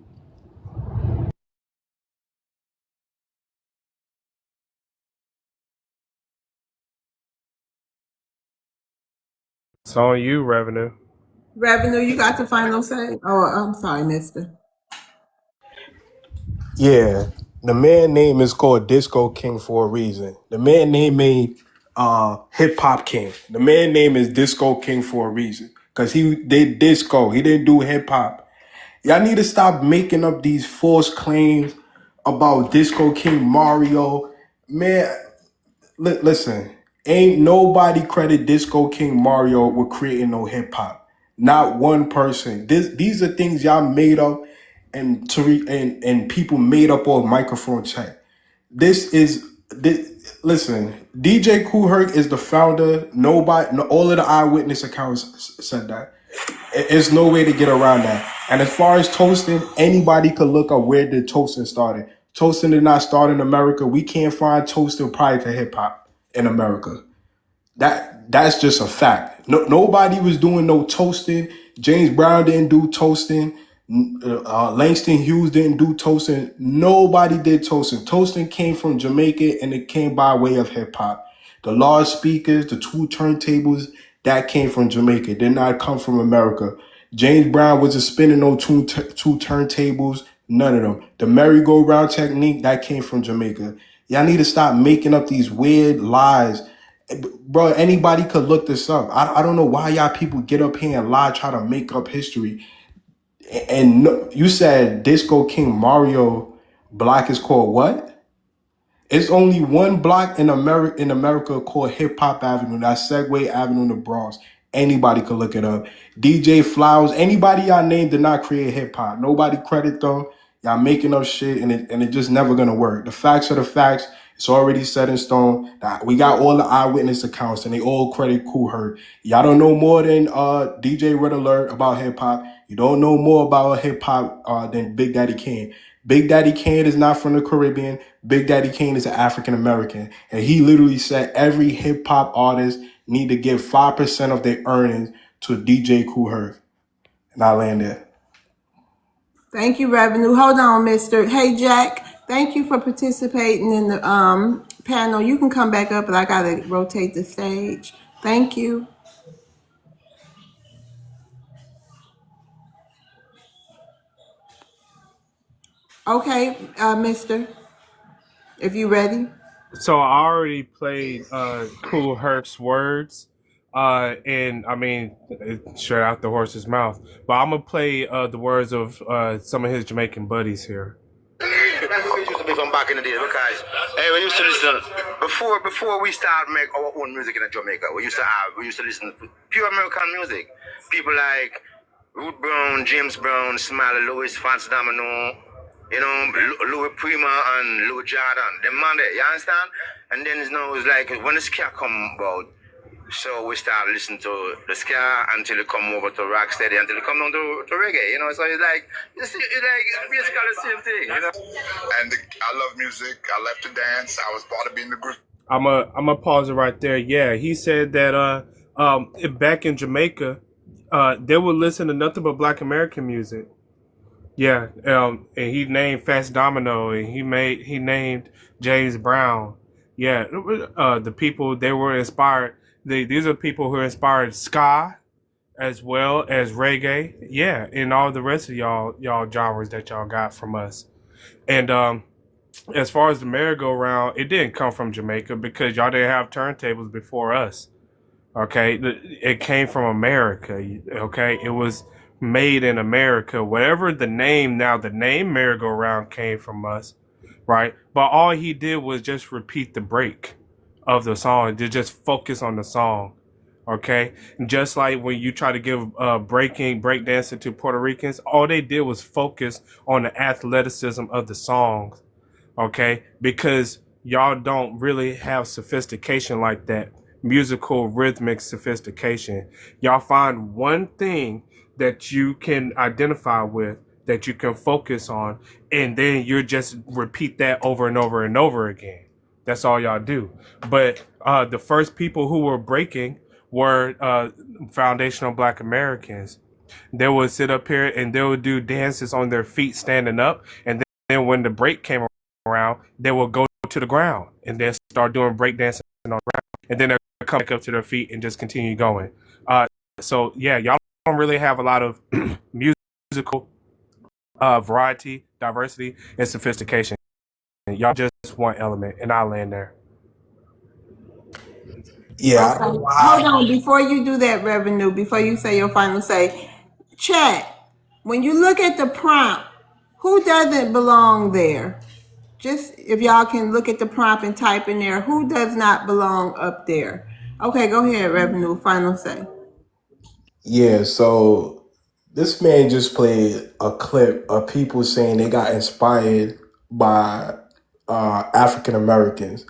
It's on you, Revenue. Revenue, you got the final say? Oh, I'm sorry, mister. Yeah, the man name is called Disco King for a reason. The man name ain't Hip Hop King. The man name is Disco King for a reason. Cause he did disco. He didn't do hip hop. Y'all need to stop making up these false claims about Disco King Mario. Man, listen, ain't nobody credit Disco King Mario with creating no hip hop. Not one person. These are things y'all made up and and people made up on microphone check. Listen, DJ Kool Herc is the founder. Nobody, all of the eyewitness accounts said that. There's no way to get around that. And as far as toasting, anybody could look up where the toasting started. Toasting did not start in America. We can't find toasting prior to hip hop in America. That's just a fact. Nobody was doing no toasting. James Brown didn't do toasting. Langston Hughes didn't do toasting. Nobody did toasting. Toasting came from Jamaica and it came by way of hip hop. The large speakers, the two turntables, that came from Jamaica. It did not come from America. James Brown wasn't spinning no two turntables. None of them. The merry-go-round technique, that came from Jamaica. Y'all need to stop making up these weird lies. Bro, anybody could look this up. I don't know why y'all people get up here and lie, try to make up history. And no, you said Disco King Mario block is called what? It's only one block in America called Hip Hop Avenue. That's Segway Avenue in the Bronx. Anybody could look it up. DJ Flowers, anybody y'all named did not create hip hop. Nobody credit them. Y'all making up shit and it just never gonna work. The facts are the facts. It's already set in stone. We got all the eyewitness accounts and they all credit Kool Herc. Y'all don't know more than DJ Red Alert about hip hop. You don't know more about hip hop than Big Daddy Kane. Big Daddy Kane is not from the Caribbean. Big Daddy Kane is an African American. And he literally said every hip hop artist need to give 5% of their earnings to DJ Kool Herc. And I land there. Thank you, Revenue. Hold on, mister. Hey, Jack, thank you for participating in the panel. You can come back up, but I got to rotate the stage. Thank you. Okay, mister, if you ready. So I already played Kool Herc's words, and I mean, straight out the horse's mouth. But I'm gonna play the words of some of his Jamaican buddies here. It used to be from back in the day because hey, we used to listen before we start make our own music in Jamaica. We used to listen to pure American music. People like Ruth Brown, James Brown, Smiley Lewis, Fats Domino, you know, Louis Prima and Louis Jordan. Them man there, you understand? And then it's like when the ska come about, so we start listening to the ska until it come over to rocksteady, until it come down to reggae, you know. So it's basically the same thing, you know. And I love music. I love to dance. I was part of being the group. I'm gonna pause it right there. Yeah, he said that back in Jamaica, they would listen to nothing but Black American music. Yeah, and he named Fats Domino, and he named James Brown. Yeah, the people, they were inspired. These are people who inspired ska as well as reggae. Yeah, and all the rest of y'all genres that y'all got from us. And as far as the merry-go-round, it didn't come from Jamaica because y'all didn't have turntables before us. Okay, it came from America. Okay, it was made in America. Whatever the name merry-go-round came from us, right? But all he did was just repeat the break of the song, to just focus on the song. Okay, just like when you try to give breakdancing to Puerto Ricans, all they did was focus on the athleticism of the songs. Okay, because y'all don't really have sophistication like that, musical rhythmic sophistication. Y'all find one thing that you can identify with, that you can focus on, and then you just repeat that over and over and over again. That's all y'all do. But the first people who were breaking were foundational Black Americans. They would sit up here and they would do dances on their feet standing up, and then when the break came around, they would go to the ground and then start doing break dancing on the ground, and then they'll come back up to their feet and just continue going. So yeah, y'all don't really have a lot of musical variety, diversity, and sophistication. Y'all just one element, and I'll land there. Yeah. Okay. Hold on. Before you do that, Revenue, before you say your final say, chat, when you look at the prompt, who doesn't belong there? Just if y'all can look at the prompt and type in there, who does not belong up there? Okay, go ahead, Revenue. Final say. Yeah, so this man just played a clip of people saying they got inspired by African Americans.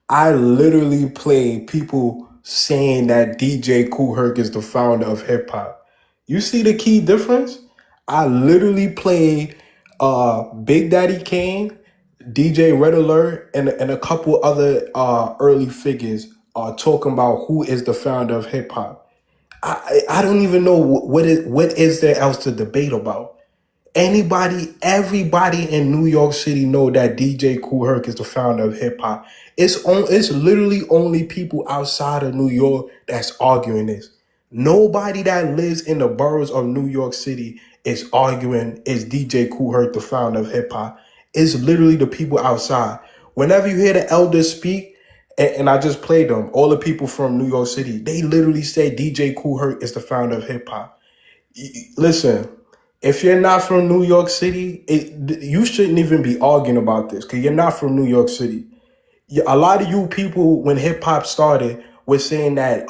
I literally played people saying that DJ Kool Herc is the founder of hip hop. You see the key difference? I literally played Big Daddy Kane, DJ Red Alert, and a couple other early figures talking about who is the founder of hip hop. I don't even know what is there else to debate about. Everybody in New York City know that DJ Kool Herc is the founder of hip hop. It's literally only people outside of New York that's arguing this. Nobody that lives in the boroughs of New York City is arguing is DJ Kool Herc the founder of hip hop. It's literally the people outside. Whenever you hear the elders speak, and I just played them, all the people from New York City, they literally say DJ Kool Herc is the founder of hip hop. Listen, if you're not from New York City, you shouldn't even be arguing about this because you're not from New York City. A lot of you people, when hip hop started, were saying that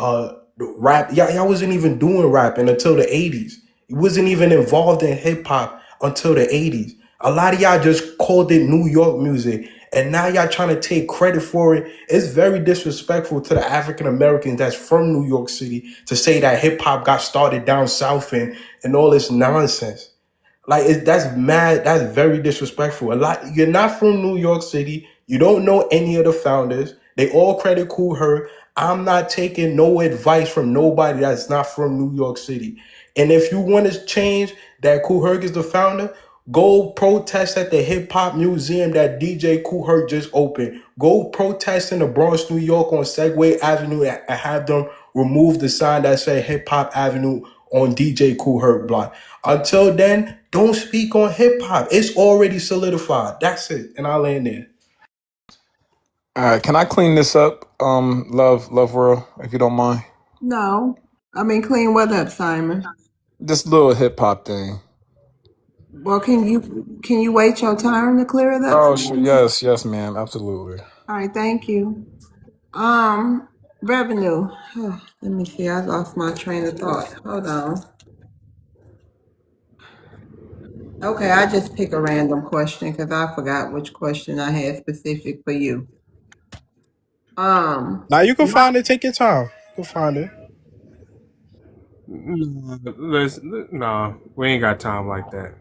rap, y'all wasn't even doing rapping until the 80s. You wasn't even involved in hip hop until the 80s. A lot of y'all just called it New York music, and now y'all trying to take credit for it. It's very disrespectful to the African Americans that's from New York City to say that hip hop got started down south and all this nonsense. Like that's mad. That's very disrespectful. You're not from New York City. You don't know any of the founders. They all credit Kool Herc. I'm not taking no advice from nobody that's not from New York City. And if you want to change that Kool Herc is the founder, go protest at the hip hop museum that DJ Kool Herc just opened. Go protest in the Bronx, New York on Segway Avenue and have them remove the sign that say Hip Hop Avenue on DJ Kool Herc block. Until then, don't speak on hip hop. It's already solidified. That's it. And I'll end there. All right, can I clean this up, Love World, if you don't mind? No. I mean, clean what up, Simon? This little hip hop thing. Well, can you wait your turn to clear it up? Oh, sure. Yes, ma'am, absolutely. All right, thank you. Revenue. Let me see. I lost my train of thought. Hold on. Okay, I just pick a random question because I forgot which question I had specific for you. Now you can find it. Take your time. You can find it. No, we ain't got time like that.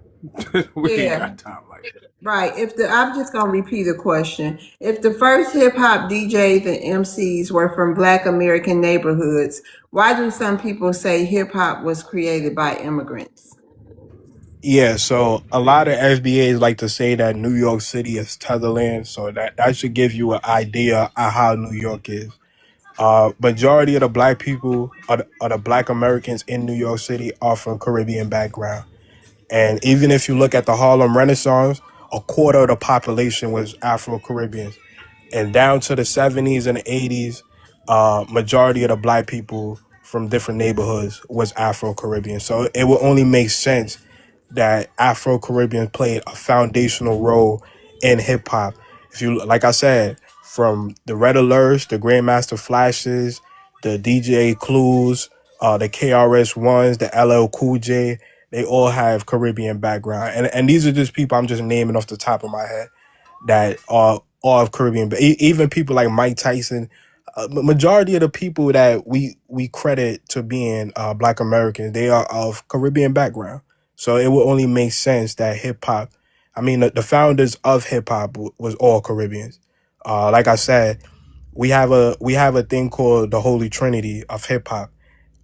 We ain't got time like that. Right. I'm just gonna repeat the question. If the first hip hop DJs and MCs were from Black American neighborhoods, why do some people say hip hop was created by immigrants? Yeah, so a lot of FBAs like to say that New York City is Tetherland, so that should give you an idea of how New York is. Majority of the black people, or the black Americans in New York City are from Caribbean background. And even if you look at the Harlem Renaissance, a quarter of the population was Afro-Caribbeans. And down to the 70s and the 80s, majority of the black people from different neighborhoods was Afro-Caribbean. So it would only make sense that Afro-Caribbeans played a foundational role in hip hop. If you, like I said, from the Red Alerts, the Grandmaster Flashes, the DJ Clues, the KRS-Ones, the LL Cool J, they all have Caribbean background. And these are just people I'm just naming off the top of my head that are all of Caribbean, but even people like Mike Tyson, majority of the people that we credit to being Black Americans, they are of Caribbean background. So it would only make sense that hip hop, I mean, the founders of hip hop was all Caribbeans. Like I said, we have a thing called the Holy Trinity of hip hop: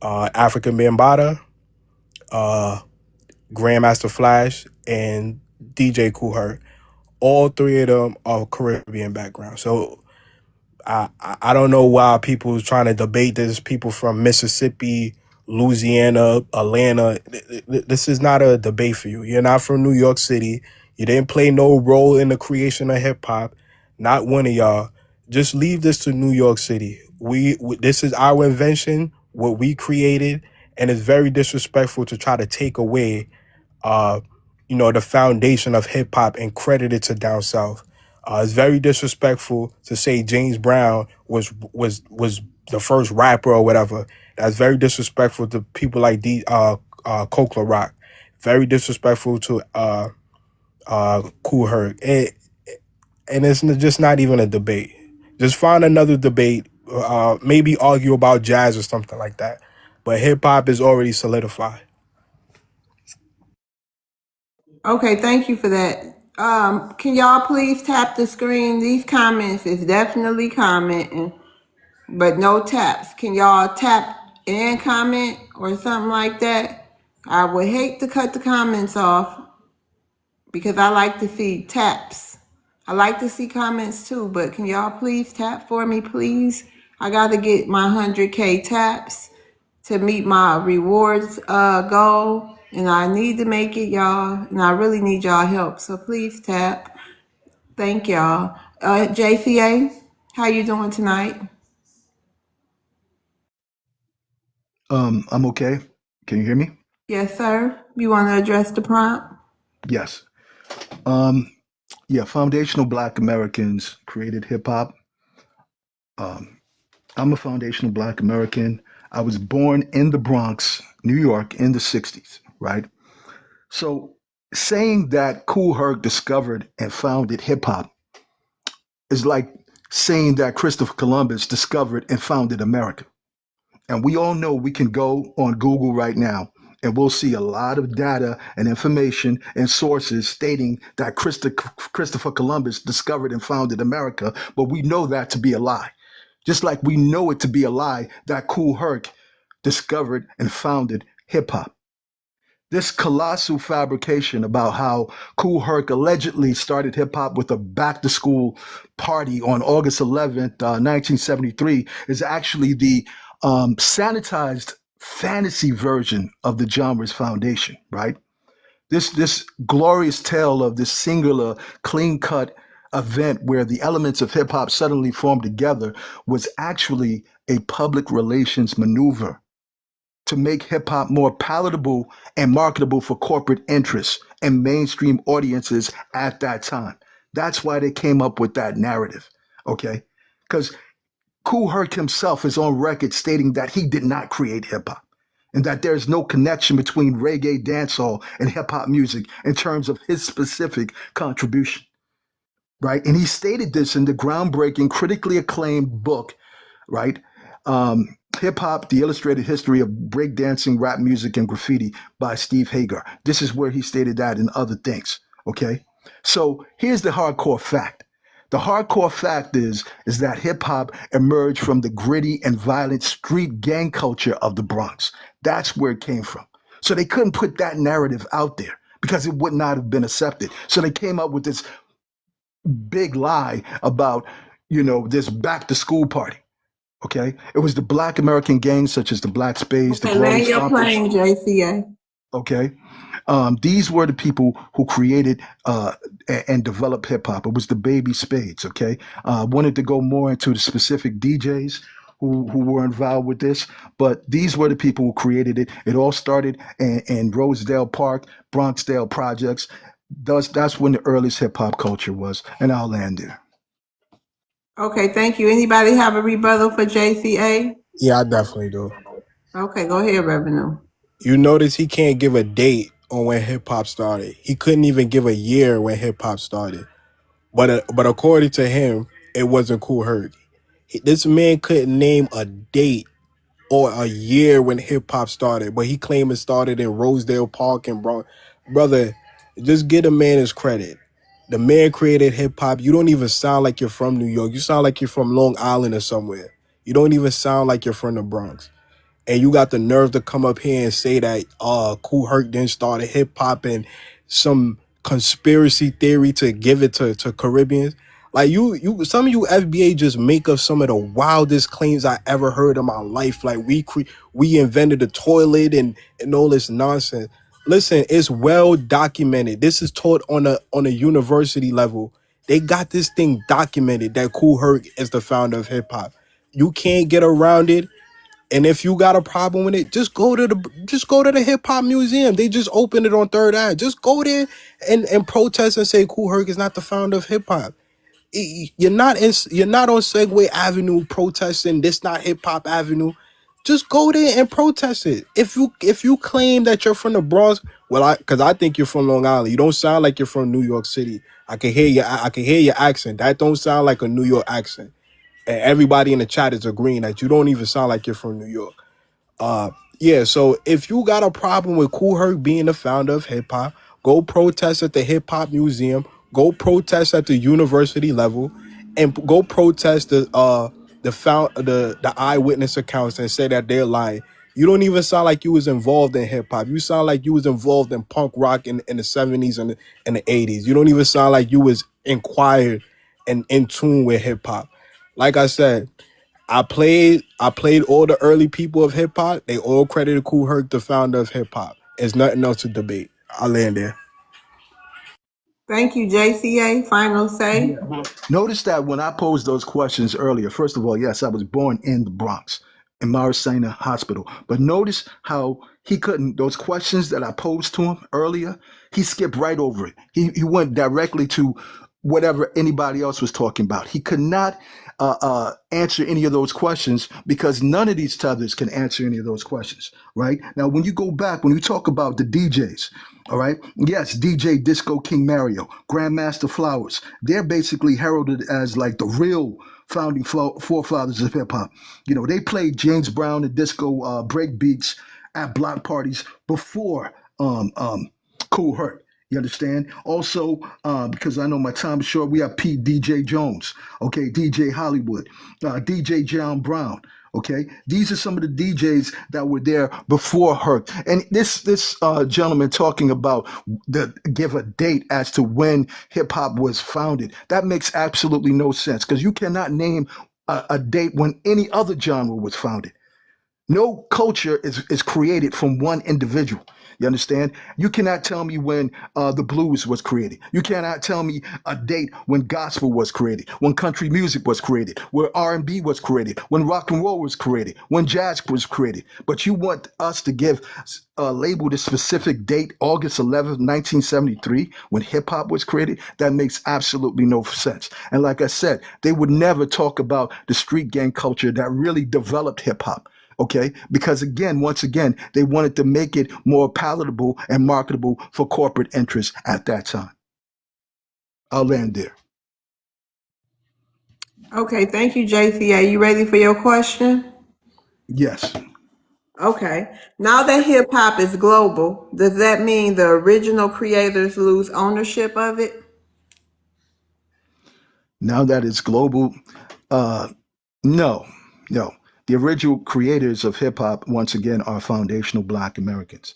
Afrika Bambaataa, Grandmaster Flash, and DJ Kool Herc. All three of them are Caribbean background. So I don't know why people trying to debate this. People from Mississippi, Louisiana, Atlanta. This is not a debate for you. You're not from New York City. You didn't play no role in the creation of hip hop. Not one of y'all. Just leave this to New York City. This is our invention, what we created, and it's very disrespectful to try to take away the foundation of hip hop and credit it to down south. It's very disrespectful to say James Brown was the first rapper or whatever. That's very disrespectful to people like Coke Rock. Very disrespectful to Kool Herc. And it's just not even a debate. Just find another debate. Maybe argue about jazz or something like that. But hip hop is already solidified. Okay, thank you for that. Can y'all please tap the screen? These comments is definitely commenting, but no taps. Can y'all tap and comment or something like that? I would hate to cut the comments off because I like to see taps. I like to see comments too, but can y'all please tap for me, please? I got to get my 100K taps to meet my rewards goal. And I need to make it, y'all. And I really need y'all help. So please tap. Thank y'all. JCA, how you doing tonight? I'm okay. Can you hear me? Yes, sir. You want to address the prompt? Yes. Yeah, foundational Black Americans created hip hop. I'm a foundational Black American. I was born in the Bronx, New York, in the 60s, right? So saying that Kool Herc discovered and founded hip hop is like saying that Christopher Columbus discovered and founded America. And we all know we can go on Google right now and we'll see a lot of data and information and sources stating that Christopher Columbus discovered and founded America, but we know that to be a lie. Just like we know it to be a lie that Kool Herc discovered and founded hip hop. This colossal fabrication about how Kool Herc allegedly started hip hop with a back to school party on August 11th, 1973, is actually the sanitized fantasy version of the genre's foundation, right? This glorious tale of this singular, clean-cut event where the elements of hip hop suddenly formed together was actually a public relations maneuver to make hip hop more palatable and marketable for corporate interests and mainstream audiences at that time. That's why they came up with that narrative, okay? Because Kool Herc himself is on record stating that he did not create hip hop and that there's no connection between reggae dancehall and hip hop music in terms of his specific contribution, right? And he stated this in the groundbreaking, critically acclaimed book, right? Hip Hop, The Illustrated History of Breakdancing, Rap Music, and Graffiti by Steve Hagar. This is where he stated that and other things, okay? So here's the hardcore fact. The hardcore fact is that hip hop emerged from the gritty and violent street gang culture of the Bronx. That's where it came from. So they couldn't put that narrative out there because it would not have been accepted. So they came up with this big lie about, this back to school party. Okay, it was the Black American gangs such as the Black Spades, the Glory Land your Stompers. plane, JCA. Okay, these were the people who created and developed hip hop. It was the Baby Spades. Okay, wanted to go more into the specific DJs who were involved with this, but these were the people who created it. It all started in Rosedale Park, Bronxdale Projects. That's when the earliest hip hop culture was, and I'll land there. Okay, thank you. Anybody have a rebuttal for JCA? Yeah, I definitely do. Okay, go ahead, Revenue. You notice he can't give a date on when hip hop started. He couldn't even give a year when hip hop started. But according to him, it wasn't Kool Herc. This man couldn't name a date or a year when hip hop started, but he claimed it started in Rosedale Park and Bronx. Brother, just give the man his credit. The man created hip hop. You don't even sound like you're from New York. You sound like you're from Long Island or somewhere. You don't even sound like you're from the Bronx. And you got the nerve to come up here and say that Kool Herc didn't start a hip hop and some conspiracy theory to give it to Caribbeans. Like you some of you FBA just make up some of the wildest claims I ever heard in my life. Like we invented the toilet and all this nonsense. Listen, it's well documented. This is taught on a university level. They got this thing documented that Kool Herc is the founder of hip hop. You can't get around it. And if you got a problem with it, just go to the hip hop museum. They just opened it on Third Eye. Just go there and protest and say Kool Herc is not the founder of hip hop. You're not on Segway Avenue protesting this not hip hop avenue. Just go there and protest it. If you claim that you're from the Bronx, well, because I think you're from Long Island. You don't sound like you're from New York City. I can hear your accent. That don't sound like a New York accent. And everybody in the chat is agreeing that you don't even sound like you're from New York. Yeah, so if you got a problem with Kool Herc being the founder of hip hop, go protest at the hip hop museum, go protest at the university level, and go protest the eyewitness accounts and say that they're lying. You don't even sound like you was involved in hip hop. You sound like you was involved in punk rock in the 70s and the 80s. You don't even sound like you was inquired and in tune with hip hop. Like I said, I played all the early people of hip hop. They all credited Kool Herc the founder of hip hop. There's nothing else to debate. I'll land there. Thank you, JCA. Final say. Notice that when I posed those questions earlier, first of all, yes, I was born in the Bronx, in Morrisania Hospital. But notice how he couldn't, those questions that I posed to him earlier, he skipped right over it. He went directly to whatever anybody else was talking about. He could not answer any of those questions because none of these tethers can answer any of those questions, right? Now, when you go back, when you talk about the DJs, all right, yes, DJ Disco King Mario, Grandmaster Flowers, they're basically heralded as like the real founding forefathers of hip hop. You know, they played James Brown and disco break beats at block parties before Kool Herc. You understand? Also, because I know my time is short, we have DJ Jones, okay, DJ Hollywood, DJ John Brown, okay? These are some of the DJs that were there before Herc. And this gentleman talking about give a date as to when hip hop was founded, that makes absolutely no sense because you cannot name a date when any other genre was founded. No culture is created from one individual. You understand? You cannot tell me when the blues was created. You cannot tell me a date when gospel was created, when country music was created, when R&B was created, when rock and roll was created, when jazz was created. But you want us to give label this specific date, August 11th, 1973, when hip hop was created? That makes absolutely no sense. And like I said, they would never talk about the street gang culture that really developed hip hop. Okay, because once again, they wanted to make it more palatable and marketable for corporate interests at that time. I'll land there. Okay, thank you, JCA. You ready for your question? Yes. Okay. Now that hip hop is global, does that mean the original creators lose ownership of it? Now that it's global, no. The original creators of hip hop, once again, are foundational Black Americans.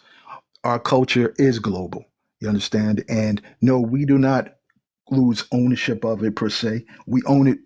Our culture is global. You understand? And no, we do not lose ownership of it per se. We own it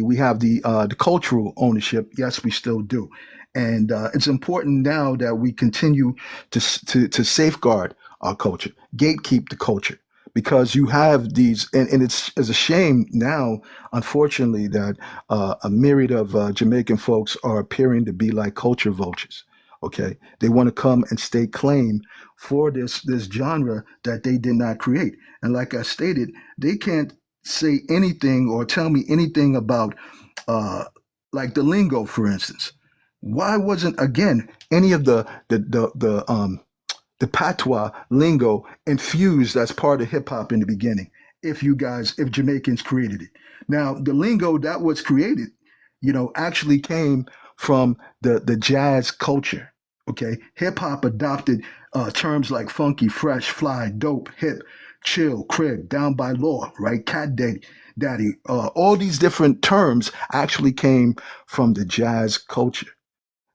we have the cultural ownership. Yes, we still do. And it's important now that we continue to safeguard our culture, gatekeep the culture, because you have these, and it's a shame now, unfortunately, that a myriad of Jamaican folks are appearing to be like culture vultures. Okay, they want to come and stake claim for this genre that they did not create. And like I stated, they can't say anything or tell me anything about like the lingo, for instance. Why wasn't, again, any of the patois lingo infused as part of hip hop in the beginning? if Jamaicans created it. Now, the lingo that was created, actually came from the jazz culture. Okay, hip hop adopted terms like funky, fresh, fly, dope, hip, chill, crib, down by law, right? Cat daddy. All these different terms actually came from the jazz culture,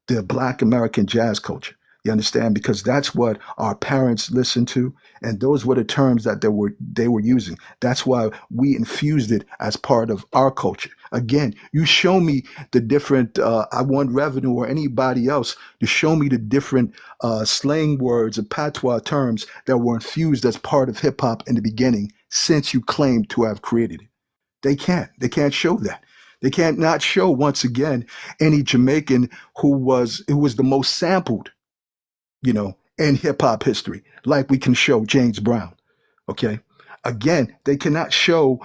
the Black American jazz culture. You understand? Because that's what our parents listened to, and those were the terms that they were using. That's why we infused it as part of our culture. Again, you show me the different. I want revenue or anybody else to show me the different slang words and patois terms that were infused as part of hip hop in the beginning, since you claim to have created it. They can't. They can't show that. They can't not show, once again, any Jamaican who was the most sampled, in hip hop history, like we can show James Brown. Okay. Again, they cannot show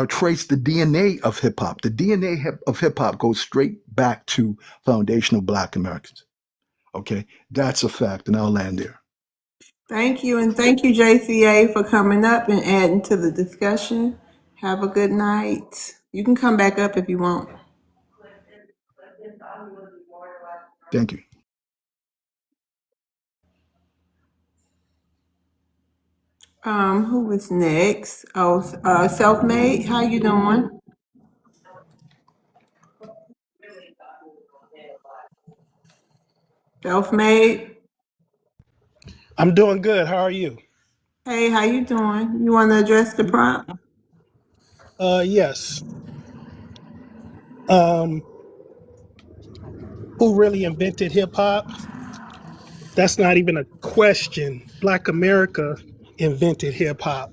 trace the DNA of hip hop. The DNA of hip hop goes straight back to foundational Black Americans. Okay, that's a fact, and I'll land there. Thank you, and thank you, JCA, for coming up and adding to the discussion. Have a good night. You can come back up if you want. Thank you. Who was next? Oh, Self-Made. How you doing? Self-Made. I'm doing good. How are you? Hey, how you doing? You want to address the prompt? Yes. Who really invented hip hop? That's not even a question. Black America invented hip hop.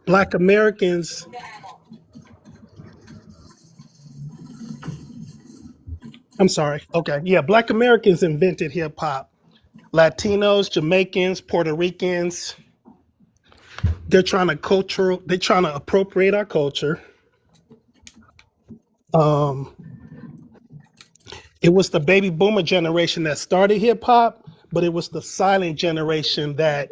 Black Americans. I'm sorry. Okay. Yeah. Black Americans invented hip hop. Latinos, Jamaicans, Puerto Ricans. They're trying to appropriate our culture. It was the baby boomer generation that started hip hop, but it was the silent generation that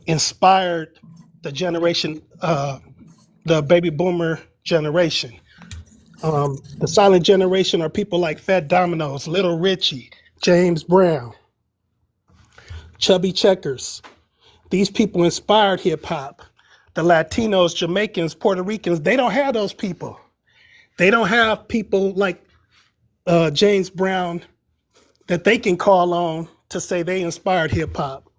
inspired the generation, the baby boomer generation. The silent generation are people like Fat Dominoes, Little Richie, James Brown, Chubby Checkers. These people inspired hip hop. The Latinos, Jamaicans, Puerto Ricans, they don't have those people. They don't have people like James Brown that they can call on to say they inspired hip hop.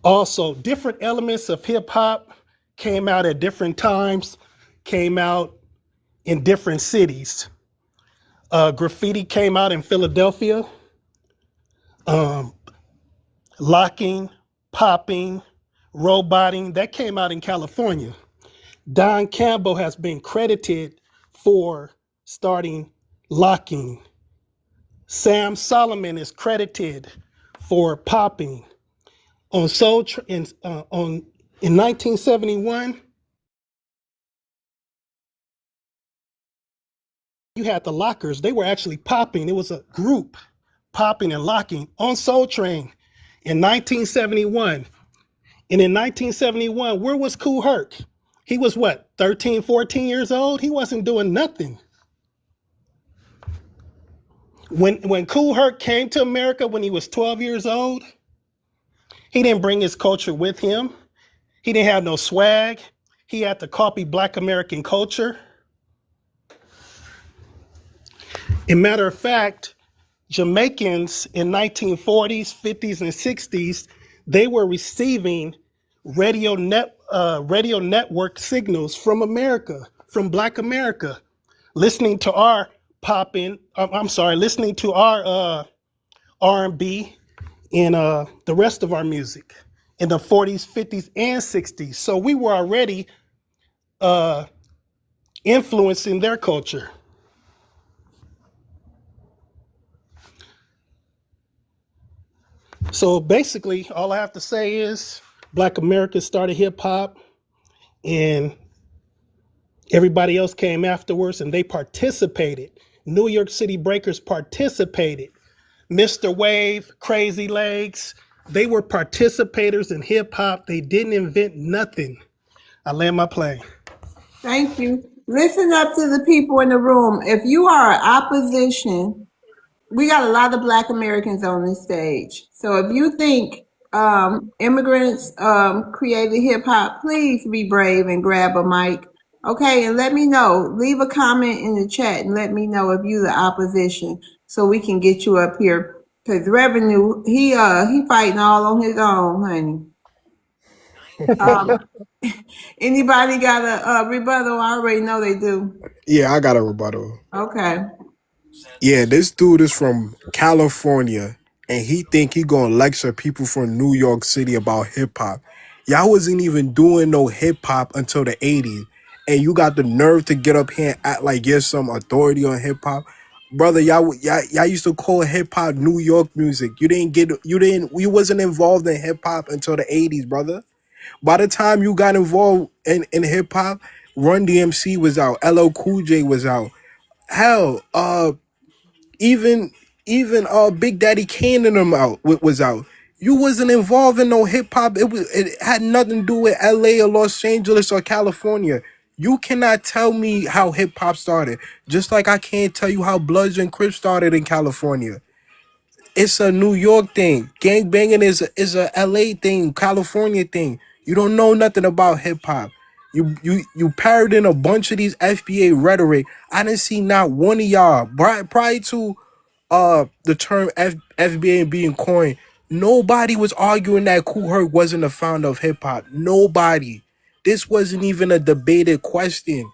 Also, different elements of hip hop came out at different times, came out in different cities. Graffiti came out in Philadelphia. Locking, popping, roboting, that came out in California. Don Campbell has been credited for starting locking. Sam Solomon is credited for popping. In 1971, you had the Lockers. They were actually popping. It was a group popping and locking on Soul Train in 1971. And in 1971, where was Kool Herc? He was what, 13, 14 years old? He wasn't doing nothing. When Kool Herc came to America when he was 12 years old, he didn't bring his culture with him. He didn't have no swag. He had to copy Black American culture. As a matter of fact, Jamaicans in 1940s, 50s, and 60s, they were receiving radio network signals from America, from Black America, listening to our listening to our R&B and the rest of our music in the 40s, 50s, and 60s. So we were already influencing their culture. So basically, all I have to say is Black America started hip hop and everybody else came afterwards and they participated. New York City Breakers participated. Mr. Wave, Crazy Legs, They were participators in hip hop. They didn't invent nothing. I land my plane. Thank you. Listen up to the people in the room. If you are an opposition, we got a lot of Black Americans on this stage. So if you think immigrants created hip hop, please be brave and grab a mic. Okay, and let me know. Leave a comment in the chat and let me know if you the opposition so we can get you up here. Cause Revenue, he fighting all on his own, honey. Anybody got a rebuttal? I already know they do. Yeah, I got a rebuttal. Okay. Yeah, this dude is from California, and he think he gonna lecture people from New York City about hip hop. Y'all wasn't even doing no hip hop until the 80s, and you got the nerve to get up here and act like you're some authority on hip hop. Brother, y'all used to call hip hop New York music. You wasn't involved in hip hop until the 80s, brother. By the time you got involved in hip hop, Run DMC was out, LL Cool J was out. Hell, even Big Daddy Kane and them was out. You wasn't involved in no hip hop. It had nothing to do with LA or Los Angeles or California. You cannot tell me how hip hop started. Just like I can't tell you how Bloods and Crips started in California. It's a New York thing. Gang banging is a LA thing, California thing. You don't know nothing about hip hop. You parroting a bunch of these FBA rhetoric. I didn't see not one of y'all prior to the term FBA being coined. Nobody was arguing that Kool Herc wasn't the founder of hip hop. Nobody. This wasn't even a debated question.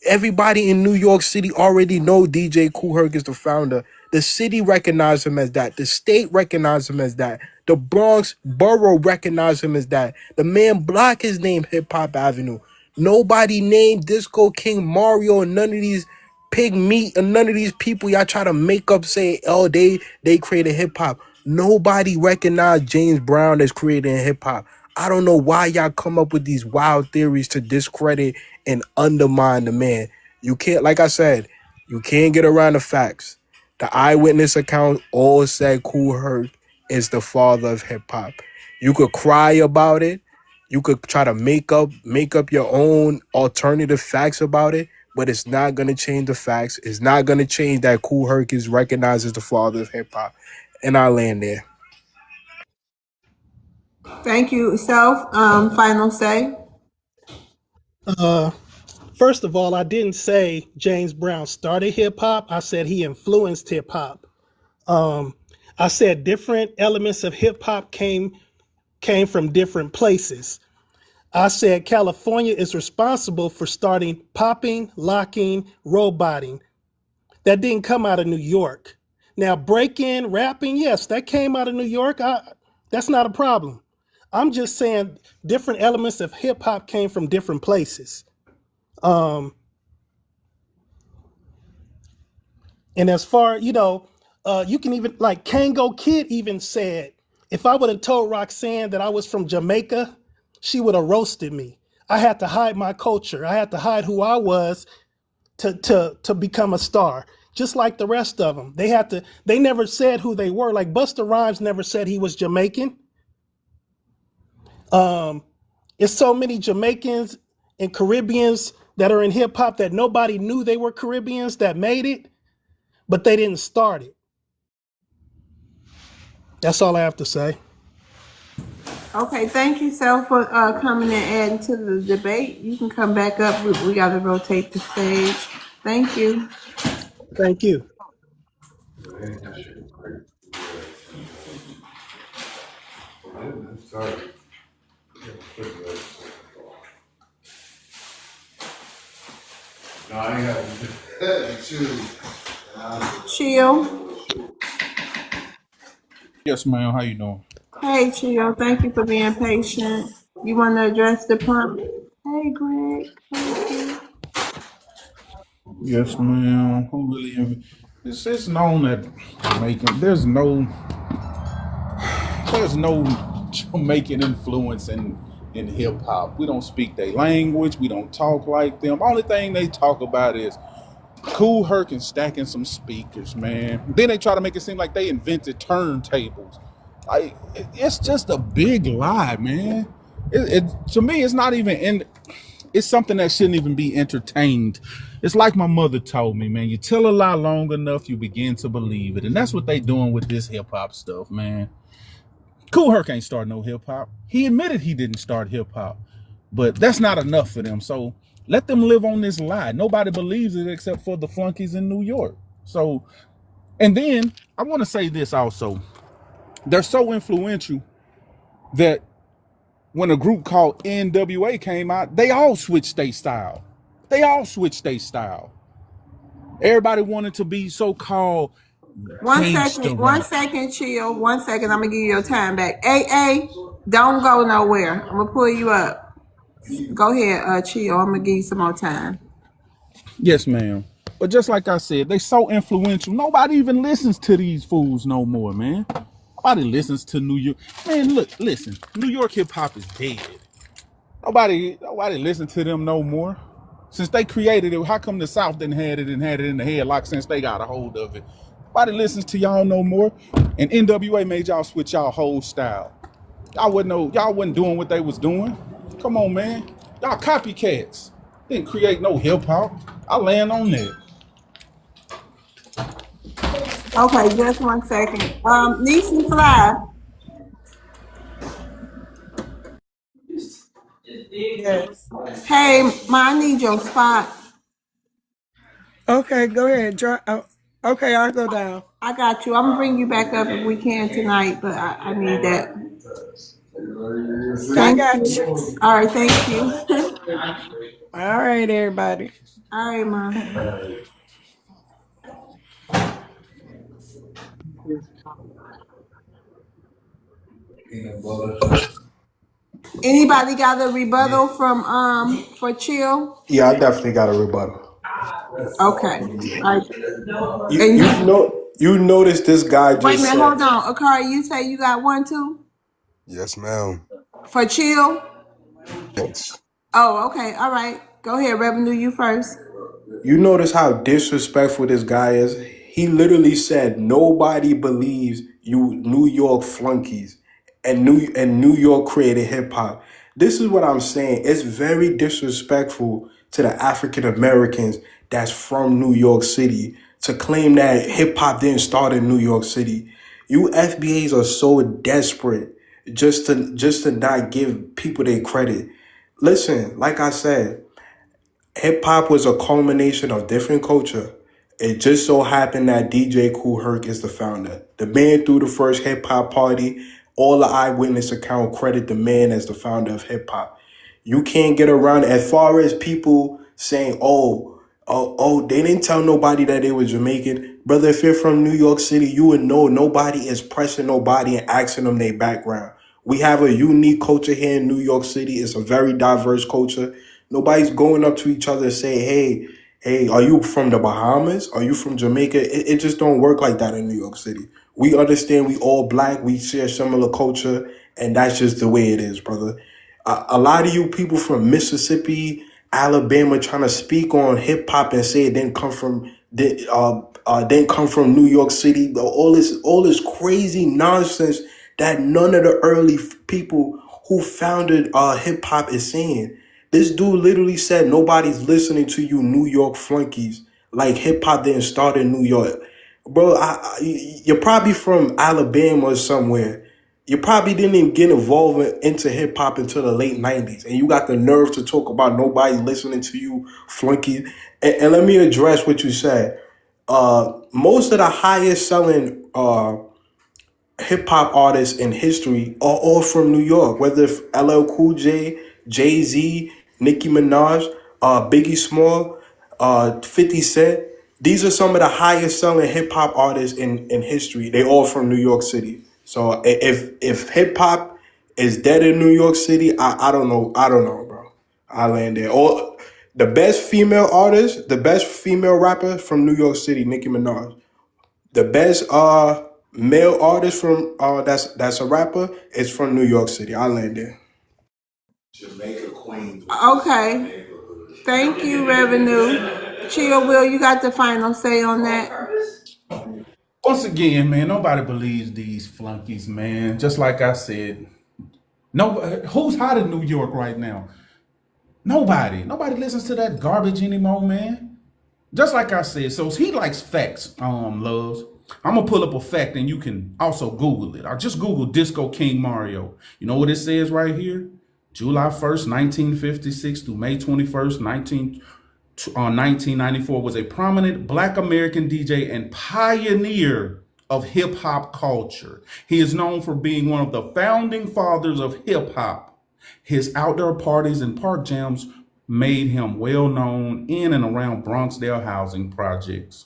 Everybody in New York City already know DJ Kool Herc is the founder. The city recognized him as that. The state recognized him as that. The Bronx borough recognized him as that. The man block his name Hip Hop Avenue. Nobody named Disco King Mario and none of these pig meat and none of these people y'all try to make up say, oh, they created hip hop. Nobody recognized James Brown as creating hip hop. I don't know why y'all come up with these wild theories to discredit and undermine the man. You can't, like I said, you can't get around the facts. The eyewitness account all said Kool Herc is the father of hip hop. You could cry about it. You could try to make up your own alternative facts about it, but it's not gonna change the facts. It's not gonna change that Kool Herc is recognized as the father of hip hop. And I land there. Thank you. Self, final say. First of all, I didn't say James Brown started hip hop. I said he influenced hip hop. I said different elements of hip hop came from different places. I said California is responsible for starting popping, locking, roboting. That didn't come out of New York. Now, breaking, rapping, yes, that came out of New York. That's not a problem. I'm just saying different elements of hip hop came from different places. And as far, you can even, like Kango Kid even said, if I would have told Roxanne that I was from Jamaica, she would have roasted me. I had to hide my culture. I had to hide who I was to become a star. Just like the rest of them. They never said who they were. Like Busta Rhymes never said he was Jamaican. It's so many Jamaicans and Caribbeans that are in hip hop that nobody knew they were Caribbeans that made it, but they didn't start it. That's all I have to say. Okay, thank you, Self, for coming and adding to the debate. You can come back up. We got to rotate the stage. Thank you. Thank you. Chill. Yes, ma'am. How you doing? Hey, Chill. Thank you for being patient. You want to address the prompt? Hey, Greg. Thank you. Yes, ma'am. Who really? It's known that Jamaican. There's no Jamaican influence in hip hop. We don't speak their language. We don't talk like them. Only thing they talk about is Kool Herc and stacking some speakers, man. Then they try to make it seem like they invented turntables. Like it's just a big lie, man. To me, it's not even in. It's something that shouldn't even be entertained. It's like my mother told me, man. You tell a lie long enough, you begin to believe it, and that's what they doing with this hip hop stuff, man. Kool Herc ain't start no hip hop. He admitted he didn't start hip hop, but that's not enough for them. So let them live on this lie. Nobody believes it except for the flunkies in New York. So, and then I want to say this also. They're so influential that when a group called NWA came out, they all switched their style. They all switched their style. Everybody wanted to be so-called gangster One rap. second, chill. 1 second, I'm gonna give you your time back. Hey, don't go nowhere. I'm gonna pull you up. Go ahead, chill. I'm gonna give you some more time. Yes, ma'am. But just like I said, they so influential. Nobody even listens to these fools no more, man. Nobody listens to New York. Man, look, listen. New York hip hop is dead. Nobody listen to them no more. Since they created it, how come the South didn't had it in the headlock since they got a hold of it? Nobody listens to y'all no more. And NWA made y'all switch y'all whole style. Y'all wasn't doing what they was doing. Come on, man. Y'all copycats. Didn't create no hip hop. I land on that. Okay, just 1 second. Nisha Fly. Yes. Hey, I need your spot. Okay, go ahead. Okay, I'll go down. I got you. I'm gonna bring you back up if we can tonight, but I need that. I Thank got you. you. All right, thank you. All right, everybody. All right, Ma. Anybody got a rebuttal from for chill? Yeah, I definitely got a rebuttal. Okay. All right. And You notice this guy wait a just minute, said. hold on. Akari, you say you got one too? Yes, ma'am. For chill? Yes. Oh, okay. All right. Go ahead, Revenue, you first. You notice how disrespectful this guy is? He literally said nobody believes you New York flunkies and New York created hip hop. This is what I'm saying. It's very disrespectful to the African Americans that's from New York City to claim that hip hop didn't start in New York City. You FBAs are so desperate just to not give people their credit. Listen, like I said, hip hop was a culmination of different culture. It just so happened that DJ Kool Herc is the founder. The man threw the first hip hop party. All the eyewitness account credit the man as the founder of hip hop. You can't get around it. As far as people saying, they didn't tell nobody that they were Jamaican. Brother, if you're from New York City, you would know nobody is pressing nobody and asking them their background. We have a unique culture here in New York City. It's a very diverse culture. Nobody's going up to each other and saying, hey, are you from the Bahamas? Are you from Jamaica? It just don't work like that in New York City. We understand we all black. We share similar culture. And that's just the way it is, brother. A lot of you people from Mississippi, Alabama, trying to speak on hip hop and say it didn't come from New York City. All this crazy nonsense that none of the early people who founded hip hop is saying. This dude literally said nobody's listening to you, New York flunkies. Like hip hop didn't start in New York, bro. You're probably from Alabama or somewhere. You probably didn't even get involved into hip hop until the late '90s, and you got the nerve to talk about nobody listening to you, flunky. And let me address what you said. Most of the highest selling hip hop artists in history are all from New York. Whether it's LL Cool J, Jay Z, Nicki Minaj, Biggie Small, 50 Cent. These are some of the highest selling hip hop artists in history. They all from New York City. So if hip hop is dead in New York City, I don't know. I don't know, bro. I land there. Or the best female artist, the best female rapper from New York City, Nicki Minaj. The best male artist from that's a rapper is from New York City. I land there. Jamaica Queens. Okay. Thank you, Revenue. Chill, Will, you got the final say on that. Once again, man, nobody believes these flunkies, man. Just like I said, no, who's hot in New York right now? Nobody. Nobody listens to that garbage anymore, man. Just like I said, so he likes facts, loves. I'm gonna pull up a fact and you can also Google it. I just Googled Disco King Mario. You know what it says right here? July 1st, 1956 through May 21st, 1994 was a prominent Black American DJ and pioneer of hip hop culture. He is known for being one of the founding fathers of hip hop. His outdoor parties and park jams made him well known in and around Bronxdale housing projects.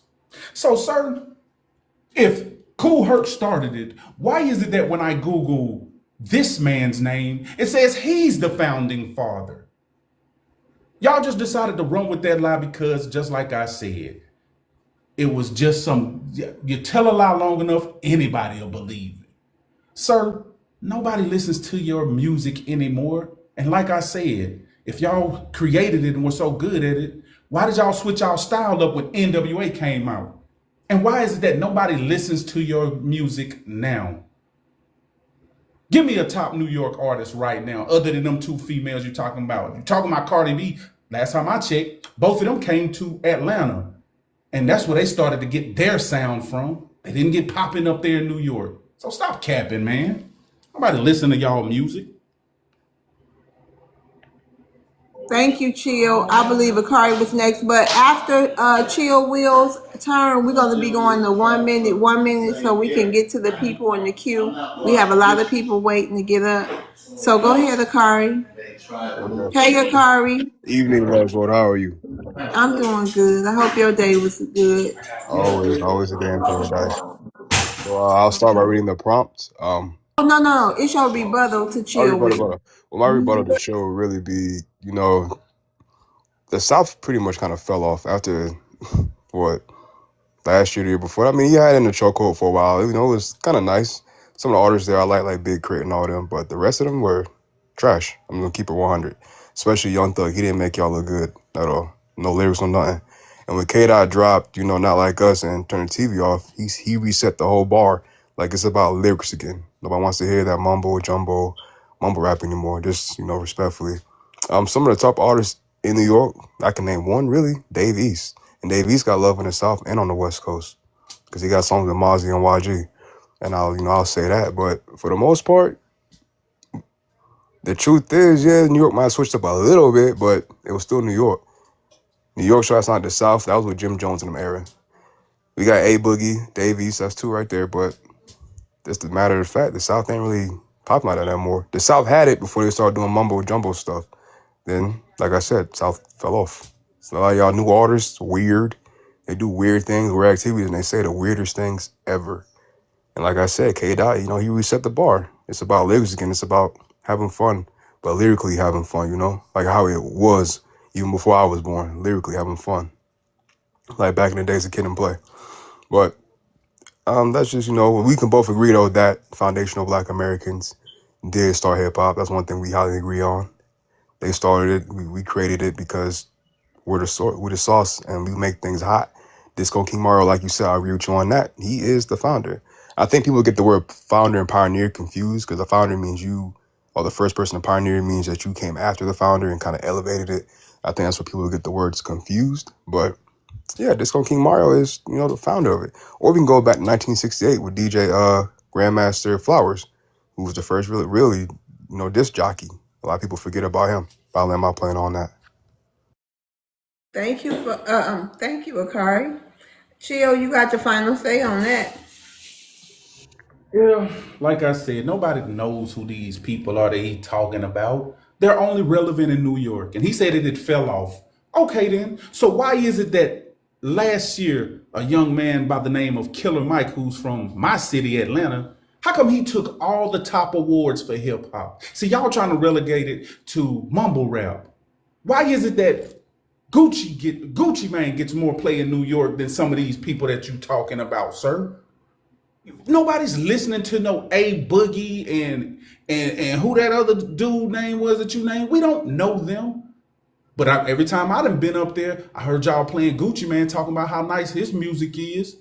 So, sir, if Kool Herc started it, why is it that when I Google this man's name, it says he's the founding father? Y'all just decided to run with that lie because, just like I said, it was just you tell a lie long enough, anybody will believe it. Sir, nobody listens to your music anymore. And like I said, if y'all created it and were so good at it, why did y'all switch y'all style up when NWA came out? And why is it that nobody listens to your music now? Give me a top New York artist right now, other than them two females you're talking about. You're talking about Cardi B. Last time I checked, both of them came to Atlanta. And that's where they started to get their sound from. They didn't get popping up there in New York. So stop capping, man. Nobody listen to y'all music. Thank you, Chill. I believe Akari was next, but after Chill Will's turn, we're going to be going to 1 minute, so we can get to the people in the queue. We have a lot of people waiting to get up. So go ahead, Akari. Hey, Akari. Evening, Roswell. How are you? I'm doing good. I hope your day was good. Always a day in paradise. So I'll start by reading the prompt. Oh, no. It's your rebuttal to Chill Will. Well, my rebuttal to show would really be, the South pretty much kind of fell off after, last year, the year before. I mean, he had it in the chokehold for a while. It was kind of nice. Some of the artists there I like Big Crit and all them, but the rest of them were trash. I'm going to keep it 100. Especially Young Thug. He didn't make y'all look good at all. No lyrics, no nothing. And when K-Dot dropped, Not Like Us and turned the TV off, he reset the whole bar like it's about lyrics again. Nobody wants to hear that mumble rap anymore, just, respectfully. Some of the top artists in New York, I can name one, really, Dave East. And Dave East got love in the South and on the West Coast because he got songs with Mozzie and YG. And I'll say that. But for the most part, the truth is, New York might have switched up a little bit, but it was still New York. New York show, that's not the South. That was with Jim Jones in them era. We got A Boogie, Dave East, that's two right there. But just the matter of fact, the South ain't really popping like that anymore. The South had it before they started doing mumbo jumbo stuff. Then, like I said, South fell off. So a lot of y'all new artists, weird. They do weird things, weird activities, and they say the weirdest things ever. And like I said, K-Dot, he reset the bar. It's about lyrics again. It's about having fun, but lyrically having fun, like how it was even before I was born, lyrically having fun. Like back in the days of Kid and Play. But that's just, we can both agree, though, that foundational Black Americans did start hip-hop. That's one thing we highly agree on. They started it. We created it because we're the sauce and we make things hot. Disco King Mario, like you said, I agree with you on that. He is the founder. I think people get the word founder and pioneer confused because the founder means the first person to pioneer means that you came after the founder and kind of elevated it. I think that's where people get the words confused. But yeah, Disco King Mario is, the founder of it. Or we can go back to 1968 with DJ Grandmaster Flash, who was the first really, disc jockey. A lot of people forget about him. But I'll let my plan on that. Thank you, Akari. Chill, you got the final say on that. Yeah, like I said, nobody knows who these people are that he's talking about. They're only relevant in New York. And he said that it fell off. Okay, then. So why is it that last year, a young man by the name of Killer Mike, who's from my city, Atlanta, how come he took all the top awards for hip hop? See, y'all trying to relegate it to mumble rap. Why is it that Gucci Mane gets more play in New York than some of these people that you talking about, sir? Nobody's listening to no A Boogie and who that other dude name was that you named. We don't know them. But every time I done been up there, I heard y'all playing Gucci Mane talking about how nice his music is.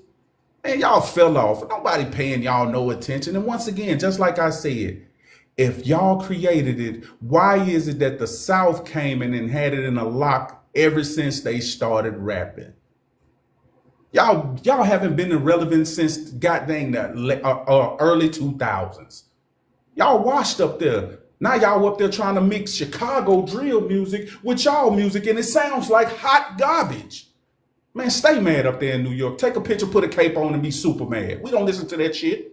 Man, y'all fell off. Nobody paying y'all no attention. And once again, just like I said, if y'all created it, why is it that the South came in and had it in a lock ever since they started rapping? Y'all haven't been irrelevant since goddamn the early 2000s. Y'all washed up there. Now y'all up there trying to mix Chicago drill music with y'all music, and it sounds like hot garbage. Man, stay mad up there in New York. Take a picture, put a cape on, and be super mad. We don't listen to that shit.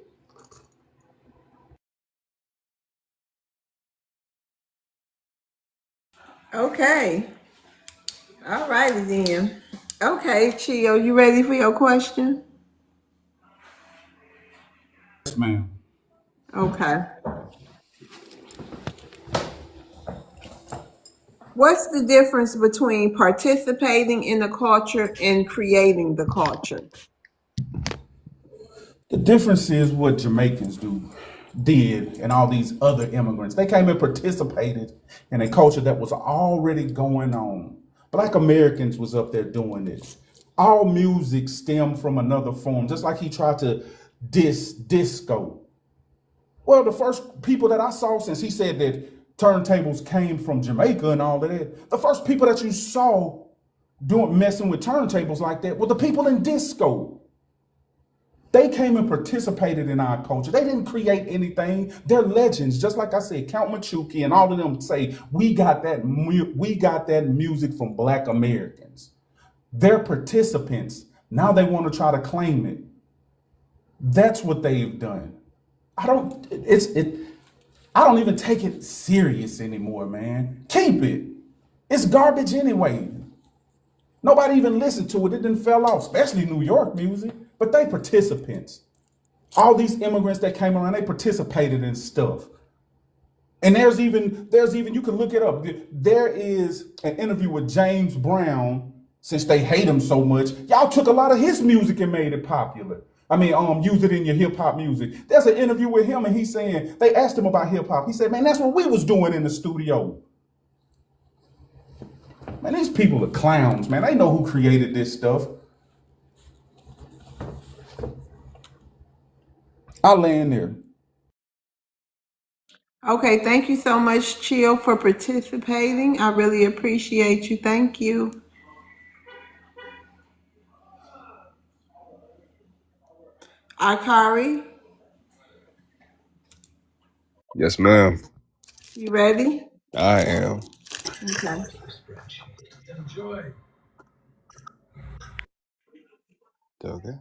Okay. All righty then. Okay, Chio, you ready for your question? Yes, ma'am. Okay. What's the difference between participating in the culture and creating the culture? The difference is what Jamaicans did, and all these other immigrants. They came and participated in a culture that was already going on. Black Americans was up there doing it. All music stemmed from another form, just like he tried to diss disco. Well, the first people that I saw, since he said that turntables came from Jamaica and all of that, the first people that you saw doing messing with turntables like that were the people in disco. They came and participated in our culture. They didn't create anything. They're legends. Just like I said, Count Machuki and all of them say, we got that music from Black Americans. They're participants. Now they want to try to claim it. That's what they've done. I don't even take it serious anymore, man. Keep it. It's garbage anyway. Nobody even listened to it. It didn't fell off, especially New York music. But they participants. All these immigrants that came around, they participated in stuff. And there's even you can look it up. There is an interview with James Brown, since they hate him so much. Y'all took a lot of his music and made it popular. I mean, use it in your hip hop music. There's an interview with him, and he's saying, they asked him about hip hop. He said, man, that's what we was doing in the studio. Man, these people are clowns, man. They know who created this stuff. I'll land there. Okay, thank you so much, Chio, for participating. I really appreciate you. Thank you. Akari, Yes, ma'am. you ready? I am. Okay. Okay.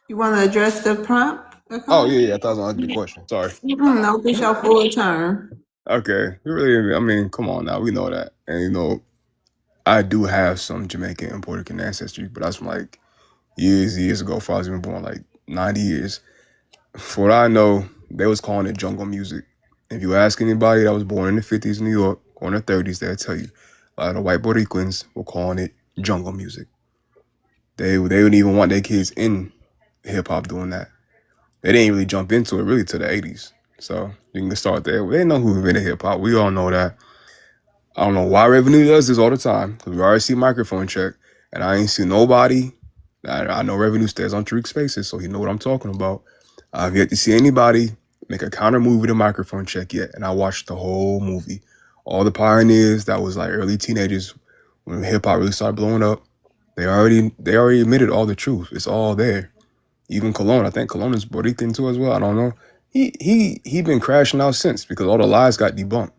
You want to address the prompt, Oh Akari? yeah, I thought I was gonna ask the question. Sorry. No, it's your full turn. Okay. We really, I mean, come on now. We know that, and I do have some Jamaican and Puerto Rican ancestry, but that's from like years ago. If I was even born, like 90 years. For what I know, they was calling it jungle music. If you ask anybody that was born in the 50s in New York or in the 30s, they'll tell you a lot of white Puerto Ricans were calling it jungle music. They wouldn't even want their kids in hip hop doing that. They didn't really jump into it really till the 80s. So you can start there. They know who invented hip hop. We all know that. I don't know why Revenue does this all the time, because we already see Microphone Check, and I ain't seen nobody. I know Revenue stays on Tariq Spaces, so he know what I'm talking about. I've yet to see anybody make a counter movie to Microphone Check yet, and I watched the whole movie. All the pioneers that was like early teenagers when hip hop really started blowing up, they already admitted all the truth. It's all there. Even Cologne, I think Cologne is Puerto Rican too as well. I don't know. He been crashing out since, because all the lies got debunked.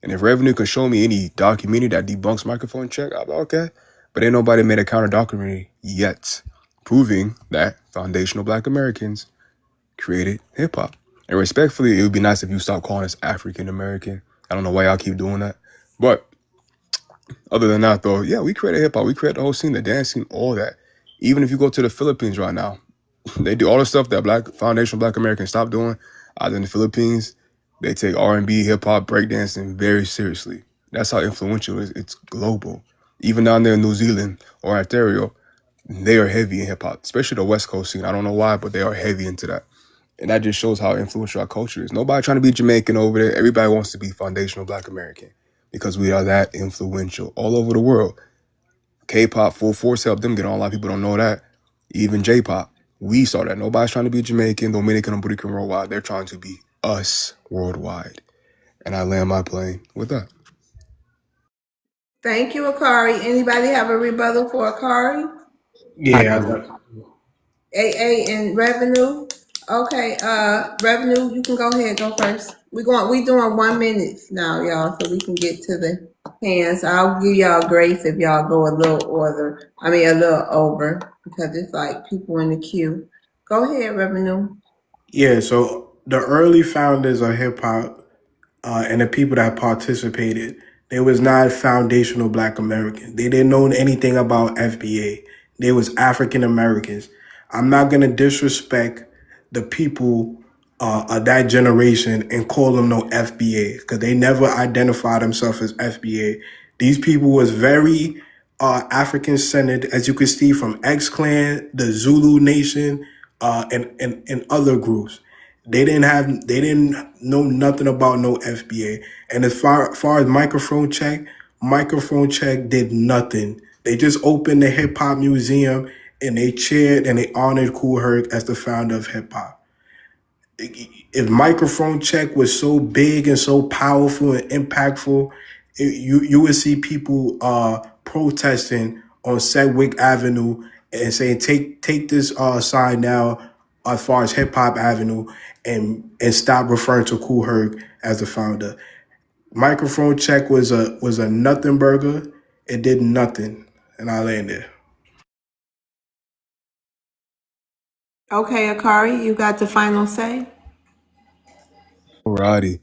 And if Revenue could show me any documentary that debunks Microphone Check, I'll be okay. But ain't nobody made a counter documentary yet, proving that foundational Black Americans created hip hop. And respectfully, it would be nice if you stop calling us African American. I don't know why y'all keep doing that. But other than that, though, yeah, we created hip hop. We created the whole scene, the dance scene, all that. Even if you go to the Philippines right now, they do all the stuff that foundational Black Americans stopped doing. Out in the Philippines, they take R&B, hip hop, breakdancing very seriously. That's how influential it is. It's global. Even down there in New Zealand or Ontario, they are heavy in hip hop, especially the West Coast scene. I don't know why, but they are heavy into that. And that just shows how influential our culture is. Nobody trying to be Jamaican over there. Everybody wants to be foundational Black American because we are that influential all over the world. K-pop full force helped them get on. A lot of people don't know that. Even J-pop, we saw that. Nobody's trying to be Jamaican, Dominican, or Puerto Rican worldwide. They're trying to be us worldwide. And I land my plane with that. Thank you, Akari. Anybody have a rebuttal for Akari? Yeah, AA and Revenue. Okay, Revenue, you can go ahead, go first. We doing 1 minute now, y'all, so we can get to the hands. I'll give y'all grace if y'all go a little over, because it's like people in the queue. Go ahead, Revenue. yeah. So the early founders of hip hop and the people that participated, they was not foundational Black Americans. They didn't know anything about FBA. They was African Americans. I'm not gonna disrespect the people of that generation and call them no FBA because they never identified themselves as FBA. These people was very African centered, as you can see from X Clan, the Zulu Nation, and other groups. They didn't know nothing about no FBA. And as far as microphone check did nothing. They just opened the hip hop museum and they cheered and they honored Kool Herc as the founder of hip hop. If microphone check was so big and so powerful and impactful, you would see people protesting on Sedgwick Avenue and saying take this sign now as far as Hip Hop Avenue and stop referring to Kool Herc as the founder. Microphone check was a nothing burger. It did nothing, and I landed. Okay, Akari, you got the final say? Alrighty.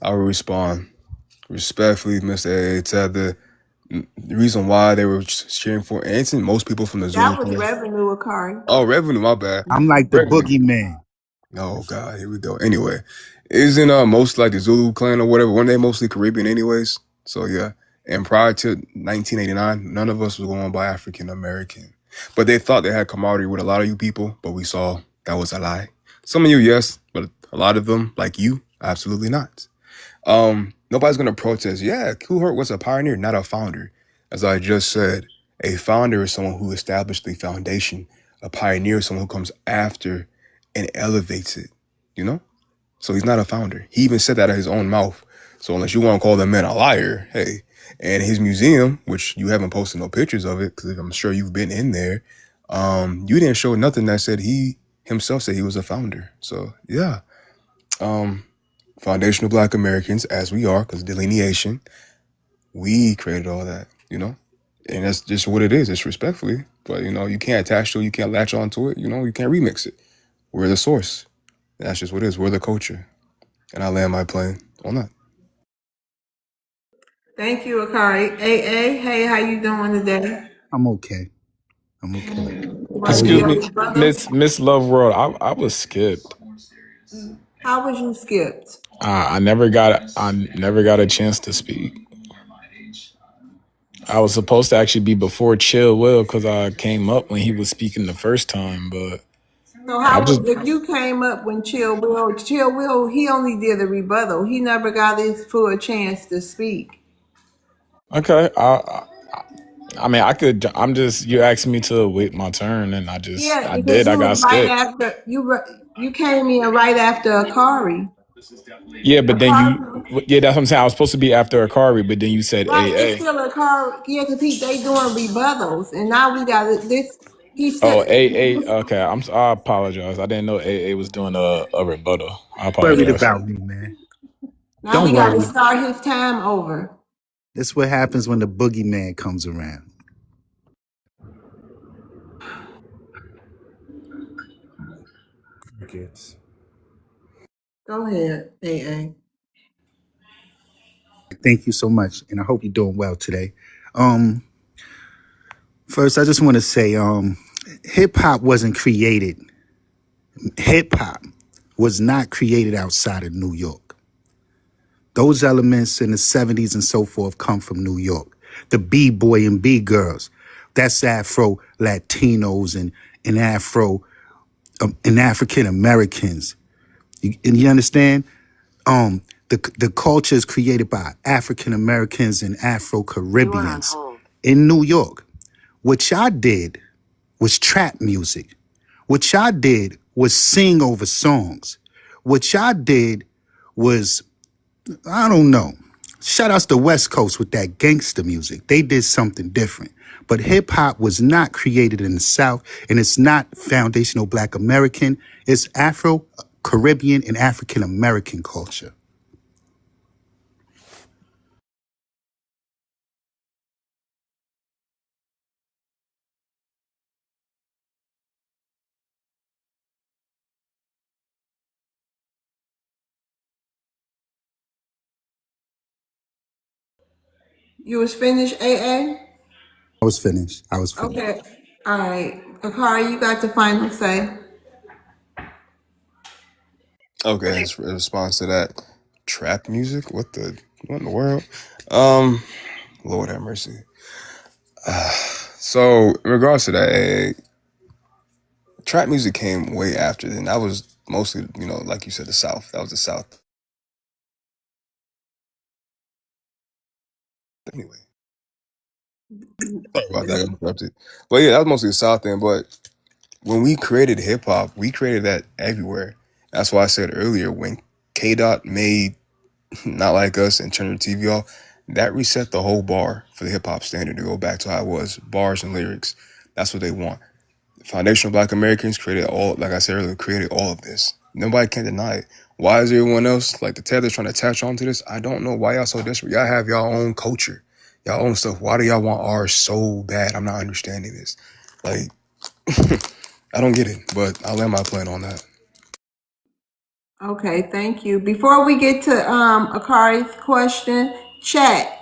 I will respond respectfully, Mr. A. To the reason why they were cheering for Anson, most people from the Zulu That was clan. Revenue, Akari. Oh, Revenue, my bad. I'm like the Revenue. boogeyman. Oh God, here we go. Anyway, isn't most like the Zulu clan or whatever? Weren't they mostly Caribbean anyways? So yeah. And prior to 1989, none of us was going by African American. But they thought they had camaraderie with a lot of you people, but we saw that was a lie. Some of you, yes, but a lot of them, like you, absolutely not. Nobody's gonna protest. Yeah, Kool Herc was a pioneer, not a founder. As I just said, a founder is someone who established the foundation. A pioneer is someone who comes after and elevates it, you know? So he's not a founder. He even said that out of his own mouth. So unless you want to call the man a liar, hey. And his museum, which you haven't posted no pictures of it, because I'm sure you've been in there, you didn't show nothing that said he himself said he was a founder. So yeah. Foundational Black Americans, as we are, because delineation, we created all that, you know? And that's just what it is. It's respectfully. But, you can't attach to it. You can't latch onto it. You can't remix it. We're the source. That's just what it is. We're the culture. And I land my plane on that. Thank you, Akari. AA, hey, how you doing today? I'm okay. Excuse me, Miss Love World. I was skipped. How was you skipped? I never got a chance to speak. I was supposed to actually be before Chill Will because I came up when he was speaking the first time, but So if you came up when Chill Will, he only did a rebuttal. He never got his full chance to speak. okay. I mean, I could. You asked me to wait my turn, and I did. I got skipped. After you came in right after Akari. Yeah, but then that's what I'm saying. I was supposed to be after Akari, but then you said right, AA. It's still Akari. Yeah, because they doing rebuttals, and now we got this. AA. Okay, I apologize. I didn't know AA was doing a rebuttal. I apologize. Worried about me, man. Now Don't we got to worry. start his time over. That's what happens when the boogeyman comes around. Go ahead, AA. Thank you so much, and I hope you're doing well today. First, I just want to say, hip hop wasn't created. Hip hop was not created outside of New York. Those elements in the 70s and so forth come from New York. The B-boy and B-girls, that's Afro Latinos and Afro and African Americans. You understand? The culture is created by African Americans and Afro Caribbeans in New York. What y'all did was trap music. What y'all did was sing over songs. What y'all did was, I don't know. Shout outs to West Coast with that gangster music. They did something different. But hip hop was not created in the South, and it's not foundational Black American. It's Afro, Caribbean, and African American culture. You was finished, AA? I was finished. Okay. All right. Akari, you got the final say. Okay, in response to that, trap music. What in the world? Lord have mercy. So in regards to that, trap music came way after then. That was mostly, like you said, the South. That was the South. Anyway, sorry about that. I interrupted. But yeah, that was mostly the South thing. But when we created hip hop, we created that everywhere. That's why I said earlier when K Dot made Not Like Us and Turn Your TV Off, that reset the whole bar for the hip hop standard to go back to how it was, bars and lyrics. That's what they want. Foundational Black Americans created like I said earlier, created all of this. Nobody can deny it. Why is everyone else, like the Tether's, trying to attach onto this? I don't know why y'all so desperate. Y'all have y'all own culture, y'all own stuff. Why do y'all want ours so bad? I'm not understanding this. Like, I don't get it, but I'll land my plane on that. Okay, thank you. Before we get to Akari's question, chat,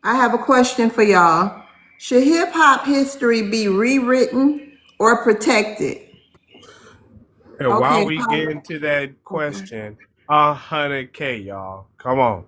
I have a question for y'all. Should hip hop history be rewritten or protected? And while Okay. we get into that question, 100K, y'all. Come on.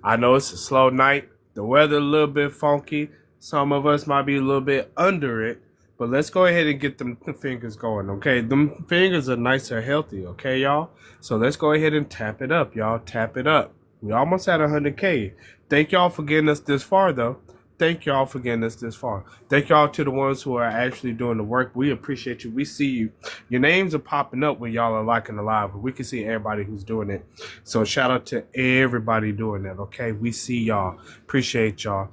I know it's a slow night. The weather a little bit funky. Some of us might be a little bit under it. But let's go ahead and get them fingers going, okay? Them fingers are nice and healthy, okay, y'all? So let's go ahead and tap it up, y'all. Tap it up. We almost at 100K. Thank y'all for getting us this far, though. Thank y'all for getting us this far. Thank y'all to the ones who are actually doing the work. We appreciate you. We see you. Your names are popping up when y'all are liking the live. We can see everybody who's doing it. So shout out to everybody doing that, okay? We see y'all. Appreciate y'all.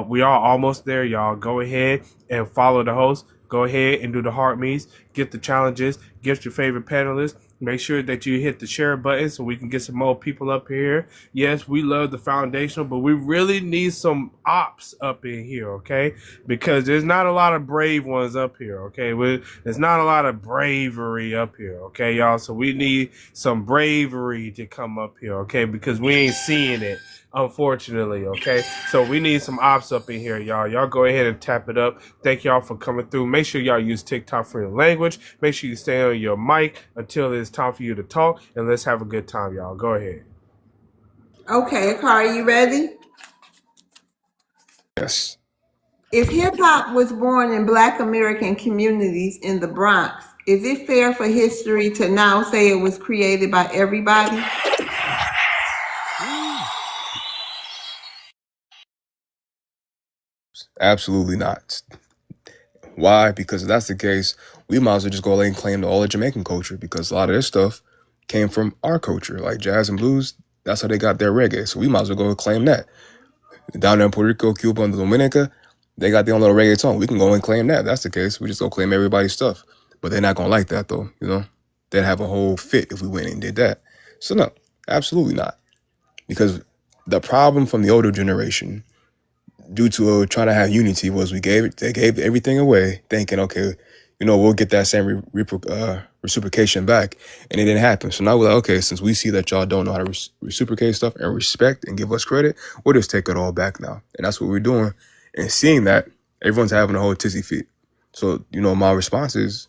We are almost there, y'all. Go ahead and follow the host. Go ahead and do the heart meets. Get the challenges. Get your favorite panelists. Make sure that you hit the share button so we can get some more people up here. Yes, we love the foundational, but we really need some ops up in here, okay? Because there's not a lot of brave ones up here, okay? There's not a lot of bravery up here, okay, y'all? So we need some bravery to come up here, okay? Because we ain't seeing it, unfortunately, okay? So we need some ops up in here, y'all. Y'all go ahead and tap it up. Thank y'all for coming through. Make sure y'all use TikTok for your language. Make sure you stay on your mic until it's time for you to talk, and let's have a good time, y'all. Go ahead. Okay, Akari, you ready? Yes. If hip hop was born in Black American communities in the Bronx, is it fair for history to now say it was created by everybody? Absolutely not. Why? Because if that's the case, we might as well just go and claim all the Jamaican culture, because a lot of this stuff came from our culture, like jazz and blues. That's how they got their reggae. So we might as well go and claim that. Down there in Puerto Rico, Cuba, and Dominica, they got their own little reggaeton. We can go and claim that. If that's the case. We just go claim everybody's stuff. But they're not going to like that, though. They'd have a whole fit if we went and did that. So no, absolutely not. Because the problem from the older generation, due to trying to have unity, was they gave everything away, thinking, okay, we'll get that same reciprocation back, and it didn't happen. So now we're like, okay, since we see that y'all don't know how to reciprocate stuff and respect and give us credit, we'll just take it all back now, and that's what we're doing. And seeing that, everyone's having a whole tizzy fit. So my response is,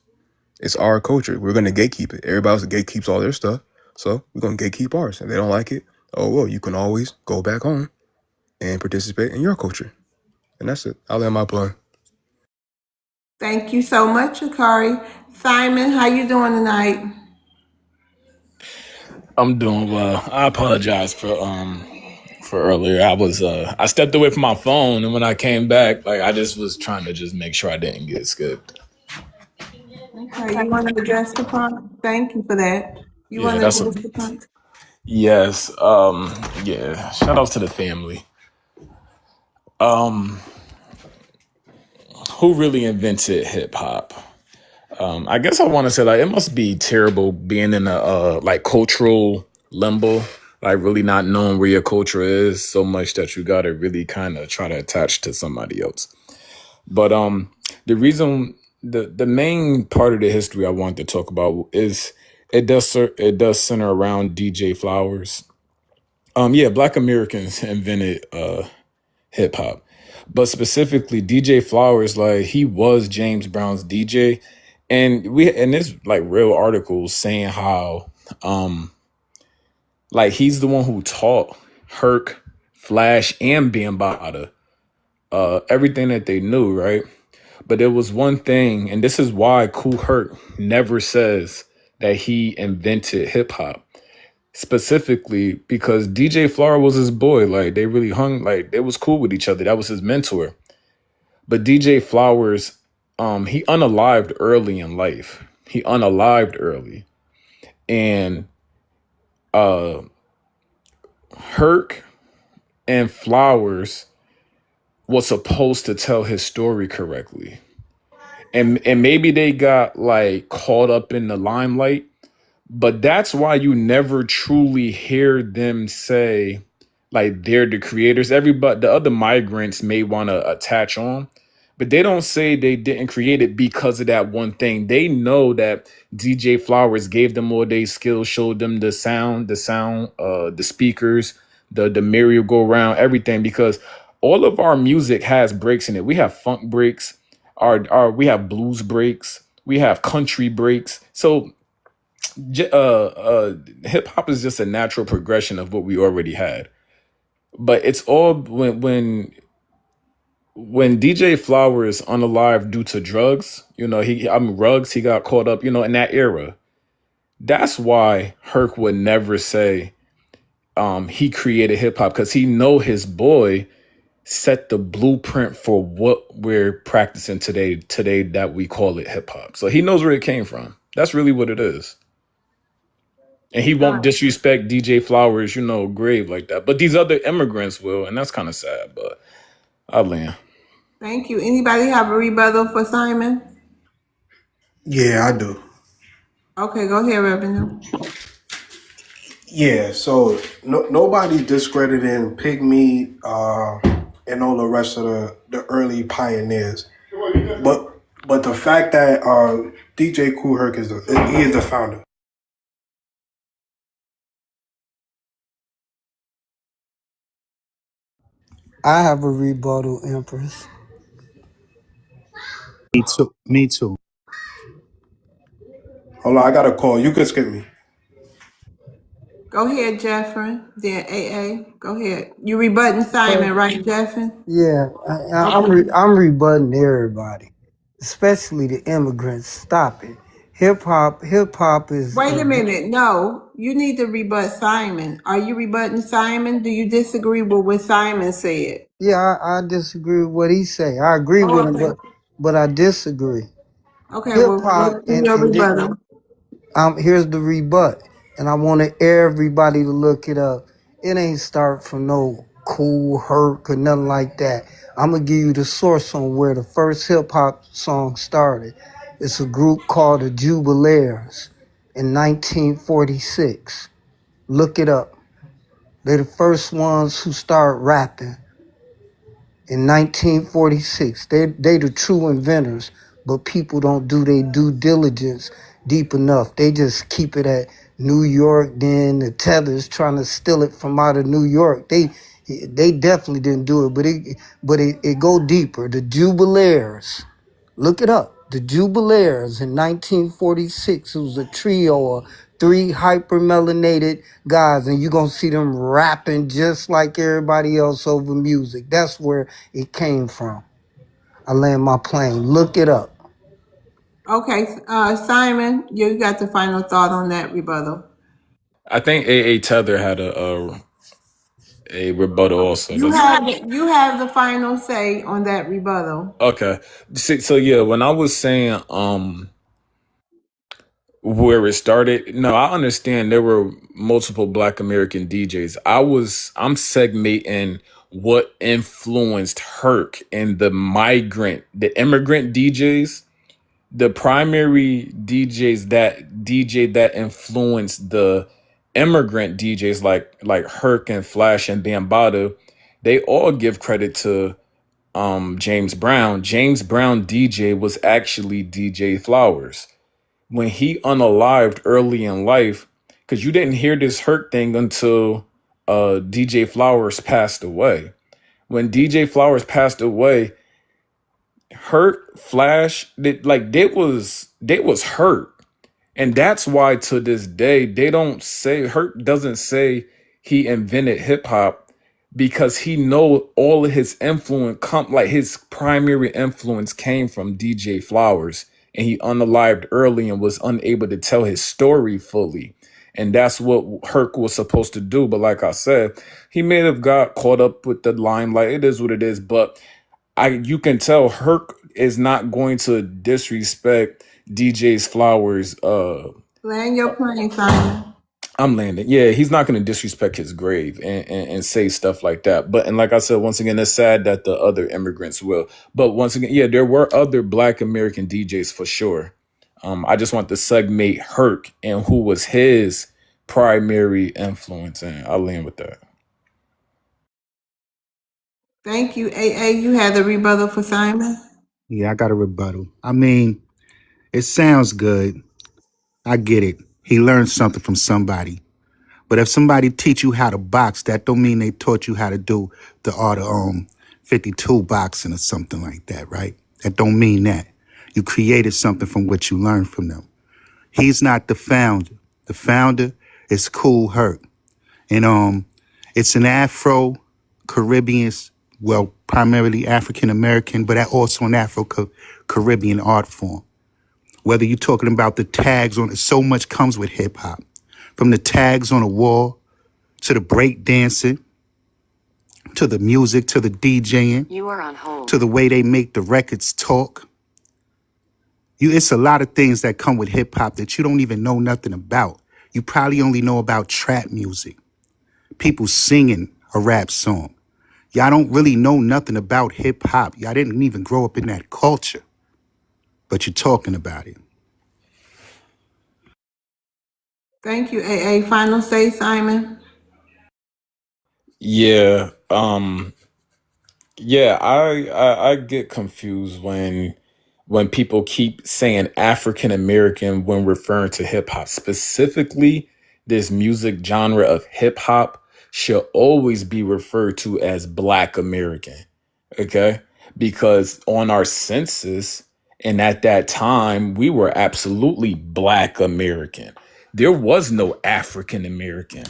it's our culture. We're gonna gatekeep it. Everybody else gatekeeps all their stuff, so we're gonna gatekeep ours. If they don't like it, oh well, you can always go back home and participate in your culture. And that's it. I'll end my play. Thank you so much, Akari. Simon, how you doing tonight? I'm doing well. I apologize for earlier. I stepped away from my phone, and when I came back, like I just was trying to just make sure I didn't get skipped. Okay, you want to address the prompt? Thank you for that. You Yeah, want to that's a address the prompt? yes. Yeah. Shout outs to the family. Um, who really invented hip hop? I guess I want to say like it must be terrible being in a like cultural limbo, like really not knowing where your culture is so much that you gotta really kind of try to attach to somebody else. But the reason the main part of the history I want to talk about is it does center around DJ Flowers. Yeah, Black Americans invented hip hop, but specifically DJ Flowers, like he was James Brown's DJ, and there's like real articles saying how like he's the one who taught Herc, Flash, and Bambaataa everything that they knew, right? But there was one thing, and this is why Kool Herc never says that he invented hip hop. Specifically because DJ Flower was his boy. Like they really hung, like they was cool with each other. That was his mentor. But DJ Flowers, he unalived early in life. He unalived early. And Herc and Flowers was supposed to tell his story correctly. And maybe they got like caught up in the limelight. But that's why you never truly hear them say like they're the creators. Everybody, the other migrants may want to attach on, but they don't say they didn't create it because of that one thing. They know that DJ Flowers gave them all their skills, showed them the sound, the speakers, the merry-go-round, everything. Because all of our music has breaks in it. We have funk breaks, we have blues breaks, we have country breaks. So hip hop is just a natural progression of what we already had. But it's all when DJ Flowers unalive due to drugs, rugs, he got caught up, in that era. That's why Herc would never say he created hip hop, because he know his boy set the blueprint for what we're practicing today that we call it hip hop. So he knows where it came from. That's really what it is. And he won't disrespect DJ Flowers, grave like that. But these other immigrants will, and that's kind of sad. But I'll land. Thank you. Anybody have a rebuttal for Simon? Yeah, I do. Okay, go ahead, Revenue. Yeah, so nobody discrediting Pygmy and all the rest of the early pioneers, but the fact that DJ Kool Herc is the founder. I have a rebuttal, Empress. Me too. Hold on, I got a call. You can skip me. Go ahead, Jeffrey. Then AA. Go ahead. You rebutting Simon, right, Jeffrey? Yeah, I'm rebutting everybody, especially the immigrants. Stop it. Hip hop is. Wait a minute. No, you need to rebut Simon. Are you rebutting Simon? Do you disagree with what Simon said? Yeah, I disagree with what he say. I agree with him, but I disagree. Okay, Hip well, hop what's your rebuttal? here's the rebut, and I want everybody to look it up. It ain't start from no Kool Herc or nothing like that. I'm gonna give you the source on where the first hip hop song started. It's a group called the Jubilaires in 1946. Look it up. They're the first ones who start rapping in 1946. They the true inventors, but people don't do their due diligence deep enough. They just keep it at New York. Then the Tethers trying to steal it from out of New York. They definitely didn't do it, but it go deeper. The Jubilaires, look it up. The Jubilaires in 1946. It was a trio of three hyper-melanated guys, and you're going to see them rapping just like everybody else over music. That's where it came from. I land my plane. Look it up. Okay, Simon, you got the final thought on that rebuttal. I think AA Tether had a rebuttal also. You have the final say on that rebuttal. Okay. So yeah, when I was saying where it started, no, I understand there were multiple Black American DJs. I'm segmenting what influenced Herc and the immigrant DJs. The primary DJ that influenced the immigrant DJs like Herc and Flash and Bambaataa, they all give credit to James Brown. James Brown DJ was actually DJ Flowers. When he unalived early in life, because you didn't hear this Herc thing until DJ Flowers passed away. When DJ Flowers passed away, Herc, Flash, they was hurt. And that's why to this day Herc doesn't say he invented hip hop, because he know all of his influence his primary influence came from DJ Flowers, and he unalived early and was unable to tell his story fully. And that's what Herc was supposed to do. But like I said, he may have got caught up with the limelight. It is what it is. But you can tell Herc is not going to disrespect DJ's Flowers. Land your plane, Simon. I'm landing. Yeah, he's not going to disrespect his grave and say stuff like that. But, and like I said, once again, it's sad that the other immigrants will. But once again, yeah, there were other Black American DJs for sure. I just want to segment Herc and who was his primary influence. And I'll land with that. Thank you, AA. You had the rebuttal for Simon? Yeah, I got a rebuttal. I mean, it sounds good. I get it. He learned something from somebody. But if somebody teach you how to box, that don't mean they taught you how to do the art of 52 boxing or something like that, right? That don't mean that. You created something from what you learned from them. He's not the founder. The founder is Kool Herc. And it's an Afro-Caribbean, well, primarily African-American, but also an Afro-Caribbean art form. Whether you're talking about the tags on it, so much comes with hip-hop. From the tags on the wall, to the break dancing, to the music, to the DJing, you are on hold, to the way they make the records talk. It's a lot of things that come with hip-hop that you don't even know nothing about. You probably only know about trap music, people singing a rap song. Y'all don't really know nothing about hip-hop. Y'all didn't even grow up in that culture, but you're talking about it. Thank you, AA. Final say, Simon? Yeah. Yeah, I get confused when people keep saying African American when referring to hip hop. Specifically, this music genre of hip hop should always be referred to as Black American. Okay? Because on our census, and at that time, we were absolutely Black American. There was no African American.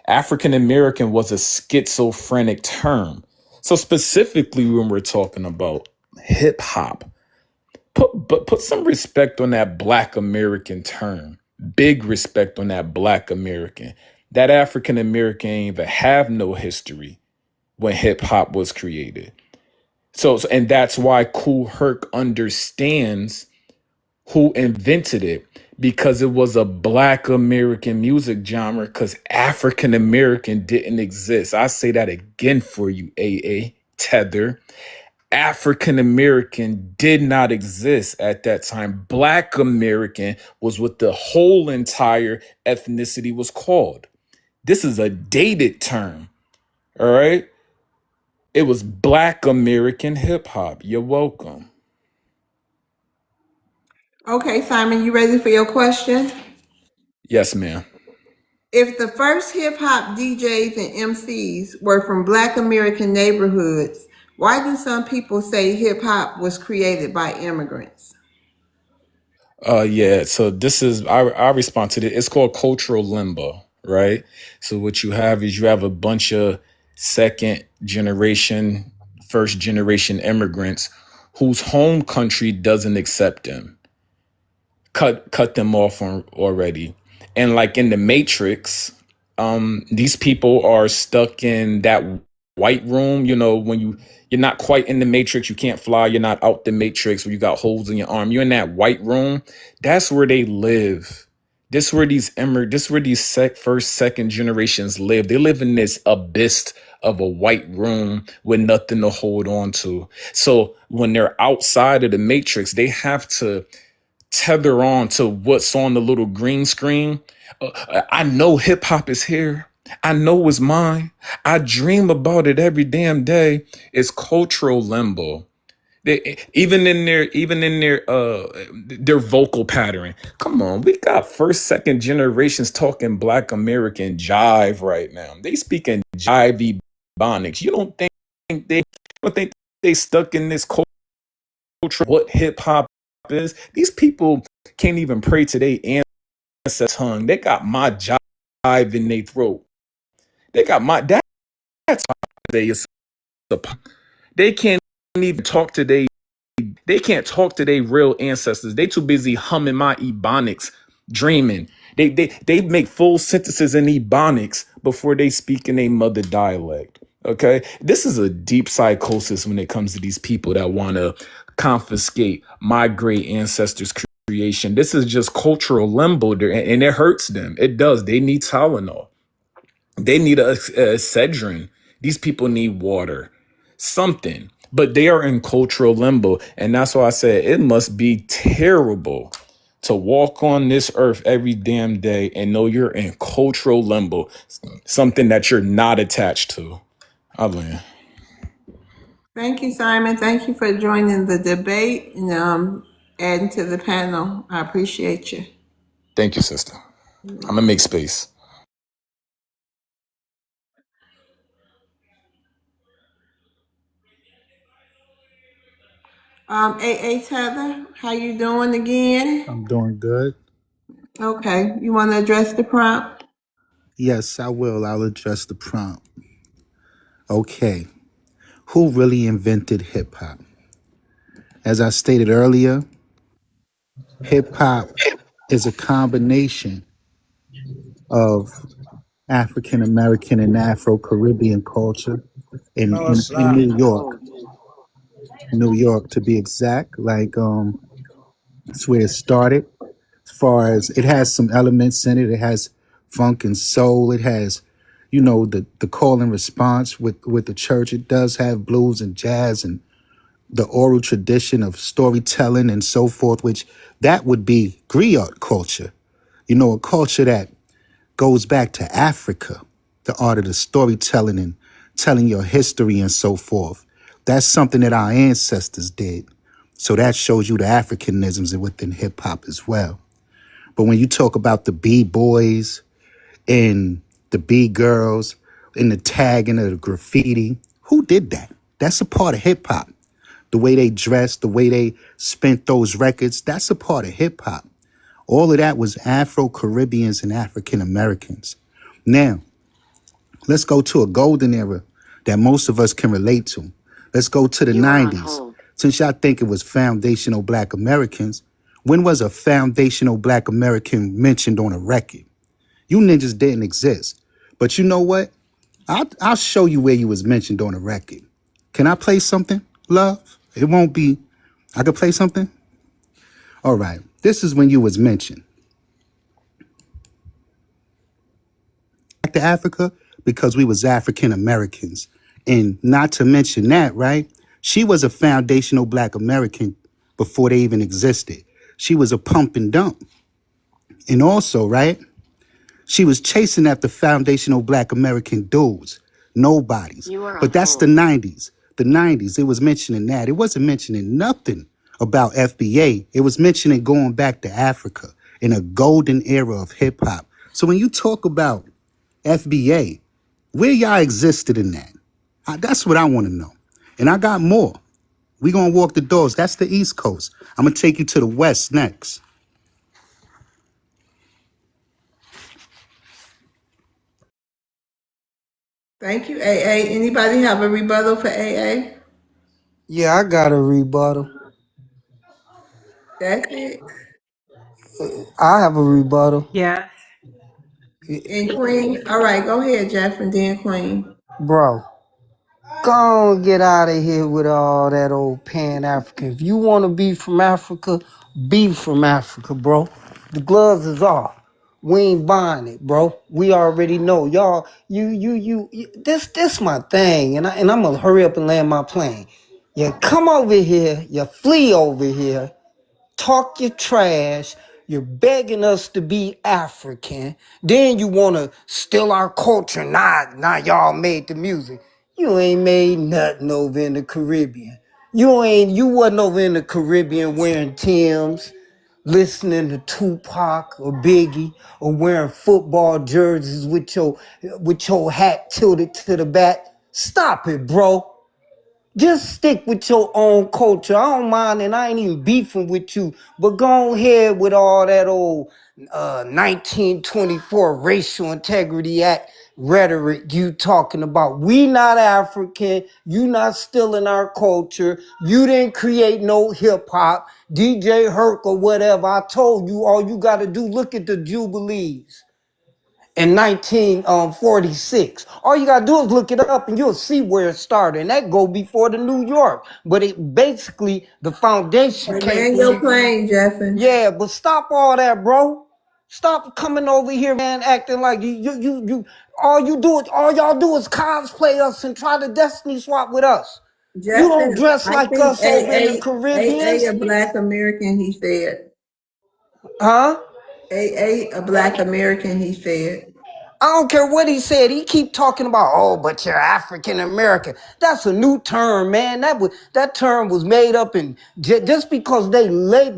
African American was a schizophrenic term. So specifically when we're talking about hip hop, put some respect on that Black American term. Big respect on that Black American. That African American ain't even have no history when hip hop was created. So and that's why Kool Herc understands who invented it, because it was a Black American music genre, because African American didn't exist. I say that again for you, AA, Tether. African American did not exist at that time. Black American was what the whole entire ethnicity was called. This is a dated term, all right? It was Black American hip hop. You're welcome. Okay, Simon, you ready for your question? Yes, ma'am. If the first hip-hop DJs and MCs were from Black American neighborhoods, why do some people say hip-hop was created by immigrants? Yeah, so this is I respond to it. It's called cultural limbo, right? So what you have is you have a bunch of second generation, first generation immigrants whose home country doesn't accept them. Cut them off already. And like in the Matrix, These people are stuck in that white room. You know, when you're not quite in the matrix, you can't fly. You're not out the matrix where you got holes in your arm. You're in that white room. That's where they live. This where these first, second generations live. They live in this abyss of a white room with nothing to hold on to. So when they're outside of the matrix, they have to tether on to what's on the little green screen. I know hip hop is here. I know it's mine. I dream about it every damn day. It's cultural limbo. Even in their vocal pattern. Come on, we got first, second generations talking Black American jive right now. They speaking jive ebonics. You don't think they stuck in this culture? What hip hop is? These people can't even pray to their ancestors' tongue. They got my jive in their throat. They got my that's they they can't even talk to they can't talk to their real ancestors. They too busy humming my ebonics, dreaming. They make full sentences in ebonics before they speak in a mother dialect. Okay, this is a deep psychosis when it comes to these people that want to confiscate my great ancestors' creation. This is just cultural limbo, and it hurts them. It does. They need Tylenol. They need a Cedrin. These people need water, something. But they are in cultural limbo. And that's why I said it must be terrible to walk on this earth every damn day and know you're in cultural limbo, something that you're not attached to. I land. Thank you, Simon. Thank you for joining the debate and adding to the panel. I appreciate you. Thank you, sister. I'm going to make space. AA Tether, how you doing again? I'm doing good. Okay, you want to address the prompt? Yes, I will. I'll address the prompt. Okay. Who really invented hip hop? As I stated earlier, hip hop is a combination of African American and Afro Caribbean culture in New York to be exact. Like that's where it started. As far as it has some elements in it, it has funk and soul. It has, the call and response with the church. It does have blues and jazz and the oral tradition of storytelling and so forth, which that would be griot culture. A culture that goes back to Africa, the art of the storytelling and telling your history and so forth. That's something that our ancestors did. So that shows you the Africanisms within hip hop as well. But when you talk about the B-boys and the B-girls and the tagging of the graffiti, who did that? That's a part of hip hop. The way they dressed, the way they spent those records, that's a part of hip hop. All of that was Afro-Caribbeans and African Americans. Now, let's go to a golden era that most of us can relate to. Let's go to the 90s. Since y'all think it was foundational Black Americans, when was a foundational Black American mentioned on a record? You ninjas didn't exist. But you know what? I'll show you where you was mentioned on a record. Can I play something, love? It won't be... I could play something? All right. This is when you was mentioned. Back to Africa because we was African Americans. And not to mention that, right? She was a foundational Black American before they even existed. She was a pump and dump. And also, right? She was chasing after foundational Black American dudes, nobodies. But that's the 90s. The 90s, it was mentioning that. It wasn't mentioning nothing about FBA. It was mentioning going back to Africa in a golden era of hip hop. So when you talk about FBA, where y'all existed in that? That's what I want to know. And I got more. We gonna walk the doors. That's the East Coast. I'm gonna take you to the West next. Thank you, AA. Anybody have a rebuttal for AA? Yeah, I got a rebuttal. That's it. I have a rebuttal. Yeah. And Queen, all right, go ahead, Jeff, and then Queen. Bro, go on, get out of here with all that old Pan-African. If you want to be from Africa, bro. The gloves is off. We ain't buying it, bro. We already know. Y'all, this my thing, and I'm gonna hurry up and land my plane. You come over here, you flee over here, talk your trash, you're begging us to be African, then you want to steal our culture. Nah, y'all made the music. You ain't made nothing over in the Caribbean. You wasn't over in the Caribbean wearing Timbs, listening to Tupac or Biggie, or wearing football jerseys with your hat tilted to the back. Stop it, bro. Just stick with your own culture. I don't mind, and I ain't even beefing with you, but go ahead with all that old 1924 Racial Integrity Act rhetoric you talking about. We not African. You not stealing our culture. You didn't create no hip hop. DJ Herc or whatever. I told you all you got to do, look at the Jubilees in 1946. All you gotta do is look it up and you'll see where it started. And that go before the New York. But it basically, the foundation Hey, came land from your New York. plane, Jeffin. Yeah, but stop all that, bro. Stop coming over here, man, acting like all y'all do is cosplay us and try to destiny swap with us. You don't Jeffin, dress I like think us over in the A Caribbeans. a Black American, he said. Huh? A Black American, he said. I don't care what he said. He keep talking about, oh, but you're African American. That's a new term, man. That term was made up, and just because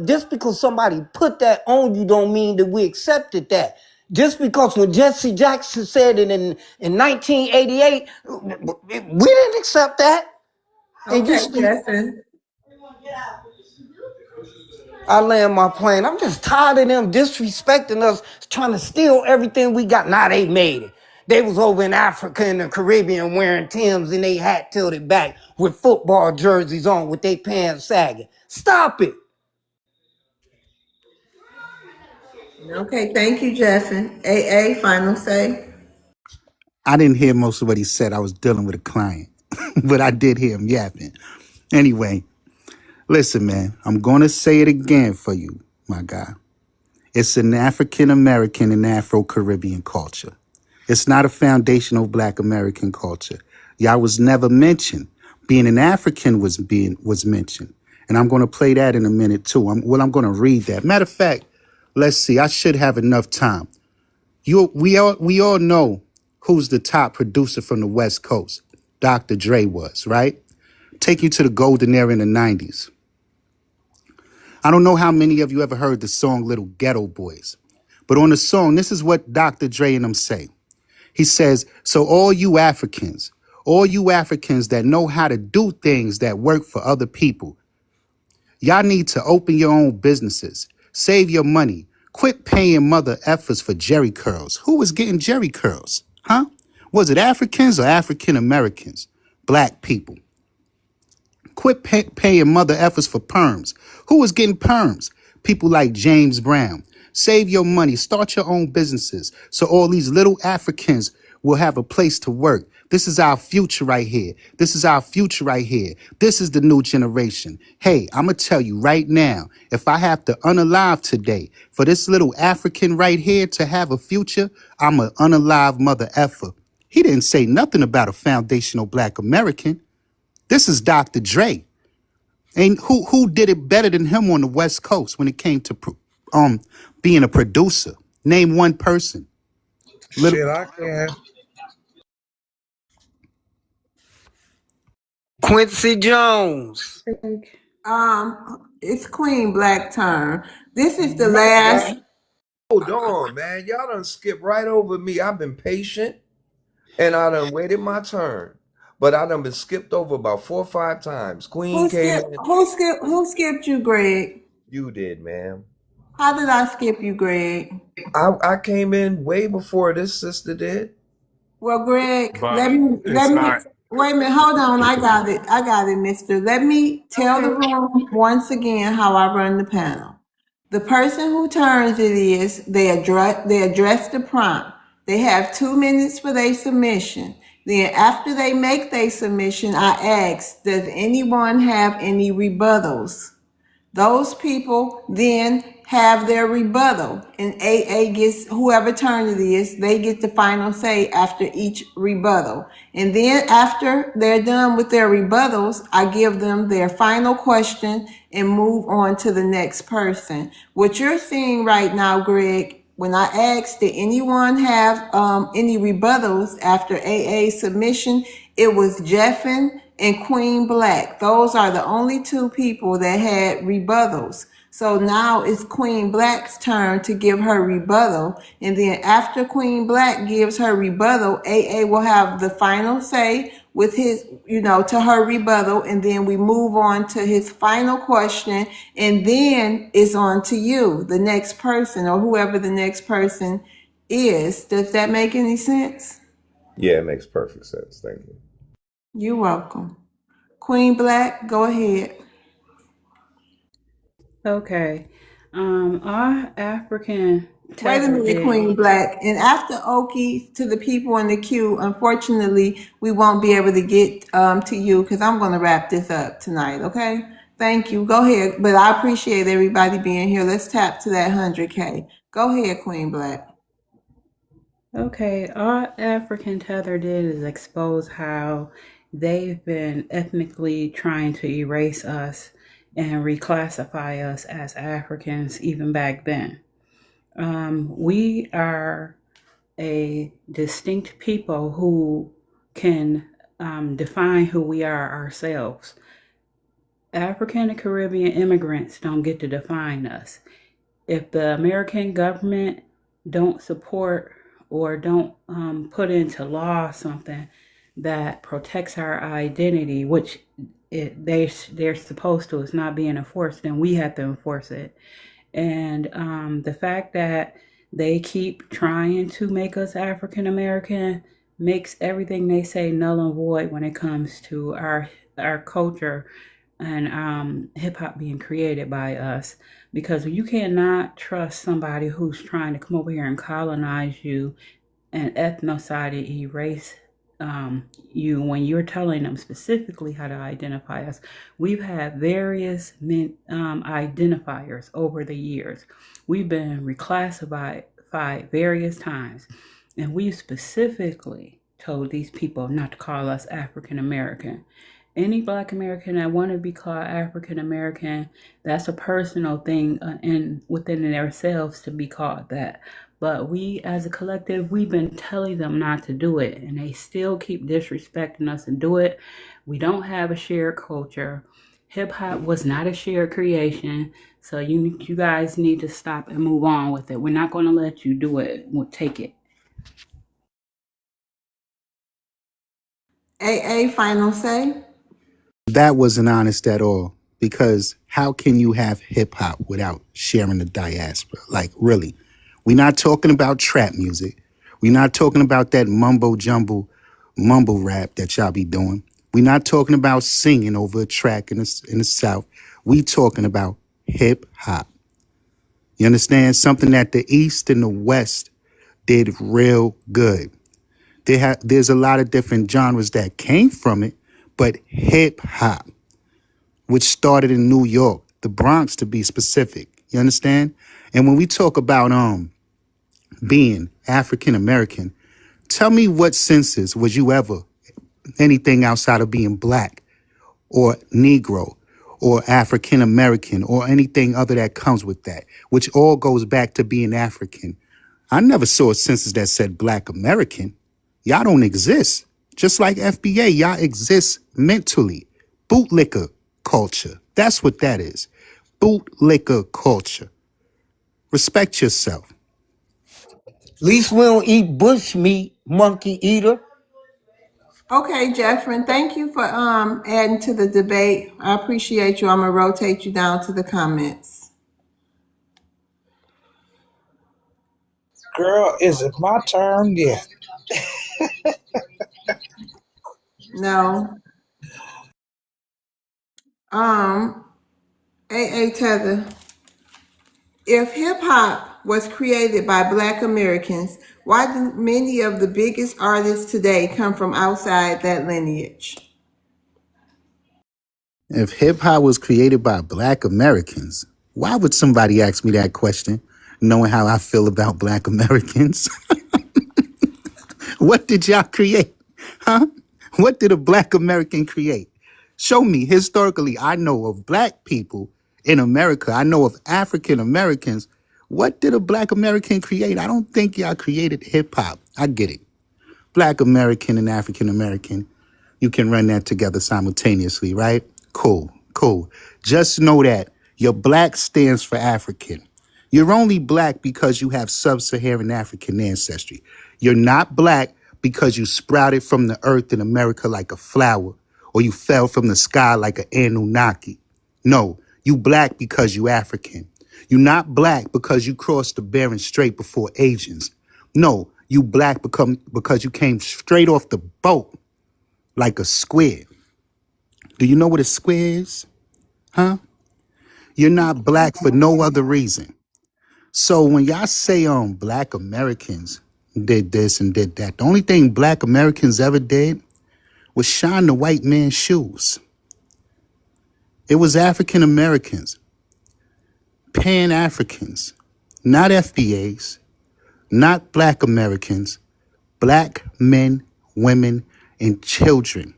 just because somebody put that on you, don't mean that we accepted that. Just because when Jesse Jackson said it in 1988, we didn't accept that. And Okay, Jeffin. I land my plane. I'm just tired of them disrespecting us, trying to steal everything we got. Nah, they made it. They was over in Africa and the Caribbean wearing Timbs and they hat tilted back with football jerseys on with their pants sagging. Stop it. Okay, thank you, Jeffin. A final say. I didn't hear most of what he said. I was dealing with a client, but I did hear him yapping. Anyway, listen, man, I'm going to say it again for you, my guy. It's an African American and Afro Caribbean culture. It's not a foundational Black American culture. Y'all was never mentioned. Being an African was mentioned, and I'm going to play that in a minute too. I'm going to read that. Matter of fact, let's see. I should have enough time. We all know who's the top producer from the West Coast. Dr. Dre was, right? Take you to the golden era in the 90s. I don't know how many of you ever heard the song Little Ghetto Boys, but on the song, this is what Dr. Dre and them say. He says, so all you Africans that know how to do things that work for other people, y'all need to open your own businesses, save your money, quit paying mother effers for Jerry curls. Who was getting Jerry curls? Huh? Was it Africans or African Americans? Black people. Quit paying mother effers for perms. Who was getting perms? People like James Brown. Save your money. Start your own businesses so all these little Africans will have a place to work. This is our future right here. This is our future right here. This is the new generation. Hey, I'm going to tell you right now, if I have to unalive today for this little African right here to have a future, I'm an unalive mother effer. He didn't say nothing about a foundational Black American. This is Dr. Dre. And who did it better than him on the West Coast when it came to being a producer? Name one person. Shit, I can. Quincy Jones. It's Queen Black turn. This is the My last. God. Hold on, man. Y'all done skip right over me. I've been patient and I done waited my turn. But I done been skipped over about 4 or 5 times. Queen came in. Who skipped you, Greg? You did, ma'am. How did I skip you, Greg? I came in way before this sister did. Well, Greg, But let me it's not. wait a minute. Hold on, I got it, Mister. Let me tell the room once again how I run the panel. The person who turns it is they address the prompt. They have 2 minutes for their submission. Then after they make their submission, I ask, does anyone have any rebuttals? Those people then have their rebuttal, and AA gets, whoever turn it is, they get the final say after each rebuttal. And then after they're done with their rebuttals, I give them their final question and move on to the next person. What you're seeing right now, Greg, when I asked, did anyone have any rebuttals after AA submission, it was Jeffin and Queen Black. Those are the only 2 people that had rebuttals. So now it's Queen Black's turn to give her rebuttal. And then after Queen Black gives her rebuttal, AA will have the final say with his, to her rebuttal. And then we move on to his final question. And then it's on to you, the next person, or whoever the next person is. Does that make any sense? Yeah, it makes perfect sense. Thank you. You're welcome. Queen Black, go ahead. Okay. Our African Wait a tether minute, did. Queen Black. And after Oki, to the people in the queue, unfortunately, we won't be able to get to you because I'm going to wrap this up tonight, okay? Thank you. Go ahead. But I appreciate everybody being here. Let's tap to that 100K. Go ahead, Queen Black. Okay, all African Tether did is expose how they've been ethnically trying to erase us and reclassify us as Africans even back then. We are a distinct people who can define who we are ourselves. African and Caribbean immigrants don't get to define us. If the American government don't support or don't put into law something that protects our identity, which they're supposed to, it's not being enforced, then we have to enforce it. And the fact that they keep trying to make us African American makes everything they say null and void when it comes to our culture and hip hop being created by us, because you cannot trust somebody who's trying to come over here and colonize you and ethnocide and erase you when you're telling them specifically how to identify us. We've had various identifiers over the years. We've been reclassified various times, and we specifically told these people not to call us African American. Any Black American that want to be called African American, that's a personal thing within themselves to be called that. But we as a collective, we've been telling them not to do it, and they still keep disrespecting us and do it. We don't have a shared culture. Hip hop was not a shared creation, so you guys need to stop and move on with it. We're not going to let you do it. We'll take it. AA, final say? That wasn't honest at all, because how can you have hip hop without sharing the diaspora? Like, really? We're not talking about trap music. We're not talking about that mumbo jumbo mumble rap that y'all be doing. We're not talking about singing over a track in the South. We talking about hip hop. You understand? Something that the East and the West did real good. There's a lot of different genres that came from it, but hip hop, which started in New York, the Bronx to be specific. You understand? And when we talk about being African American, tell me what senses was you ever anything outside of being Black or Negro or African American or anything other that comes with that, which all goes back to being African. I never saw a census that said Black American. Y'all don't exist. Just like FBA, y'all exist mentally. Bootlicker culture. That's what that is. Bootlicker culture. Respect yourself. At least we don't eat bush meat, monkey eater. Okay, Jeffrin, thank you for adding to the debate. I appreciate you. I'm going to rotate you down to the comments. Girl, is it my turn yet? No. AA Tether, if hip hop was created by Black Americans, why do many of the biggest artists today come from outside that lineage? If hip hop was created by Black Americans, why would somebody ask me that question, knowing how I feel about Black Americans? What did y'all create? Huh? What did a Black American create? Show me historically. I know of Black people in America. I know of African Americans. What did a Black American create? I don't think y'all created hip hop. I get it. Black American and African American, you can run that together simultaneously, right? Cool, cool. Just know that your Black stands for African. You're only Black because you have sub-Saharan African ancestry. You're not Black because you sprouted from the earth in America like a flower, or you fell from the sky like an Anunnaki. No, you Black because you African. You're not Black because you crossed the Bering Strait before Asians. No, you Black because you came straight off the boat like a squid. Do you know what a squid is? Huh? You're not Black for no other reason. So when y'all say Black Americans did this and did that, the only thing Black Americans ever did was shine the white man's shoes. It was African Americans, Pan-Africans, not FBAs, not Black Americans, Black men, women, and children.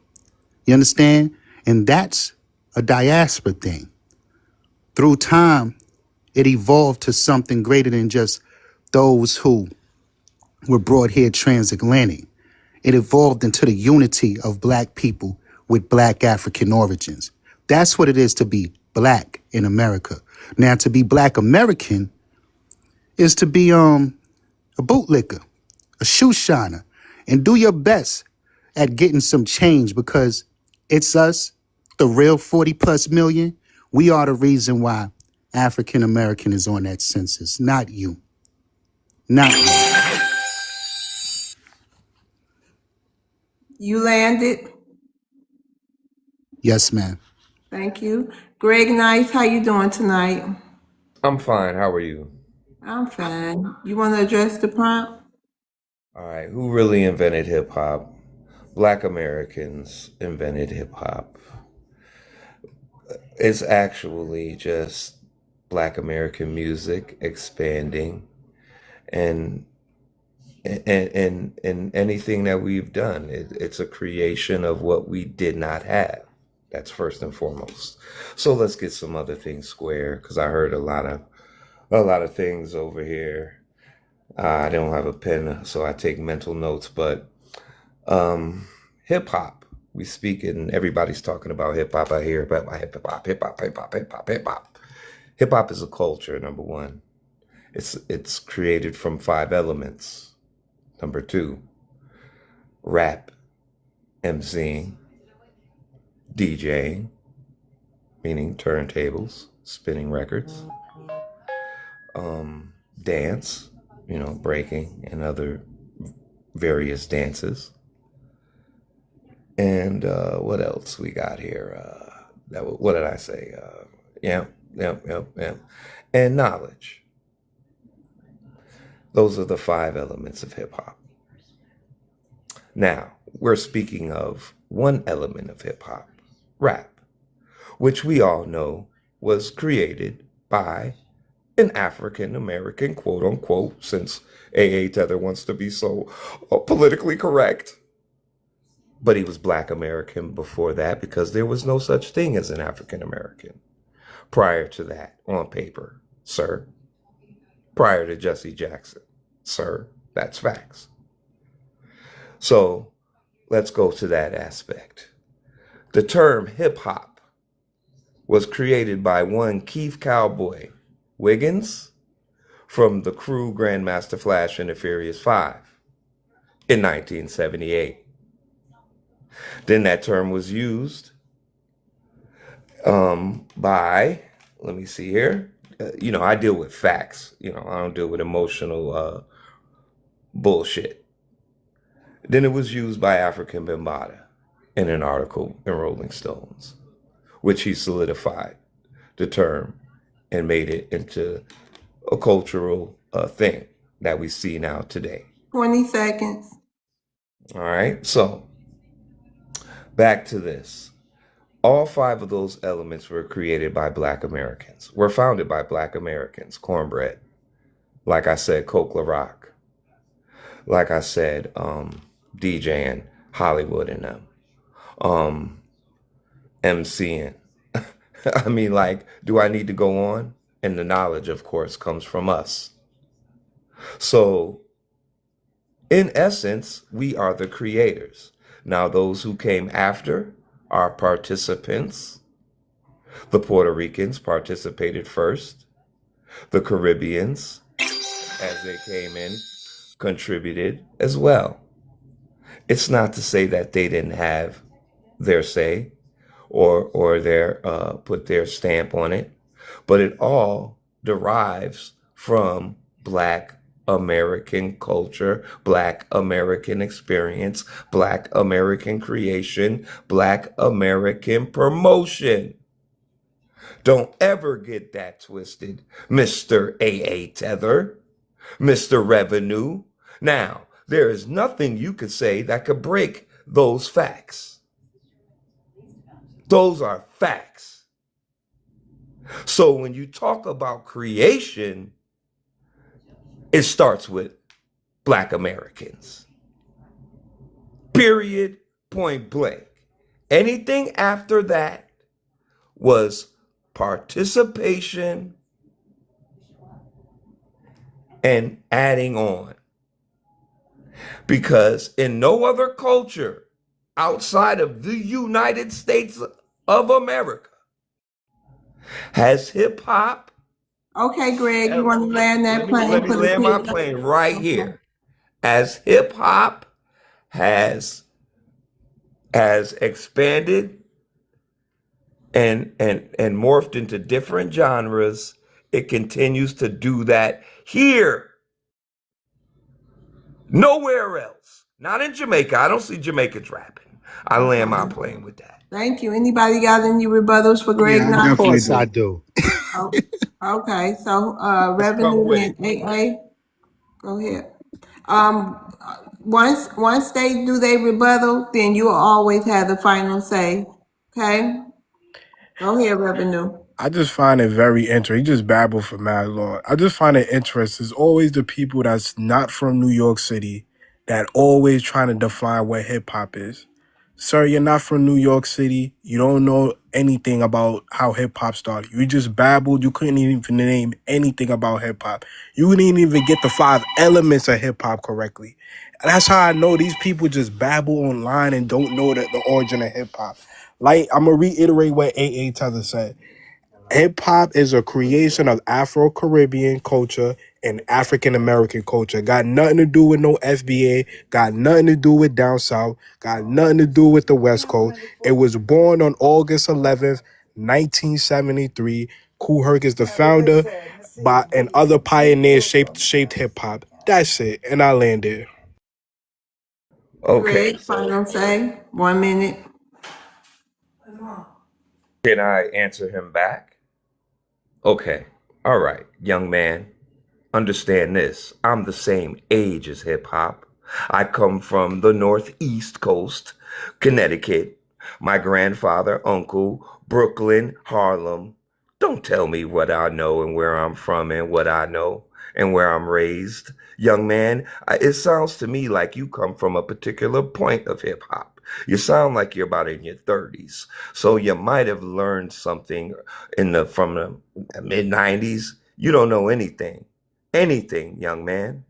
You understand? And that's a diaspora thing. Through time, it evolved to something greater than just those who were brought here transatlantic. It evolved into the unity of Black people with Black African origins. That's what it is to be Black in America. Now, to be Black American is to be a bootlicker, a shoe shiner, and do your best at getting some change, because it's us, the real 40 plus million. We are the reason why African American is on that census, not you. Not you. You landed. Yes, ma'am. Thank you. Greg Nice, how you doing tonight? I'm fine. How are you? I'm fine. You want to address the prompt? All right. Who really invented hip hop? Black Americans invented hip hop. It's actually just Black American music expanding, and anything that we've done, it's a creation of what we did not have. That's first and foremost. So let's get some other things square, because I heard a lot of things over here. I don't have a pen, so I take mental notes. But hip hop, we speak and everybody's talking about hip hop. I hear about hip hop, hip hop, hip hop, hip hop, hip hop. Hip hop is a culture. Number one, it's created from 5 elements. Number 2, rap, MCing, DJing, meaning turntables, spinning records, dance, breaking and other various dances. And what else we got here? What did I say? Yeah. And knowledge. Those are the 5 elements of hip hop. Now, we're speaking of one element of hip hop, rap, which we all know was created by an African American, quote unquote, since A.A. Tether wants to be so politically correct. But he was Black American before that, because there was no such thing as an African American prior to that on paper, sir. Prior to Jesse Jackson, sir. That's facts. So let's go to that aspect. The term hip hop was created by one Keith Cowboy Wiggins from the crew Grandmaster Flash and the Furious 5 in 1978. Then that term was used by, let me see here. I deal with facts. I don't deal with emotional bullshit. Then it was used by Afrika Bambaataa in an article in Rolling Stones, which he solidified the term and made it into a cultural thing that we see now today. 20 seconds. All right, so back to this. All 5 of those elements were created by Black Americans, were founded by Black Americans. Cornbread, like I said, Coke La Rock, like I said, DJing Hollywood and them, MCing. I mean, like, do I need to go on? And the knowledge, of course, comes from us. So, in essence, we are the creators. Now, those who came after are participants. The Puerto Ricans participated first. The Caribbeans, as they came in, contributed as well. It's not to say that they didn't have their say or their put their stamp on it, but it all derives from Black American culture, Black American experience, Black American creation, Black American promotion. Don't ever get that twisted, Mr. A.A. Tether, Mr. Revenue. Now, there is nothing you could say that could break those facts. Those are facts. So when you talk about creation, it starts with Black Americans. Period, point blank. Anything after that was participation and adding on. Because in no other culture outside of the United States of America has hip hop. Okay, Greg, you want to land that plane? Let me land my plane right here. As hip hop has expanded and morphed into different genres, it continues to do that here. Nowhere else. Not in Jamaica. I don't see Jamaicans rapping. I land my plane with that. Thank you. Anybody got any rebuttals for Greg? Yeah, of course I do. Oh, okay, so Revenue and AA, go ahead. Once they do their rebuttal, then you will always have the final say. Okay, go ahead, Revenue. I just find it very interesting. You just babble for mad Lord. I just find it interesting. It's always the people that's not from New York City that always trying to define what hip hop is. Sir, you're not from New York City. You don't know anything about how hip hop started. You just babbled. You couldn't even name anything about hip hop. You didn't even get the 5 elements of hip hop correctly. And that's how I know these people just babble online and don't know the origin of hip hop. Like, I'm going to reiterate what A.A. Tether said. Hip hop is a creation of Afro-Caribbean culture and African-American culture. Got nothing to do with no FBA, got nothing to do with down south, got nothing to do with the West Coast. It was born on August 11th, 1973. Kool Herc is the founder, and other pioneers shaped hip hop. That's it, and I landed. Okay. Greg, final say, 1 minute. Can I answer him back? Okay. All right, young man. Understand this. I'm the same age as hip hop. I come from the Northeast Coast, Connecticut. My grandfather, uncle, Brooklyn, Harlem. Don't tell me what I know and where I'm from and what I know and where I'm raised. Young man, it sounds to me like you come from a particular point of hip hop. You sound like you're about in your 30s. So you might have learned something from the mid-90s. You don't know anything. Anything, young man.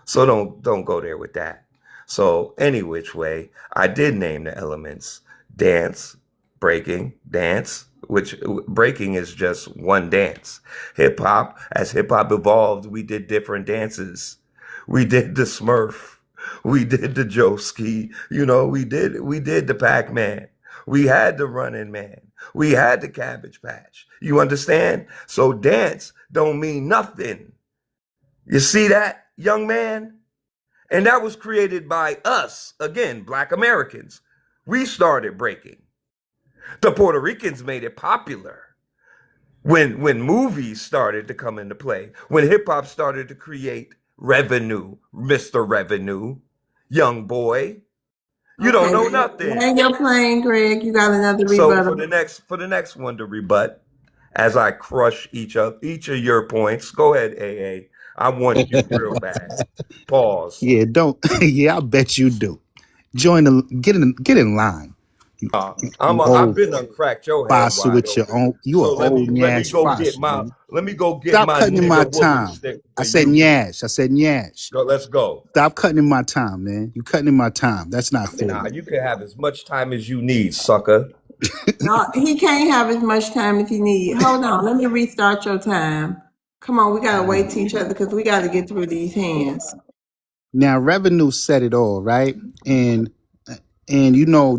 So don't go there with that. So any which way, I did name the elements. Dance, breaking, dance, which breaking is just one dance. Hip hop, as hip hop evolved, we did different dances. We did the Smurf. We did the Joski. We did the Pac-Man. We had the Running Man. We had the Cabbage Patch. You understand? So dance don't mean nothing. You see that, young man? And that was created by us, again, Black Americans. We started breaking. The Puerto Ricans made it popular. When movies started to come into play, when hip hop started to create revenue, Mr. Revenue, young boy, you don't know nothing. Land your plane, Greg. You got another So rebuttal. for the next one to rebut, as I crush each of your points, go ahead, AA. I want you real bad. Pause. Yeah, don't. Yeah, I bet you do. Get in line. You I've old been uncracked your head fossil wide with your open. own. You So an old let me Nyash go get fossil, my man. Stop my cutting in my nigga whooping time. stick I for said you. Nyash. I said Nyash. Let's go. Stop cutting in my time, man. You cutting in my time. That's not fair. Nah, you can have as much time as you need, sucker. No, he can't have as much time as he needs. Hold on, let me restart your time. Come on, we gotta wait to each other because we gotta get through these hands. Now, revenue said it all, right? And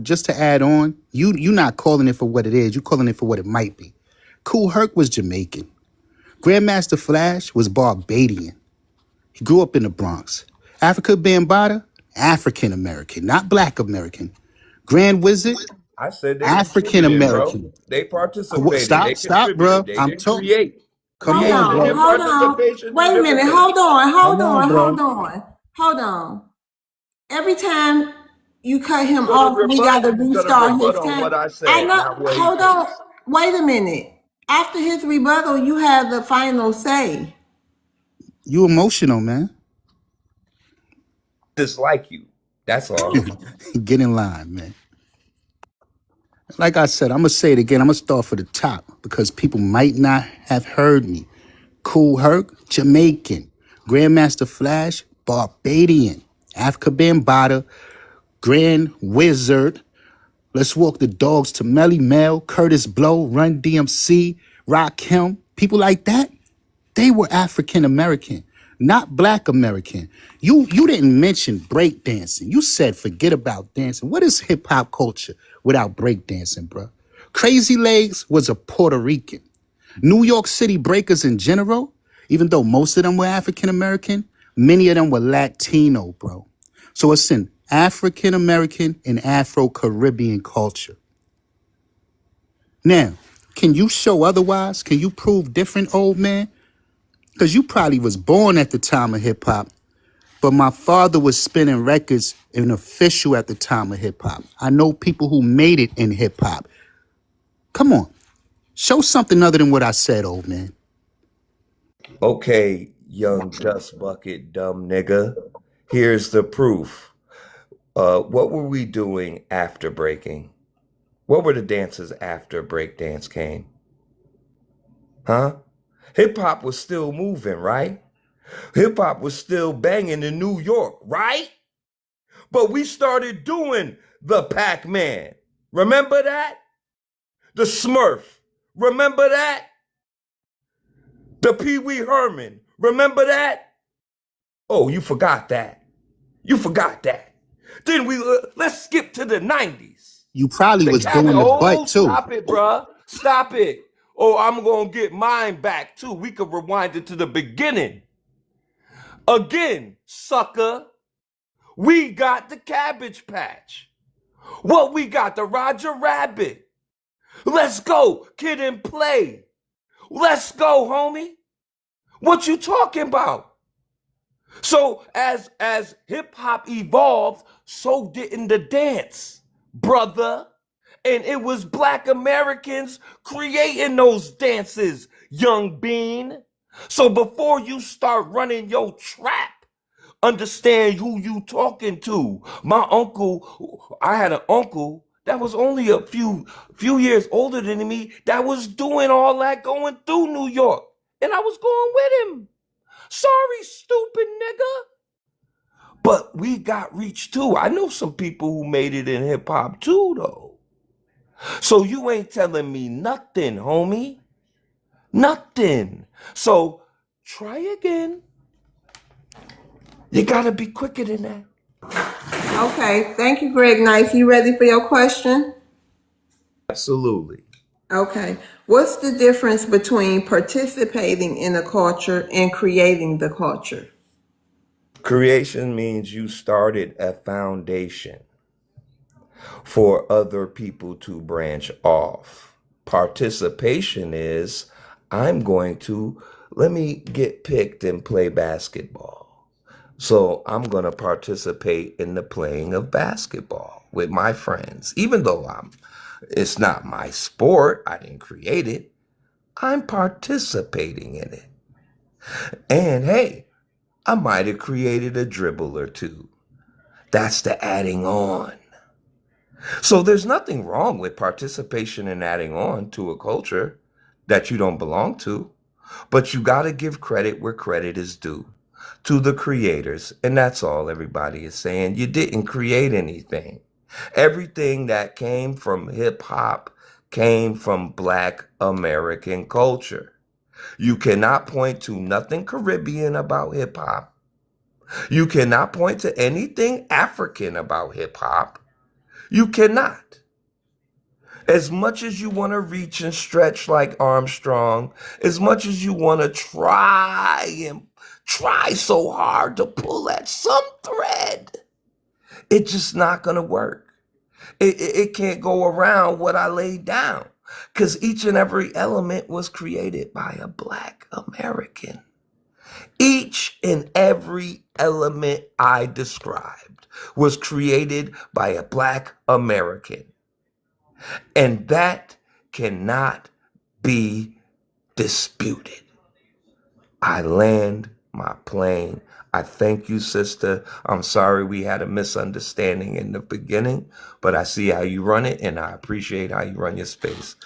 just to add on, you not calling it for what it is. You calling it for what it might be. Kool Herc was Jamaican. Grandmaster Flash was Barbadian. He grew up in the Bronx. Afrika Bambaataa, African American, not Black American. Grand Wizard, I said they African contributed, bro. American. They participated. They Stop, bro. contributed. They I'm didn't talking. create. Come on, bro. Hold on. Wait a minute. Hold on. Every time you cut him off, we gotta restart his time. What I said. I know. Hold on. Wait a minute. After his rebuttal, you have the final say. You emotional, man. Dislike you. That's all. Get in line, man. Like I said, I'm going to say it again. I'm going to start for the top because people might not have heard me. Kool Herc, Jamaican. Grandmaster Flash, Barbadian. Afrika Bambaataa, Grand Wizard. Let's Walk the Dogs to Melly Mel, Curtis Blow, Run DMC, Rakim. People like that, they were African American, not Black American. You didn't mention breakdancing. You said forget about dancing. What is hip hop culture without breakdancing, bro? Crazy Legs was a Puerto Rican. New York City breakers in general, even though most of them were African American, many of them were Latino, bro. So it's an African American and Afro Caribbean culture. Now, can you show otherwise? Can you prove different, old man? Because you probably was born at the time of hip hop, but my father was spinning records and official at the time of hip hop. I know people who made it in hip hop. Come on, show something other than what I said, old man. Okay, young dust bucket, dumb nigga. Here's the proof. What were we doing after breaking? What were the dances after breakdance came? Huh? Hip-hop was still moving, right? Hip-hop was still banging in New York, right? But we started doing the Pac-Man. Remember that? The Smurf. Remember that? The Pee Wee Herman. Remember that? Oh, you forgot that. You forgot that. Then let's skip to the 90s. You probably was doing the butt too. Stop it, bruh. Stop it. Oh, I'm going to get mine back too. We could rewind it to the beginning. Again, sucker. We got the Cabbage Patch. What we got? The Roger Rabbit. Let's go, Kid and Play. Let's go, homie. What you talking about? So as hip hop evolved, so didn't the dance, brother. And it was Black Americans creating those dances, young bean. So before you start running your trap, understand who you talking to. My uncle, I had an uncle that was only a few years older than me that was doing all that going through New York. And I was going with him. Sorry, stupid nigga. But we got reach too. I know some people who made it in hip hop too, though. So you ain't telling me nothing, homie. Nothing. So try again. You gotta be quicker than that. Okay, thank you, Greg Nice. You ready for your question? Absolutely. Okay. What's the difference between participating in a culture and creating the culture? Creation means you started a foundation for other people to branch off. Participation is I'm going to let me get picked and play basketball. So I'm going to participate in the playing of basketball with my friends, even though it's not my sport. I didn't create it. I'm participating in it. And hey, I might have created a dribble or two. That's the adding on. So there's nothing wrong with participation and adding on to a culture that you don't belong to, but you got to give credit where credit is due to the creators. And that's all everybody is saying. You didn't create anything. Everything that came from hip hop came from Black American culture. You cannot point to nothing Caribbean about hip hop. You cannot point to anything African about hip hop. You cannot. As much as you want to reach and stretch like Armstrong, as much as you want to try so hard to pull at some thread, it's just not going to work. It can't go around what I laid down, because each and every element was created by a Black American. Each and every element I described was created by a Black American. And that cannot be disputed. I land my plane. I thank you, sister. I'm sorry we had a misunderstanding in the beginning, but I see how you run it, and I appreciate how you run your space.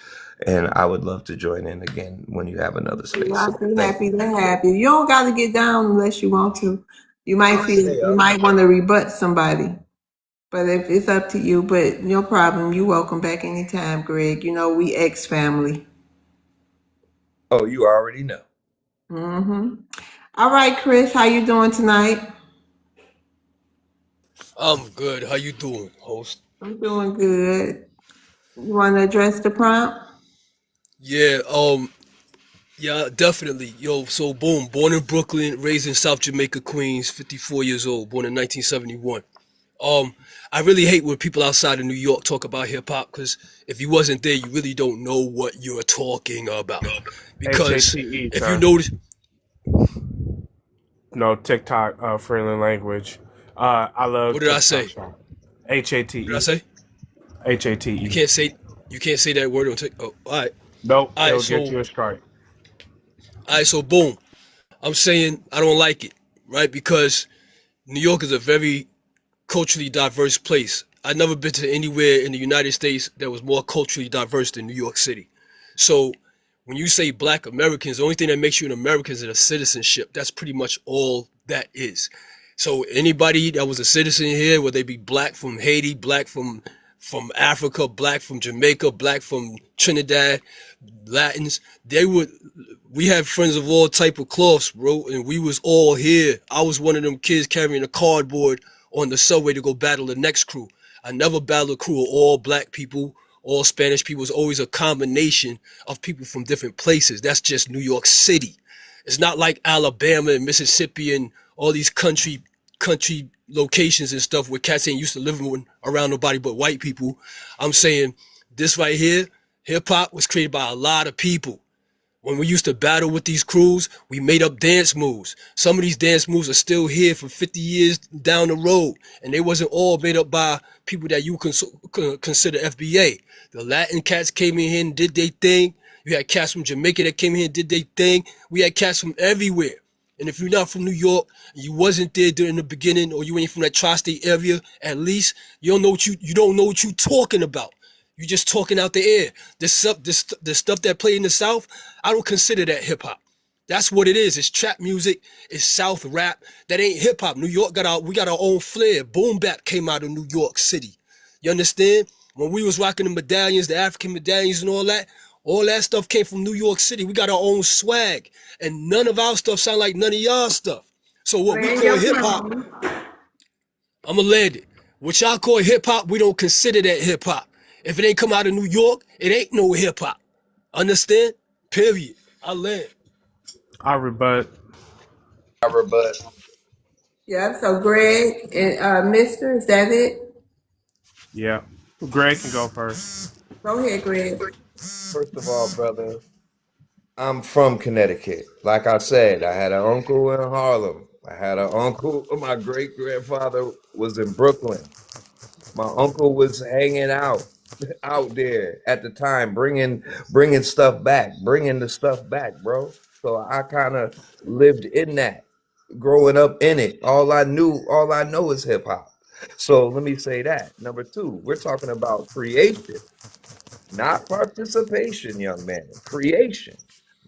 And I would love to join in again when you have another space. I'll be happy to have you. You don't got to get down unless you want to. You might want to rebut somebody. But if it's up to you, but no problem. You welcome back anytime, Greg. You know, we ex-family. Oh, you already know. Mm-hmm. All right, Chris, how you doing tonight? I'm good. How you doing, host? I'm doing good. You want to address the prompt? Yeah, yeah, definitely. Yo, so boom, born in Brooklyn, raised in South Jamaica, Queens, 54 years old, born in 1971. I really hate when people outside of New York talk about hip hop, because if you wasn't there, you really don't know what you're talking about. Because HATE, if sir. you notice, No TikTok friendly language. I love. What did I say? HATE. What did I say? HATE. You can't say that word on TikTok. Oh, all right. Nope. All right, It'll get you a strike. All right, so boom. I'm saying I don't like it, right? Because New York is a very culturally diverse place. I've never been to anywhere in the United States that was more culturally diverse than New York City. So when you say Black Americans, the only thing that makes you an American is a citizenship. That's pretty much all that is. So anybody that was a citizen here, whether they be Black from Haiti, Black from Africa, Black from Jamaica, Black from Trinidad, Latins, we had friends of all type of cloths, bro, and we was all here. I was one of them kids carrying a cardboard on the subway to go battle the next crew. I never battled a crew of all Black people, all Spanish people. It's always a combination of people from different places. That's just New York City. It's not like Alabama and Mississippi and all these country locations and stuff where cats ain't used to living around nobody but white people. I'm saying this right here, hip hop was created by a lot of people. When we used to battle with these crews, we made up dance moves. Some of these dance moves are still here for 50 years down the road, and they wasn't all made up by people that you consider FBA. The Latin cats came in here and did their thing. You had cats from Jamaica that came here and did their thing. We had cats from everywhere. And if you're not from New York, you wasn't there during the beginning, or you ain't from that tri-state area, at least you don't know what you talking about. You just talking out the air. The stuff that play in the South, I don't consider that hip hop. That's what it is. It's trap music. It's South rap. That ain't hip hop. New York we got our own flair. Boom bap came out of New York City. You understand? When we was rocking the medallions, the African medallions and all that stuff came from New York City. We got our own swag, and none of our stuff sound like none of y'all stuff. So what we call hip hop, I'ma land it. What y'all call hip hop, we don't consider that hip hop. If it ain't come out of New York, it ain't no hip hop. Understand? Period. I land. I rebut. Yeah, so Greg and Mr., is that it? Yeah. Greg can go first. Go ahead, Greg. First of all, brother, I'm from Connecticut. Like I said, I had an uncle in Harlem. I had an uncle. My great grandfather was in Brooklyn. My uncle was hanging out there at the time, bringing stuff back, bringing the stuff back, bro. So I kind of lived in that, growing up in it. All I know is hip hop. So let me say that. Number two, we're talking about creation, not participation, young man. Creation,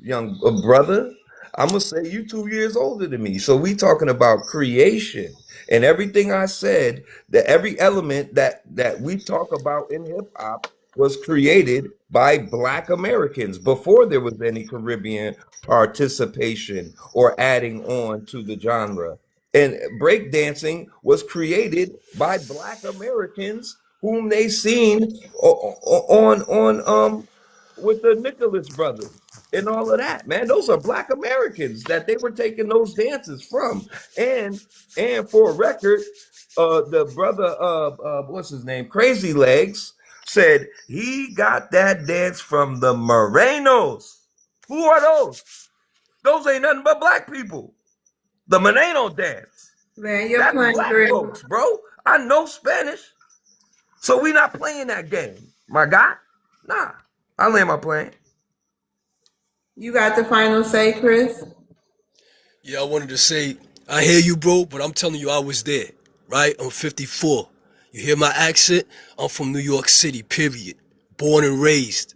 young brother. I'm gonna say you 2 years older than me. So we talking about creation and everything I said. That every element that we talk about in hip hop was created by Black Americans before there was any Caribbean participation or adding on to the genre. And breakdancing was created by Black Americans whom they seen on with the Nicholas brothers and all of that, man. Those are Black Americans that they were taking those dances from. And for a record, the brother what's his name? Crazy Legs said he got that dance from the Morenos. Who are those? Those ain't nothing but Black people. The Moreno dance. Man, you're That's playing Black great. folks, bro. I know Spanish. So we not playing that game, my guy. Nah, I land my plane. You got the final say, Chris? Yeah, I wanted to say, I hear you, bro, but I'm telling you, I was there, right? I'm 54. You hear my accent? I'm from New York City, period. Born and raised.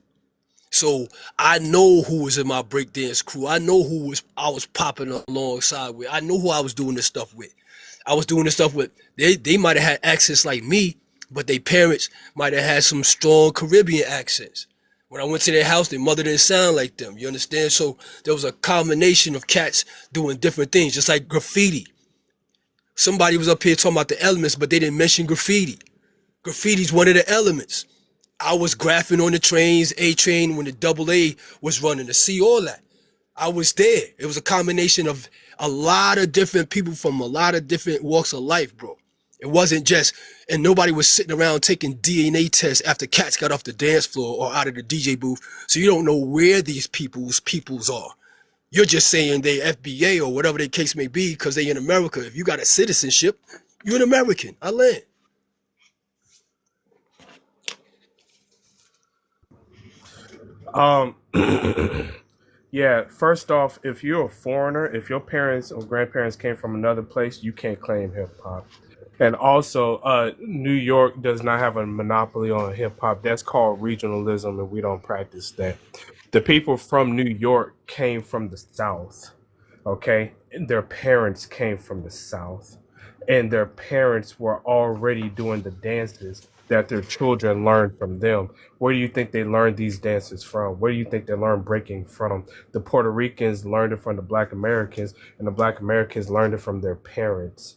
So I know who was in my breakdance crew. I know who I was popping alongside with. I know who I was doing this stuff with. I was doing this stuff with. They might have had accents like me, but their parents might have had some strong Caribbean accents. When I went to their house, their mother didn't sound like them. You understand? So there was a combination of cats doing different things, just like graffiti. Somebody was up here talking about the elements, but they didn't mention graffiti. Graffiti's one of the elements. I was graphing on the trains, A train, when the double A was running, to see all that. I was there. It was a combination of a lot of different people from a lot of different walks of life, bro. It wasn't just, and nobody was sitting around taking DNA tests after cats got off the dance floor or out of the DJ booth. So you don't know where these peoples are. You're just saying they FBA or whatever the case may be because they in America. If you got a citizenship, you're an American. I land. Yeah, first off, if you're a foreigner, if your parents or grandparents came from another place, you can't claim hip hop. And also, New York does not have a monopoly on hip hop. That's called regionalism, and we don't practice that. The people from New York came from the South, okay? And their parents came from the South, and their parents were already doing the dances that their children learned from them. Where do you think they learned these dances from? Where do you think they learned breaking from? The Puerto Ricans learned it from the Black Americans, and the Black Americans learned it from their parents.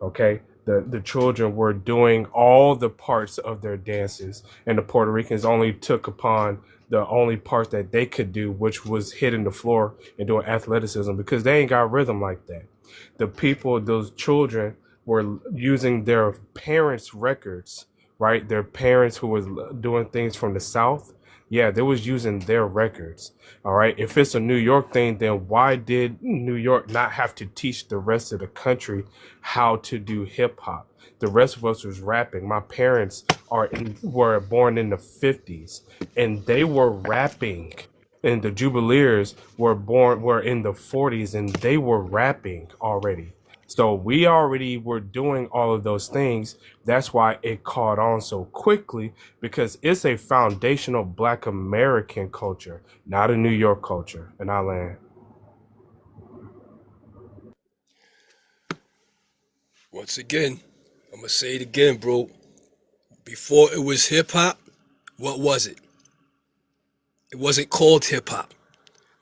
Okay, the children were doing all the parts of their dances, and the Puerto Ricans only took upon the only part that they could do, which was hitting the floor and doing athleticism, because they ain't got rhythm like that. The people, those children, were using their parents' records, right? Their parents who was doing things from the South, yeah, they was using their records. All right. If it's a New York thing, then why did New York not have to teach the rest of the country how to do hip hop? The rest of us was rapping. My parents were born in the 50s, and they were rapping. And the Jubileers were in the 40s, and they were rapping already. So we already were doing all of those things. That's why it caught on so quickly, because it's a foundational Black American culture, not a New York culture. And I land. Once again, I'm going to say it again, bro. Before it was hip hop, what was it? It wasn't called hip hop.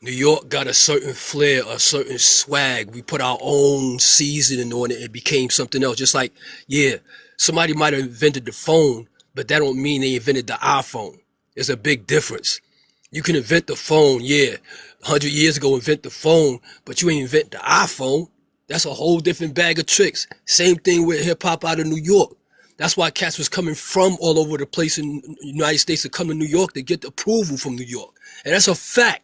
New York got a certain flair, a certain swag. We put our own seasoning on it. It became something else. Just like, yeah, somebody might have invented the phone, but that don't mean they invented the iPhone. There's a big difference. You can invent the phone, yeah. 100 years ago, invent the phone, but you ain't invent the iPhone. That's a whole different bag of tricks. Same thing with hip hop out of New York. That's why cats was coming from all over the place in the United States to come to New York to get the approval from New York. And that's a fact.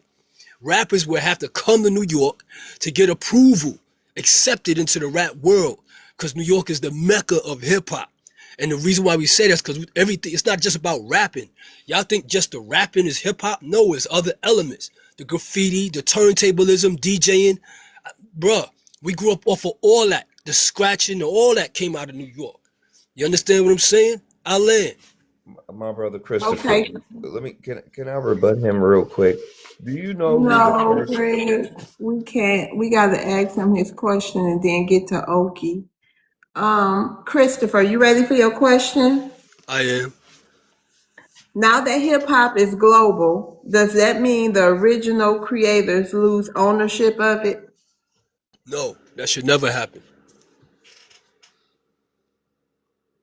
Rappers would have to come to New York to get approval, accepted into the rap world, because New York is the mecca of hip hop. And the reason why we say that's because everything, it's not just about rapping. Y'all think just the rapping is hip hop? No, it's other elements. The graffiti, the turntablism, DJing. Bruh, we grew up off of all that. The scratching, all that came out of New York. You understand what I'm saying? I land. My brother Christopher, Okay. let me can I rebut him real quick? Do you know who the No, first? Greg, we can't. We got to ask him his question and then get to Okie. Christopher, you ready for your question? I am. Now that hip hop is global, does that mean the original creators lose ownership of it? No, that should never happen.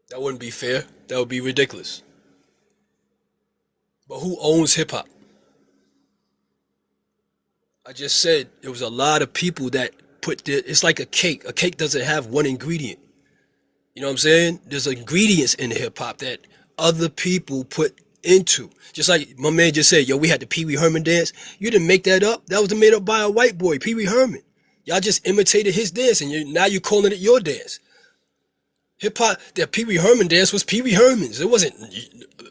That wouldn't be fair. That would be ridiculous. But who owns hip hop? I just said it was a lot of people that put it's like a cake. A cake doesn't have one ingredient. You know what I'm saying? There's ingredients in hip hop that other people put into. Just like my man just said, yo, we had the Pee Wee Herman dance. You didn't make that up. That was made up by a white boy, Pee Wee Herman. Y'all just imitated his dance, and now you're calling it your dance. Hip hop, that Pee Wee Herman dance was Pee Wee Herman's. It wasn't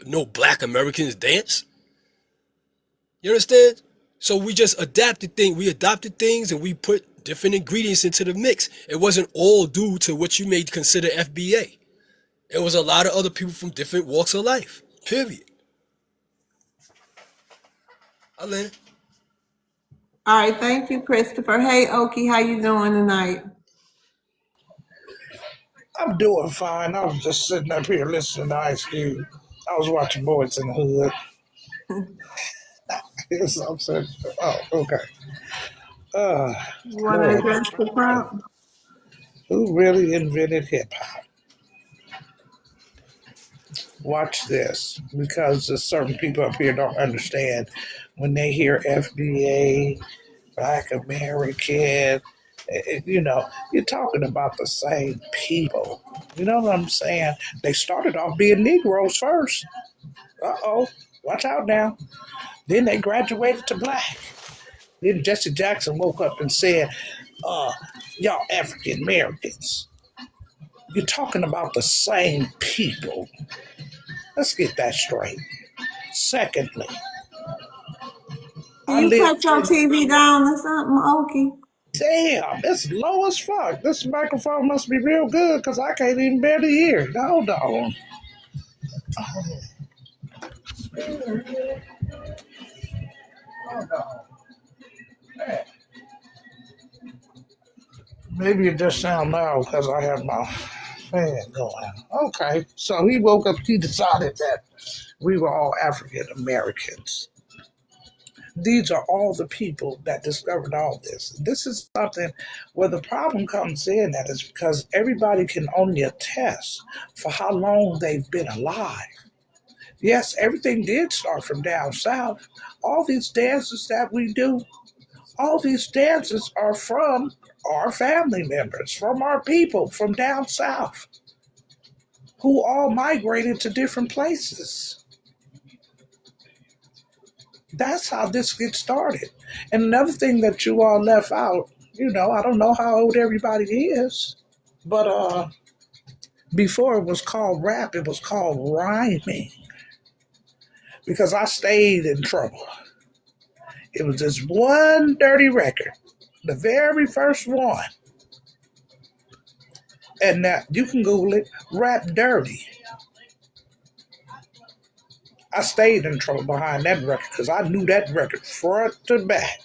no black Americans dance. You understand? So we just adapted things. We adopted things and we put different ingredients into the mix. It wasn't all due to what you may consider FBA. It was a lot of other people from different walks of life. Period. I land. All right, thank you, Christopher. Hey, Okie, how you doing tonight? I'm doing fine. I was just sitting up here listening to Ice Cube. I was watching Boys in the Hood. So I'm saying, oh, okay. You want to address the prompt? Who really invented hip hop? Watch this, because there's certain people up here don't understand when they hear FBA, Black American. You know, you're talking about the same people. You know what I'm saying? They started off being Negroes first. Uh-oh, watch out now. Then they graduated to black. Then Jesse Jackson woke up and said, y'all African Americans. You're talking about the same people. Let's get that straight. Secondly, Can you cut your TV down or something, Okie? Damn, it's low as fuck. This microphone must be real good because I can't even barely hear it. Hold on. Hold on. Maybe it just sounds loud because I have my fan going. Okay, so he woke up, he decided that we were all African Americans. These are all the people that discovered all this. This is something where the problem comes in, that is because everybody can only attest for how long they've been alive. Yes, everything did start from down south. All these dances that we do, all these dances are from our family members, from our people from down south, who all migrated to different places. That's how this gets started. And another thing that you all left out, you know, I don't know how old everybody is, but before it was called rap, it was called rhyming. Because I stayed in trouble. It was this one dirty record, the very first one. And now you can Google it, Rap Dirty. I stayed in trouble behind that record because I knew that record front to back.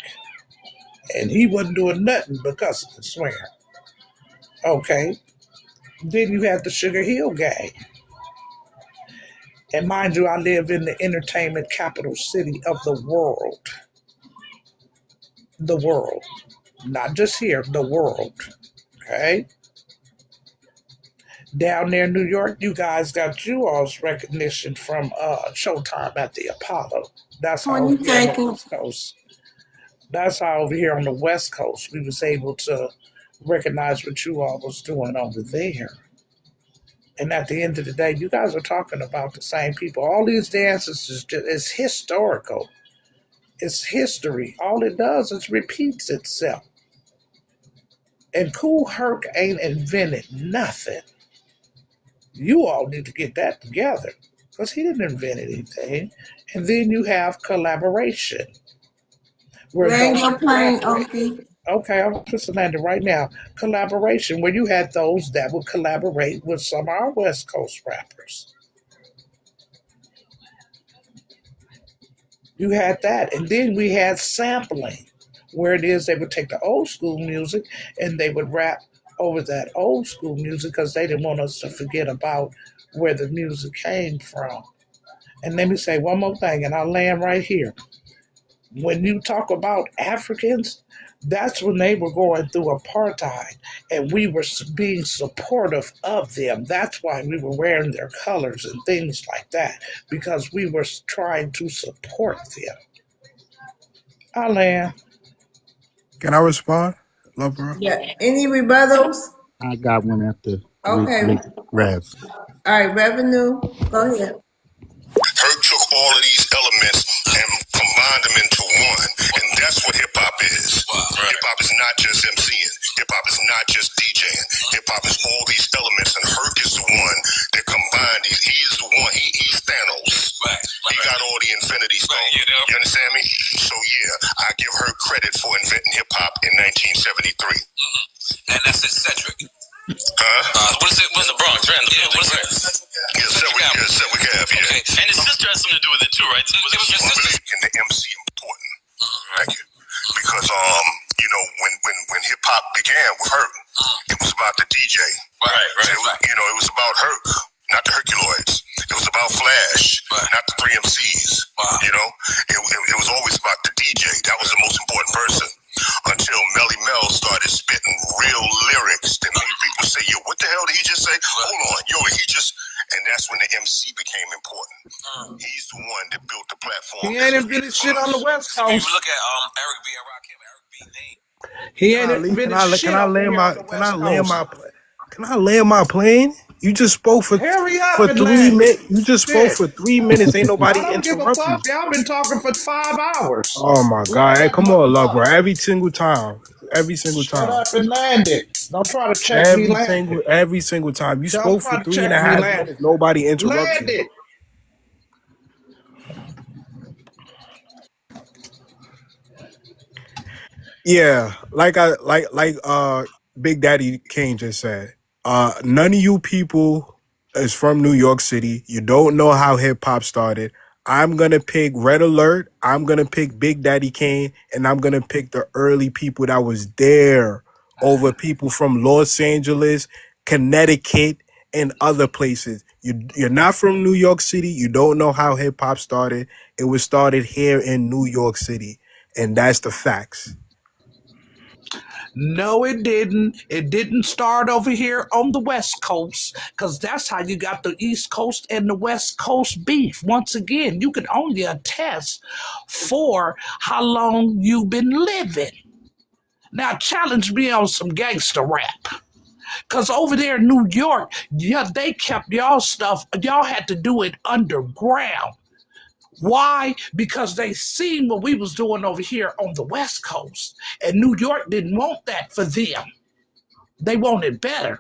And he wasn't doing nothing because of the swear. Okay. Then you have the Sugar Hill Gang. And mind you, I live in the entertainment capital city of the world. The world. Not just here, the world. Okay? Down there in New York, you guys got you all's recognition from Showtime at the Apollo. That's how over here on the West Coast. That's how over here on the West Coast we was able to recognize what you all was doing over there. And at the end of the day, you guys are talking about the same people. All these dances is historical. It's history. All it does is repeats itself. And Kool Herc ain't invented nothing. You all need to get that together because he didn't invent anything. And then you have collaboration. Where Land those your plane, Okie. Okay, I'm just landing right now. Collaboration, where you had those that would collaborate with some of our West Coast rappers. You had that. And then we had sampling, where it is they would take the old school music and they would rap over that old school music because they didn't want us to forget about where the music came from. And let me say one more thing, and I'll land right here. When you talk about Africans, that's when they were going through apartheid and we were being supportive of them. That's why we were wearing their colors and things like that, because we were trying to support them. I'll land. Can I respond, love, bro? Yeah. Any rebuttals? I got one after Okay. Rev. All right, Revenue. Go ahead. Herc took all of these elements and combined them into one. And that's what hip hop is. Hip hop is not just MCing. Hip hop is not just DJing. Hip hop is all these elements, and Herc is the one that combined these. He's the one. He's Thanos. He got all the Infinity Stones. You understand me? So yeah, I give Herc credit for inventing hip hop in 1973. And that's eccentric. What is it? What's the Bronx? Right in the building. What is it? Yes, we have. Yeah. Okay. And his sister has something to do with it too, right? Was it your sister? And the MC important. Thank you. Because when hip hop began with Herc, it was about the DJ. Right. It was about Herc, not the Herculoids. It was about Flash, not the 3 MCs. It was always about the DJ. That was the most important person. Until Melly Mel started spitting real lyrics that made people say, yo, what the hell did he just say? Hold on, yo, and that's when the MC became important. He's the one that built the platform. He ain't invented shit on the West Coast. If you look at Eric B. and Rakim, Eric B. name. He ain't invented shit on the West Coast. Can I land my plane? You just spoke for Hurry up for and 3 land. minutes. You just spoke for 3 minutes. Ain't nobody I don't give a interrupting. fuck. Y'all been talking for 5 hours. Oh my God! Hey, come on, love, bro. Every single time. Shut up and land it. Don't try to check me land. Every single time. You Don't spoke try for to 3.5 check me land. minutes. Nobody interrupted. Land it. Yeah, like Big Daddy Kane just said. None of you people is from New York City. You don't know how hip hop started. I'm gonna pick Red Alert. I'm gonna pick Big Daddy Kane, and I'm gonna pick the early people that was there over people from Los Angeles, Connecticut, and other places. You're not from New York City. You don't know how hip hop started. It was started here in New York City, and that's the facts. No, it didn't. It didn't start over here on the West Coast, because that's how you got the East Coast and the West Coast beef. Once again, you can only attest for how long you've been living. Now, challenge me on some gangster rap. Because over there in New York, yeah, they kept y'all stuff. Y'all had to do it underground. Why? Because they seen what we was doing over here on the West Coast. And New York didn't want that for them. They wanted better.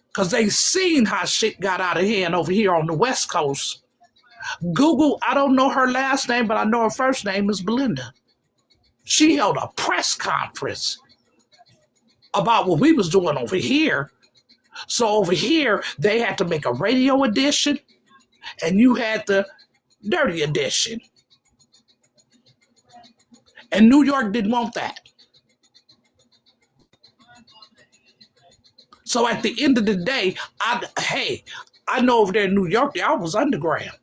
Because they seen how shit got out of hand over here on the West Coast. Google, I don't know her last name, but I know her first name is Belinda. She held a press conference about what we was doing over here. So over here, they had to make a radio edition, and you had the dirty edition. And New York didn't want that. So at the end of the day, I know over there in New York, y'all was underground.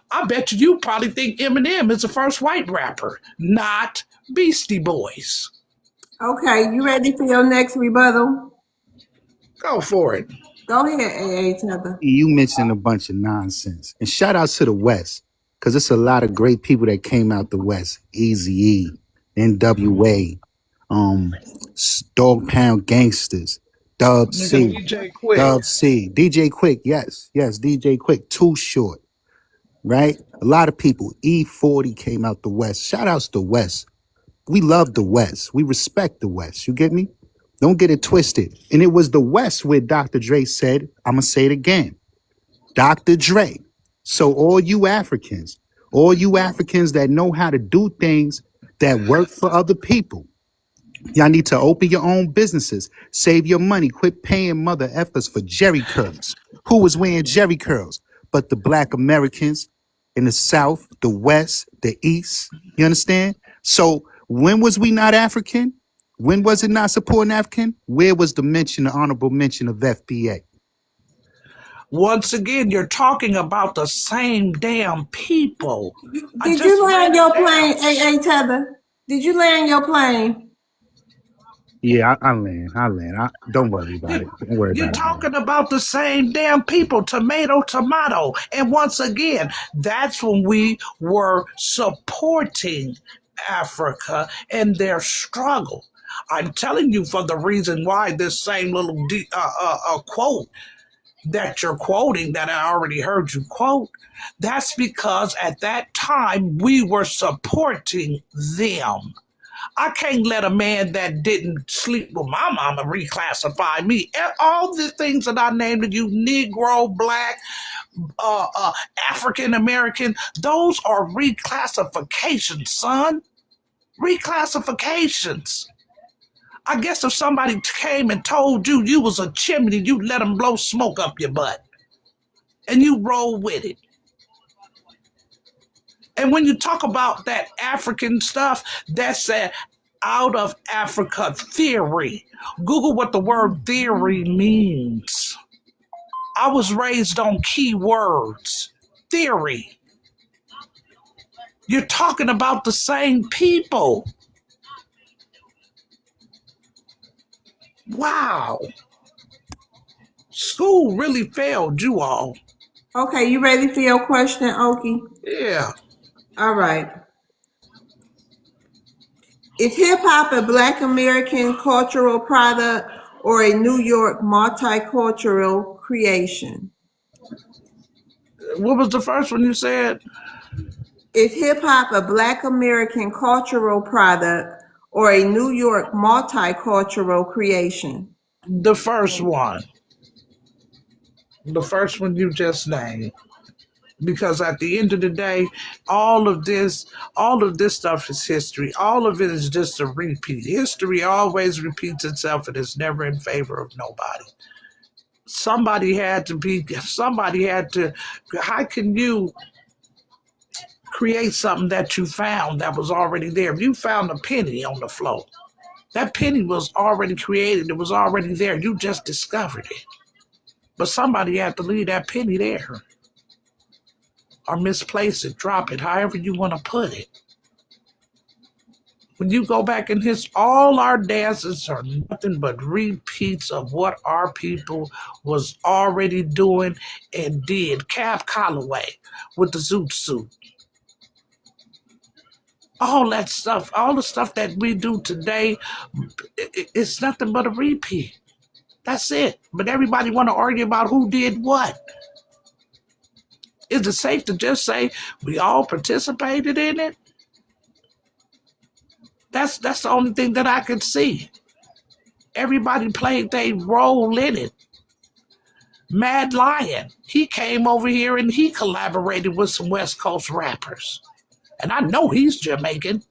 I bet you probably think Eminem is the first white rapper, not Beastie Boys. Okay, you ready for your next rebuttal? Go for it. Go ahead, AA Tether. You mentioned a bunch of nonsense. And shout out to the West, because it's a lot of great people that came out the West. Eazy-E, NWA, Dog Pound Gangsters, Dub C. DJ Quick. Dub C. DJ Quick, yes, DJ Quick. Too Short. right? A lot of people. E40 came out the West. Shout outs to West. We love the West. We respect the West. You get me? Don't get it twisted. And it was the West where Dr. Dre said, I'm going to say it again. Dr. Dre. So all you Africans that know how to do things that work for other people, y'all need to open your own businesses. Save your money. Quit paying mother effers for Jerry curls. Who was wearing Jerry curls? But the black Americans in the South, the West, the East. You understand? So when was we not African? When was it not supporting African? Where was the honorable mention of FBA? Once again, you're talking about the same damn people. Did you land your plane, A.A. Tether? Did you land your plane? Yeah, I land. Don't worry about it. Don't worry You're about it. talking about the same damn people, tomato. And once again, that's when we were supporting Africa and their struggle. I'm telling you for the reason why this same little quote that you're quoting, that I already heard you quote, that's because at that time we were supporting them. I can't let a man that didn't sleep with my mama reclassify me. All the things that I named to you, Negro, Black, African American, those are reclassifications, son. Reclassifications. I guess if somebody came and told you you was a chimney, you let them blow smoke up your butt. And you roll with it. And when you talk about that African stuff, that's an out of Africa theory. Google what the word theory means. I was raised on key words. Theory. You're talking about the same people. Wow. School really failed you all. Okay, you ready for your question, Okie? Yeah. All right. Is hip-hop a Black American cultural product or a New York multicultural creation? What was the first one you said? Is hip-hop a Black American cultural product or a New York multicultural creation? The first one. The first one you just named. Because at the end of the day, all of this stuff is history. All of it is just a repeat. History always repeats itself and it's never in favor of nobody. Somebody had to, how can you create something that you found that was already there? If you found a penny on the floor, that penny was already created. It was already there. You just discovered it. But somebody had to leave that penny there. Or misplace it, drop it, however you want to put it. When you go back in history, all our dances are nothing but repeats of what our people was already doing and did. Cab Calloway with the zoot suit. All that stuff, all the stuff that we do today, it's nothing but a repeat. That's it. But everybody want to argue about who did what. Is it safe to just say we all participated in it? That's the only thing that I could see. Everybody played their role in it. Mad Lion, he came over here and he collaborated with some West Coast rappers. And I know he's Jamaican.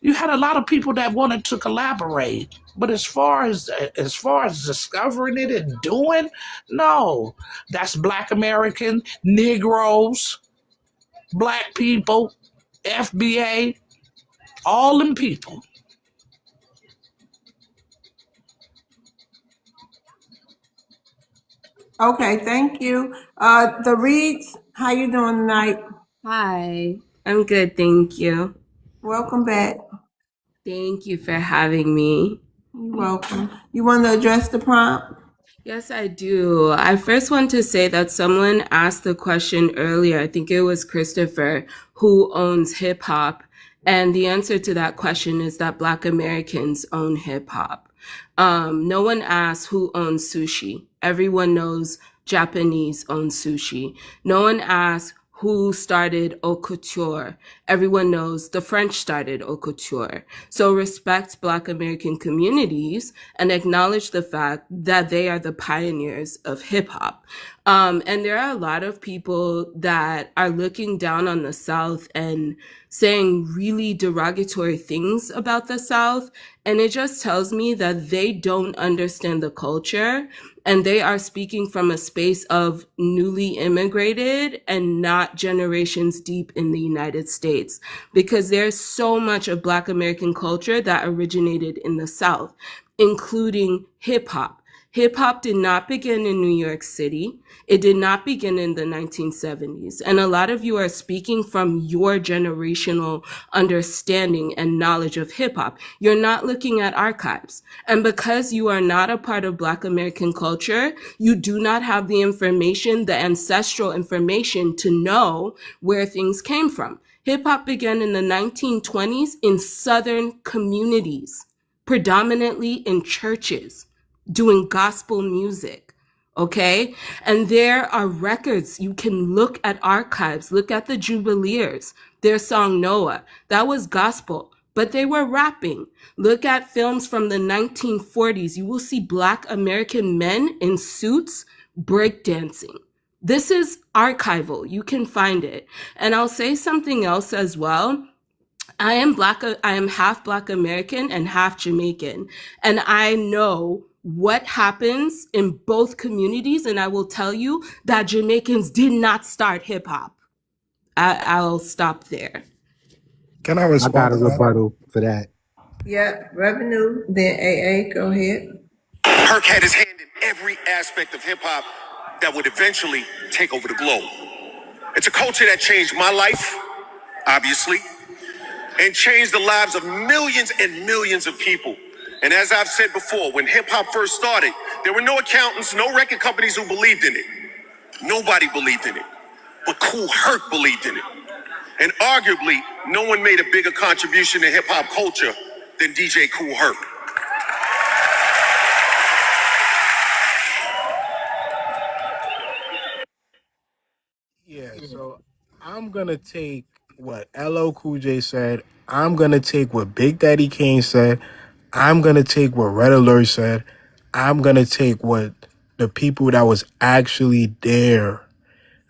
You had a lot of people that wanted to collaborate. But as far as discovering it and doing, no. That's Black American, Negroes, Black people, FBA, all them people. Okay, thank you. The Reeds, how you doing tonight? Hi, I'm good, thank you. Welcome back. Thank you for having me. You're welcome. You want to address the prompt? Yes, I do. I first want to say that someone asked the question earlier, I think it was Christopher, who owns hip hop? And the answer to that question is that Black Americans own hip hop. No one asked who owns sushi. Everyone knows Japanese owned sushi. No one asks who started haute couture. Everyone knows the French started haute couture. So respect Black American communities and acknowledge the fact that they are the pioneers of hip hop. And there are a lot of people that are looking down on the South and saying really derogatory things about the South. And it just tells me that they don't understand the culture and they are speaking from a space of newly immigrated and not generations deep in the United States, because there's so much of Black American culture that originated in the South, including hip hop. Hip hop did not begin in New York City. It did not begin in the 1970s. And a lot of you are speaking from your generational understanding and knowledge of hip hop. You're not looking at archives. And because you are not a part of Black American culture, you do not have the information, the ancestral information to know where things came from. Hip hop began in the 1920s in Southern communities, predominantly in churches, doing gospel music, okay? And there are records. You can look at archives, look at the Jubileers, their song Noah. That was gospel, but they were rapping. Look at films from the 1940s. You will see Black American men in suits breakdancing. This is archival. You can find it. And I'll say something else as well. I am half Black American and half Jamaican. And I know what happens in both communities. And I will tell you that Jamaicans did not start hip hop. I'll stop there. Can I I respond got a to that? rebuttal for that. Yeah, revenue. Then AA, go ahead. Herc had his hand in every aspect of hip hop that would eventually take over the globe. It's a culture that changed my life, obviously, and changed the lives of millions and millions of people. And as I've said before, when hip hop first started, there were no accountants, no record companies who believed in it. Nobody believed in it. But Kool Herc believed in it. And arguably, no one made a bigger contribution to hip hop culture than DJ Kool Herc. Yeah, so I'm gonna take what LL Cool J said. I'm gonna take what Big Daddy Kane said. I'm gonna take what Red Alert said. I'm gonna take what the people that was actually there,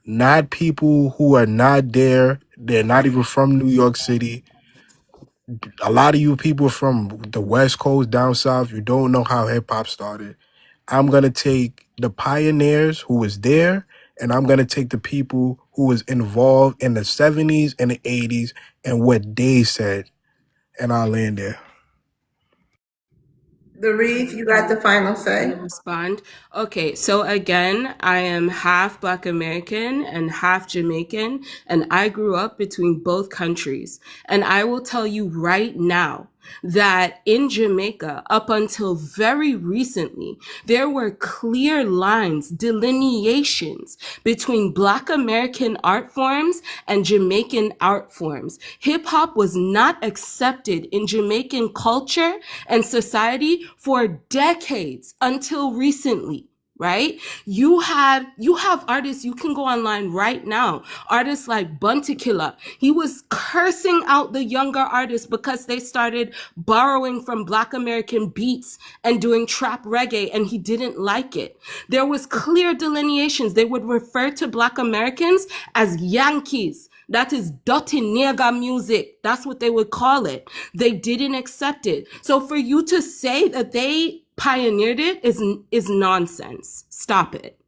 not people who are not there. They're not even from New York City. A lot of you people from the West Coast down south, you don't know how hip hop started. I'm gonna take the pioneers who was there, and I'm gonna take the people who was involved in the 70s and the 80s and what they said, and I'll land there. The Reeve, you got the final say. Respond. Okay, so again, I am half Black American and half Jamaican, and I grew up between both countries. And I will tell you right now that in Jamaica, up until very recently, there were clear lines, delineations between Black American art forms and Jamaican art forms. Hip hop was not accepted in Jamaican culture and society for decades until recently. Right? You have artists, you can go online right now. Artists like Buntikilla. He was cursing out the younger artists because they started borrowing from Black American beats and doing trap reggae, and he didn't like it. There was clear delineations. They would refer to Black Americans as Yankees. That is dirty nigga music. That's what they would call it. They didn't accept it. So for you to say that they pioneered it is nonsense. Stop it.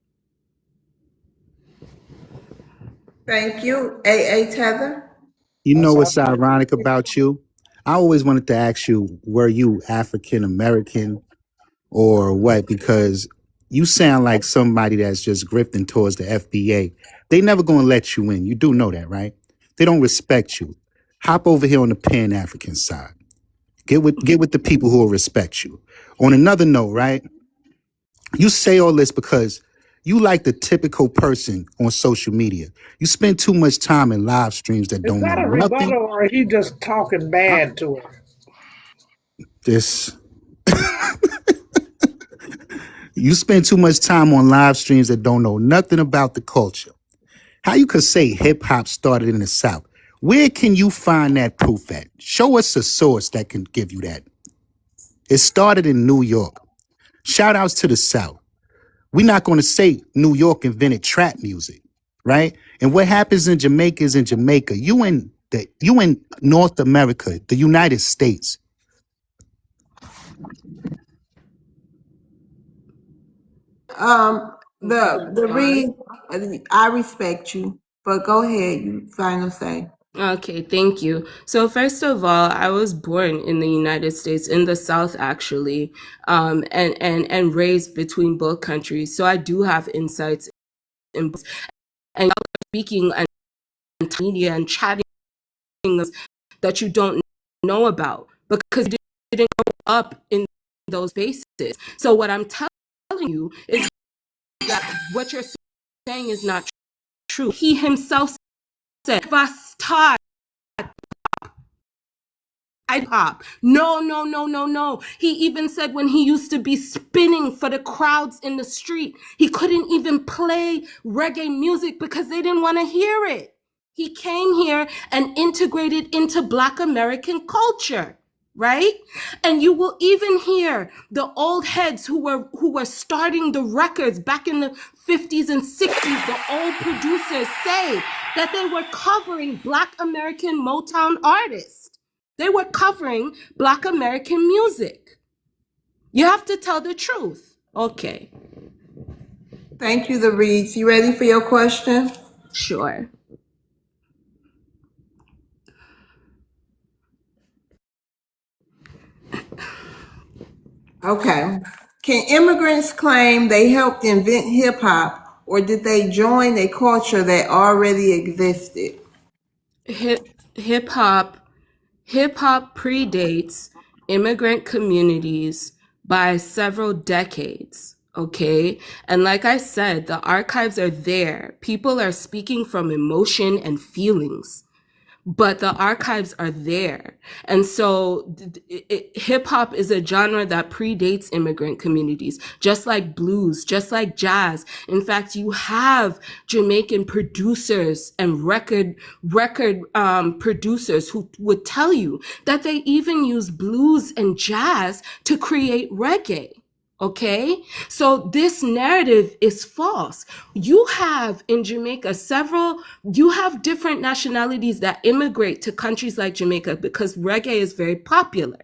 Thank you. AA Tether. You know what's ironic about you? I always wanted to ask you, were you African American or what? Because you sound like somebody that's just grifting towards the FBA. They never gonna let you in. You do know that, right? They don't respect you. Hop over here on the Pan-African side. Get with the people who will respect you. On another note, right? You say all this because you like the typical person on social media. You spend too much time in live streams that Is don't that mean a nothing. rebuttal or he just talking bad to her? This, You spend too much time on live streams that don't know nothing about the culture. How you could say hip hop started in the South? Where can you find that proof at? Show us a source that can give you that. It started in New York. Shout outs to the South. We're not going to say New York invented trap music, right? And what happens in Jamaica is in Jamaica. You in North America, the United States. The read, I respect you, but go ahead. You final say. Okay, thank you. So first of all, I was born in the United States, in the South actually, and raised between both countries. So I do have insights in both. And y'all are speaking and media and chatting that you don't know about because you didn't grow up in those spaces. So what I'm telling you is that what you're saying is not true. He himself said, pop. No. He even said when he used to be spinning for the crowds in the street, he couldn't even play reggae music because they didn't want to hear it. He came here and integrated into Black American culture, right? And you will even hear the old heads who were starting the records back in the 50s and 60s, the old producers say that they were covering Black American Motown artists. They were covering Black American music. You have to tell the truth. Okay. Thank you, the Reeds. You ready for your question? Sure. Okay. Can immigrants claim they helped invent hip hop, or did they join a culture that already existed? Hip hop predates immigrant communities by several decades. Okay. And like I said, the archives are there. People are speaking from emotion and feelings, but the archives are there. And so hip hop is a genre that predates immigrant communities, just like blues, just like jazz. In fact, you have Jamaican producers and record producers who would tell you that they even use blues and jazz to create reggae. Okay, so this narrative is false. You have in Jamaica you have different nationalities that immigrate to countries like Jamaica because reggae is very popular,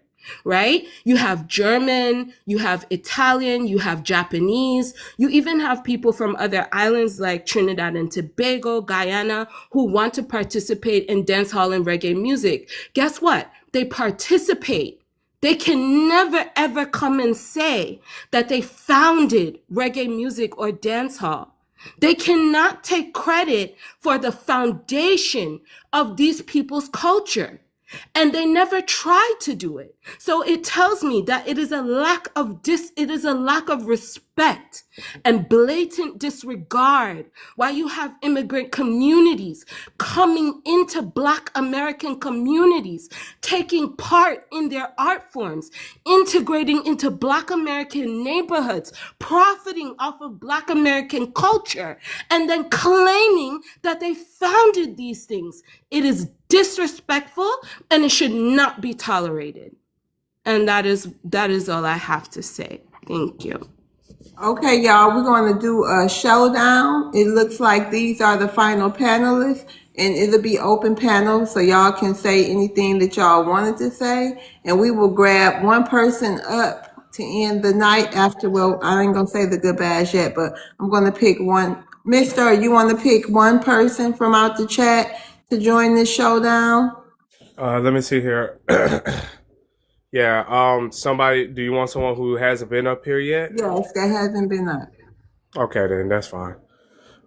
right? You have German, you have Italian, you have Japanese, you even have people from other islands like Trinidad and Tobago, Guyana, who want to participate in dancehall and reggae music. Guess what? They participate. They can never, ever come and say that they founded reggae music or dancehall. They cannot take credit for the foundation of these people's culture. And they never tried to do it. So it tells me that it is a lack of respect and blatant disregard why you have immigrant communities coming into Black American communities, taking part in their art forms, integrating into Black American neighborhoods, profiting off of Black American culture, and then claiming that they founded these things. It is disrespectful and it should not be tolerated. And that is all I have to say. Thank you. Okay, y'all, we're going to do a showdown. It looks like these are the final panelists, and it'll be open panel, so y'all can say anything that y'all wanted to say, and we will grab one person up to end the night after. Well, I ain't going to say the goodbyes yet, but I'm going to pick one. Mister, you want to pick one person from out the chat to join this showdown? Let me see here. Yeah, somebody, do you want someone who hasn't been up here yet? Yes, that hasn't been up. Okay, then that's fine.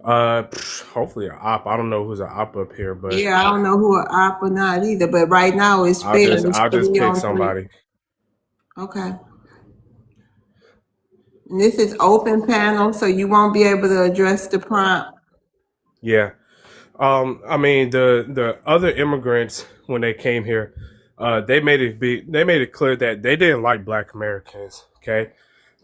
Hopefully an op. I don't know who's an op up here, but yeah, I don't know who an op or not either, but right now it's fair. I'll just pick somebody. Okay. And this is open panel, so you won't be able to address the prompt. Yeah. I mean the other immigrants when they came here, they made it clear that they didn't like Black Americans. Okay,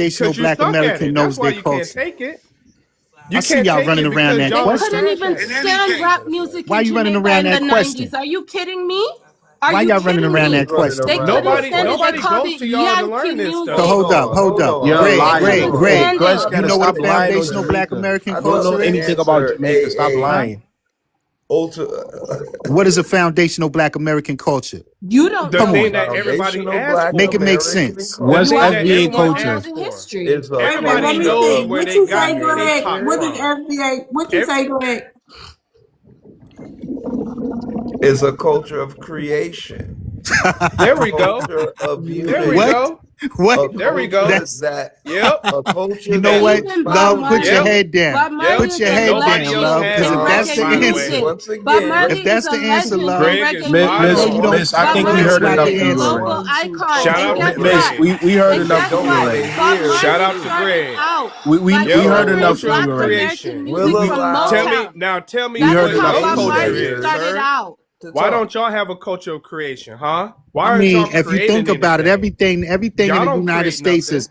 foundational because you Black stuck at American it. knows That's why their you can't culture? take it. I You see can't y'all take running it around because that They y'all couldn't question. even stuck at it. stand rap music Why in you running Jamaica around in the that question? 90s. Are you kidding me? Are Why you y'all running kidding around me? that question? They couldn't stand it. They Nobody called goes it to y'all to Yankee learn this So music. stuff. hold up. You're Greg, lying, Greg, bro. Greg. Stand it. You know what a foundational Black American I Don't know culture anything is? about Jamaica. Stop Huh? lying. What is a foundational Black American culture? You don't The Come know thing on. that it. everybody Foundational asks Black Make it for. make American sense. The What's thing culture that You FBA everyone don't know culture? asks the for. history. is a Wait a minute, let Everybody me culture knows see. of where What they you say, got they Greg? pop What creation. is from. FBA? What you say, Greg? Is a culture of creation. There A we go. culture of There we What? unity. go. What? A There we go. culture That's that Yep. a you culture know that what? Even Bob Love, put inspires your Marley. head down. Bob Marley Yep. Put is your a And head nobody down, legend else love. has Because in if it that's reggae the by the answer, way. music. Once Bob again, if Marley is that's a the answer, legend in love, Greg is reggae Miss, spot no, you music. on. don't. Miss, I Bob think You we don't Marley heard got enough is the for a you answer. already. global icon. Shout And out to guess Miss, what? Greg. we heard And enough guess for you don't what? even already. Bob hear Shout Marley out to you. started Greg. out by We Yep. heard A enough delivering for culture of you Black already. American creation. music We'll from allow Tell me We That's heard what how enough your for Bob you culture Marley already. is, started sir. out. to Why talk. don't y'all have a culture of creation, huh? Why I aren't mean, y'all if you think creating about it, anything? everything in Y'all the don't United create States nothing. is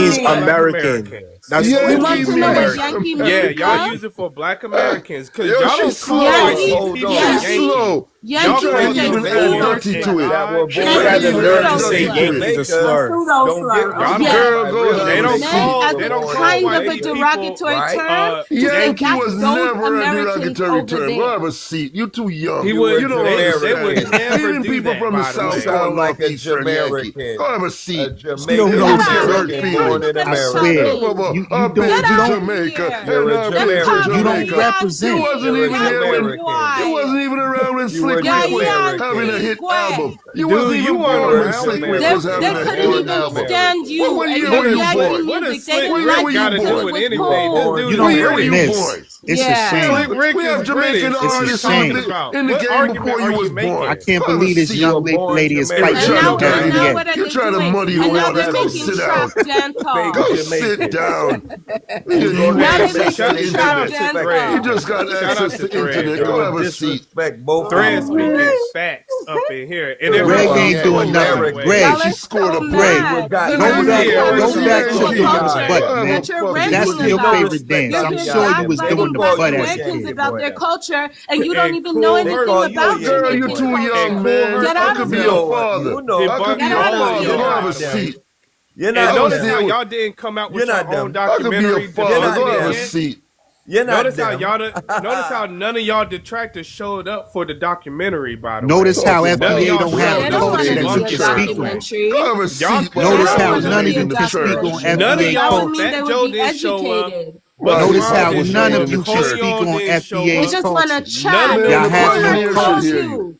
use it for black American. Americans. That's You fine. want to know what Yankee means? Yeah, y'all use it for black Americans because Yo, y'all she's don't call slow. white Hold people on. Yankee. She's slow. Y'all She trying to even add Yankee to it. She had the nerve to say Yankee is a slur. Don't get Girl, go ahead. They don't call. They They don't call kind white of a people, derogatory term. Yankee That's was those never a Americans derogatory over term. there. Go have a seat. You too young. He would. You don't They understand. would never Even do people that, from the by the South way. Sound like a Northeast term Yankee. Jamaican. Go have a seat. You don't know the Hurt word feelings. I swear. You I've don't been to you don't Jamaica. You're And a I've been to Jamaican. you don't Jamaica. represent. You wasn't You're a even here when Jamaican. you wasn't even around when You were Slick Rick was Jamaican. having a hit album. You Dude, wasn't you even weren't born when around. Slick Rick They was having a couldn't hit even album. stand you What and year your were you Yankee born? What music. is They Slick didn't Rick like Rick got to you. do It with was anything? cool. This You dude don't Where were you British. born? It's a Yeah. shame. Slick Rick We have is Jamaican British. What are you artists talking shame. about? in the What game argument before are you you was born. I making? can't Have a believe this seat. young lady is You're fighting trying you to dirty muddy. yet. what are You're they trying to doing? muddy And the now water. they're Go making sit trap down. dancehall. Go sit down. You Now got they're access to making trap internet. dancehall. You just got Shout out access to to Thread, internet. y'all. Go have a seat. Disrespect both Thread of speaking facts up in here. And Greg everybody ain't else, doing by the nothing. way. Greg, She scored a Greg, point. Go go Let me back, hear go what back you to talking doing the about. butt, man. that you're That's ranting your about. favorite dance. You're I'm here sure you was bragging doing the about butt as a Jamaicans kid. about their culture, and you don't And even know Kool anything Herc, about Girl, you Jamaican too culture. young, man. Get I out could of be here. your father. I could be Get your out of father. here. Go have a by the way. seat. You're And not notice how them. y'all didn't come out You're with your not own them. I could be documentary. your father. Go have a yet. seat. You're not Notice how them. notice how none of y'all detractors showed up for the documentary. By the Notice way, how Talking none of FBA y'all don't have They the showed don't up to want culture to the that see we a can luncheon. speak on. documentary. Go have a Y'all seat. put Notice They don't how want to none see of a you can speak on documentary. None of FBA That would y'all, mean culture. they Fat would Joe be didn't show up. educated. Busta Notice how Rhymes didn't none show of up. you can speak Napoleon on didn't show FBA They up. just want to culture. None chat. of Man, Y'all them have Kool no Napoleon Herc here should told culture. hear you. you.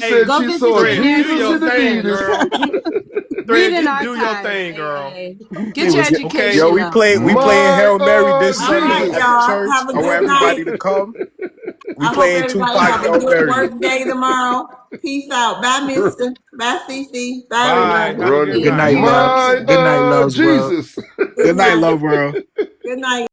Hey, said she saw Thread, do Jesus your in the thing, Adidas. girl. Read an Do your archive. thing, girl. Get your education Yo, we up. playing Hail Mary this My Sunday right, at the y'all. church. Have a I want good everybody night. to come. We I hope playing everybody Tupac have a Hail good Mary. work day tomorrow. Peace out. Bye, mister. Bye, Cece. Bye, Bye. everybody. Have a good Good night. night, loves. My Good night, loves, world. Jesus. Good Good night, night. love world. Good night.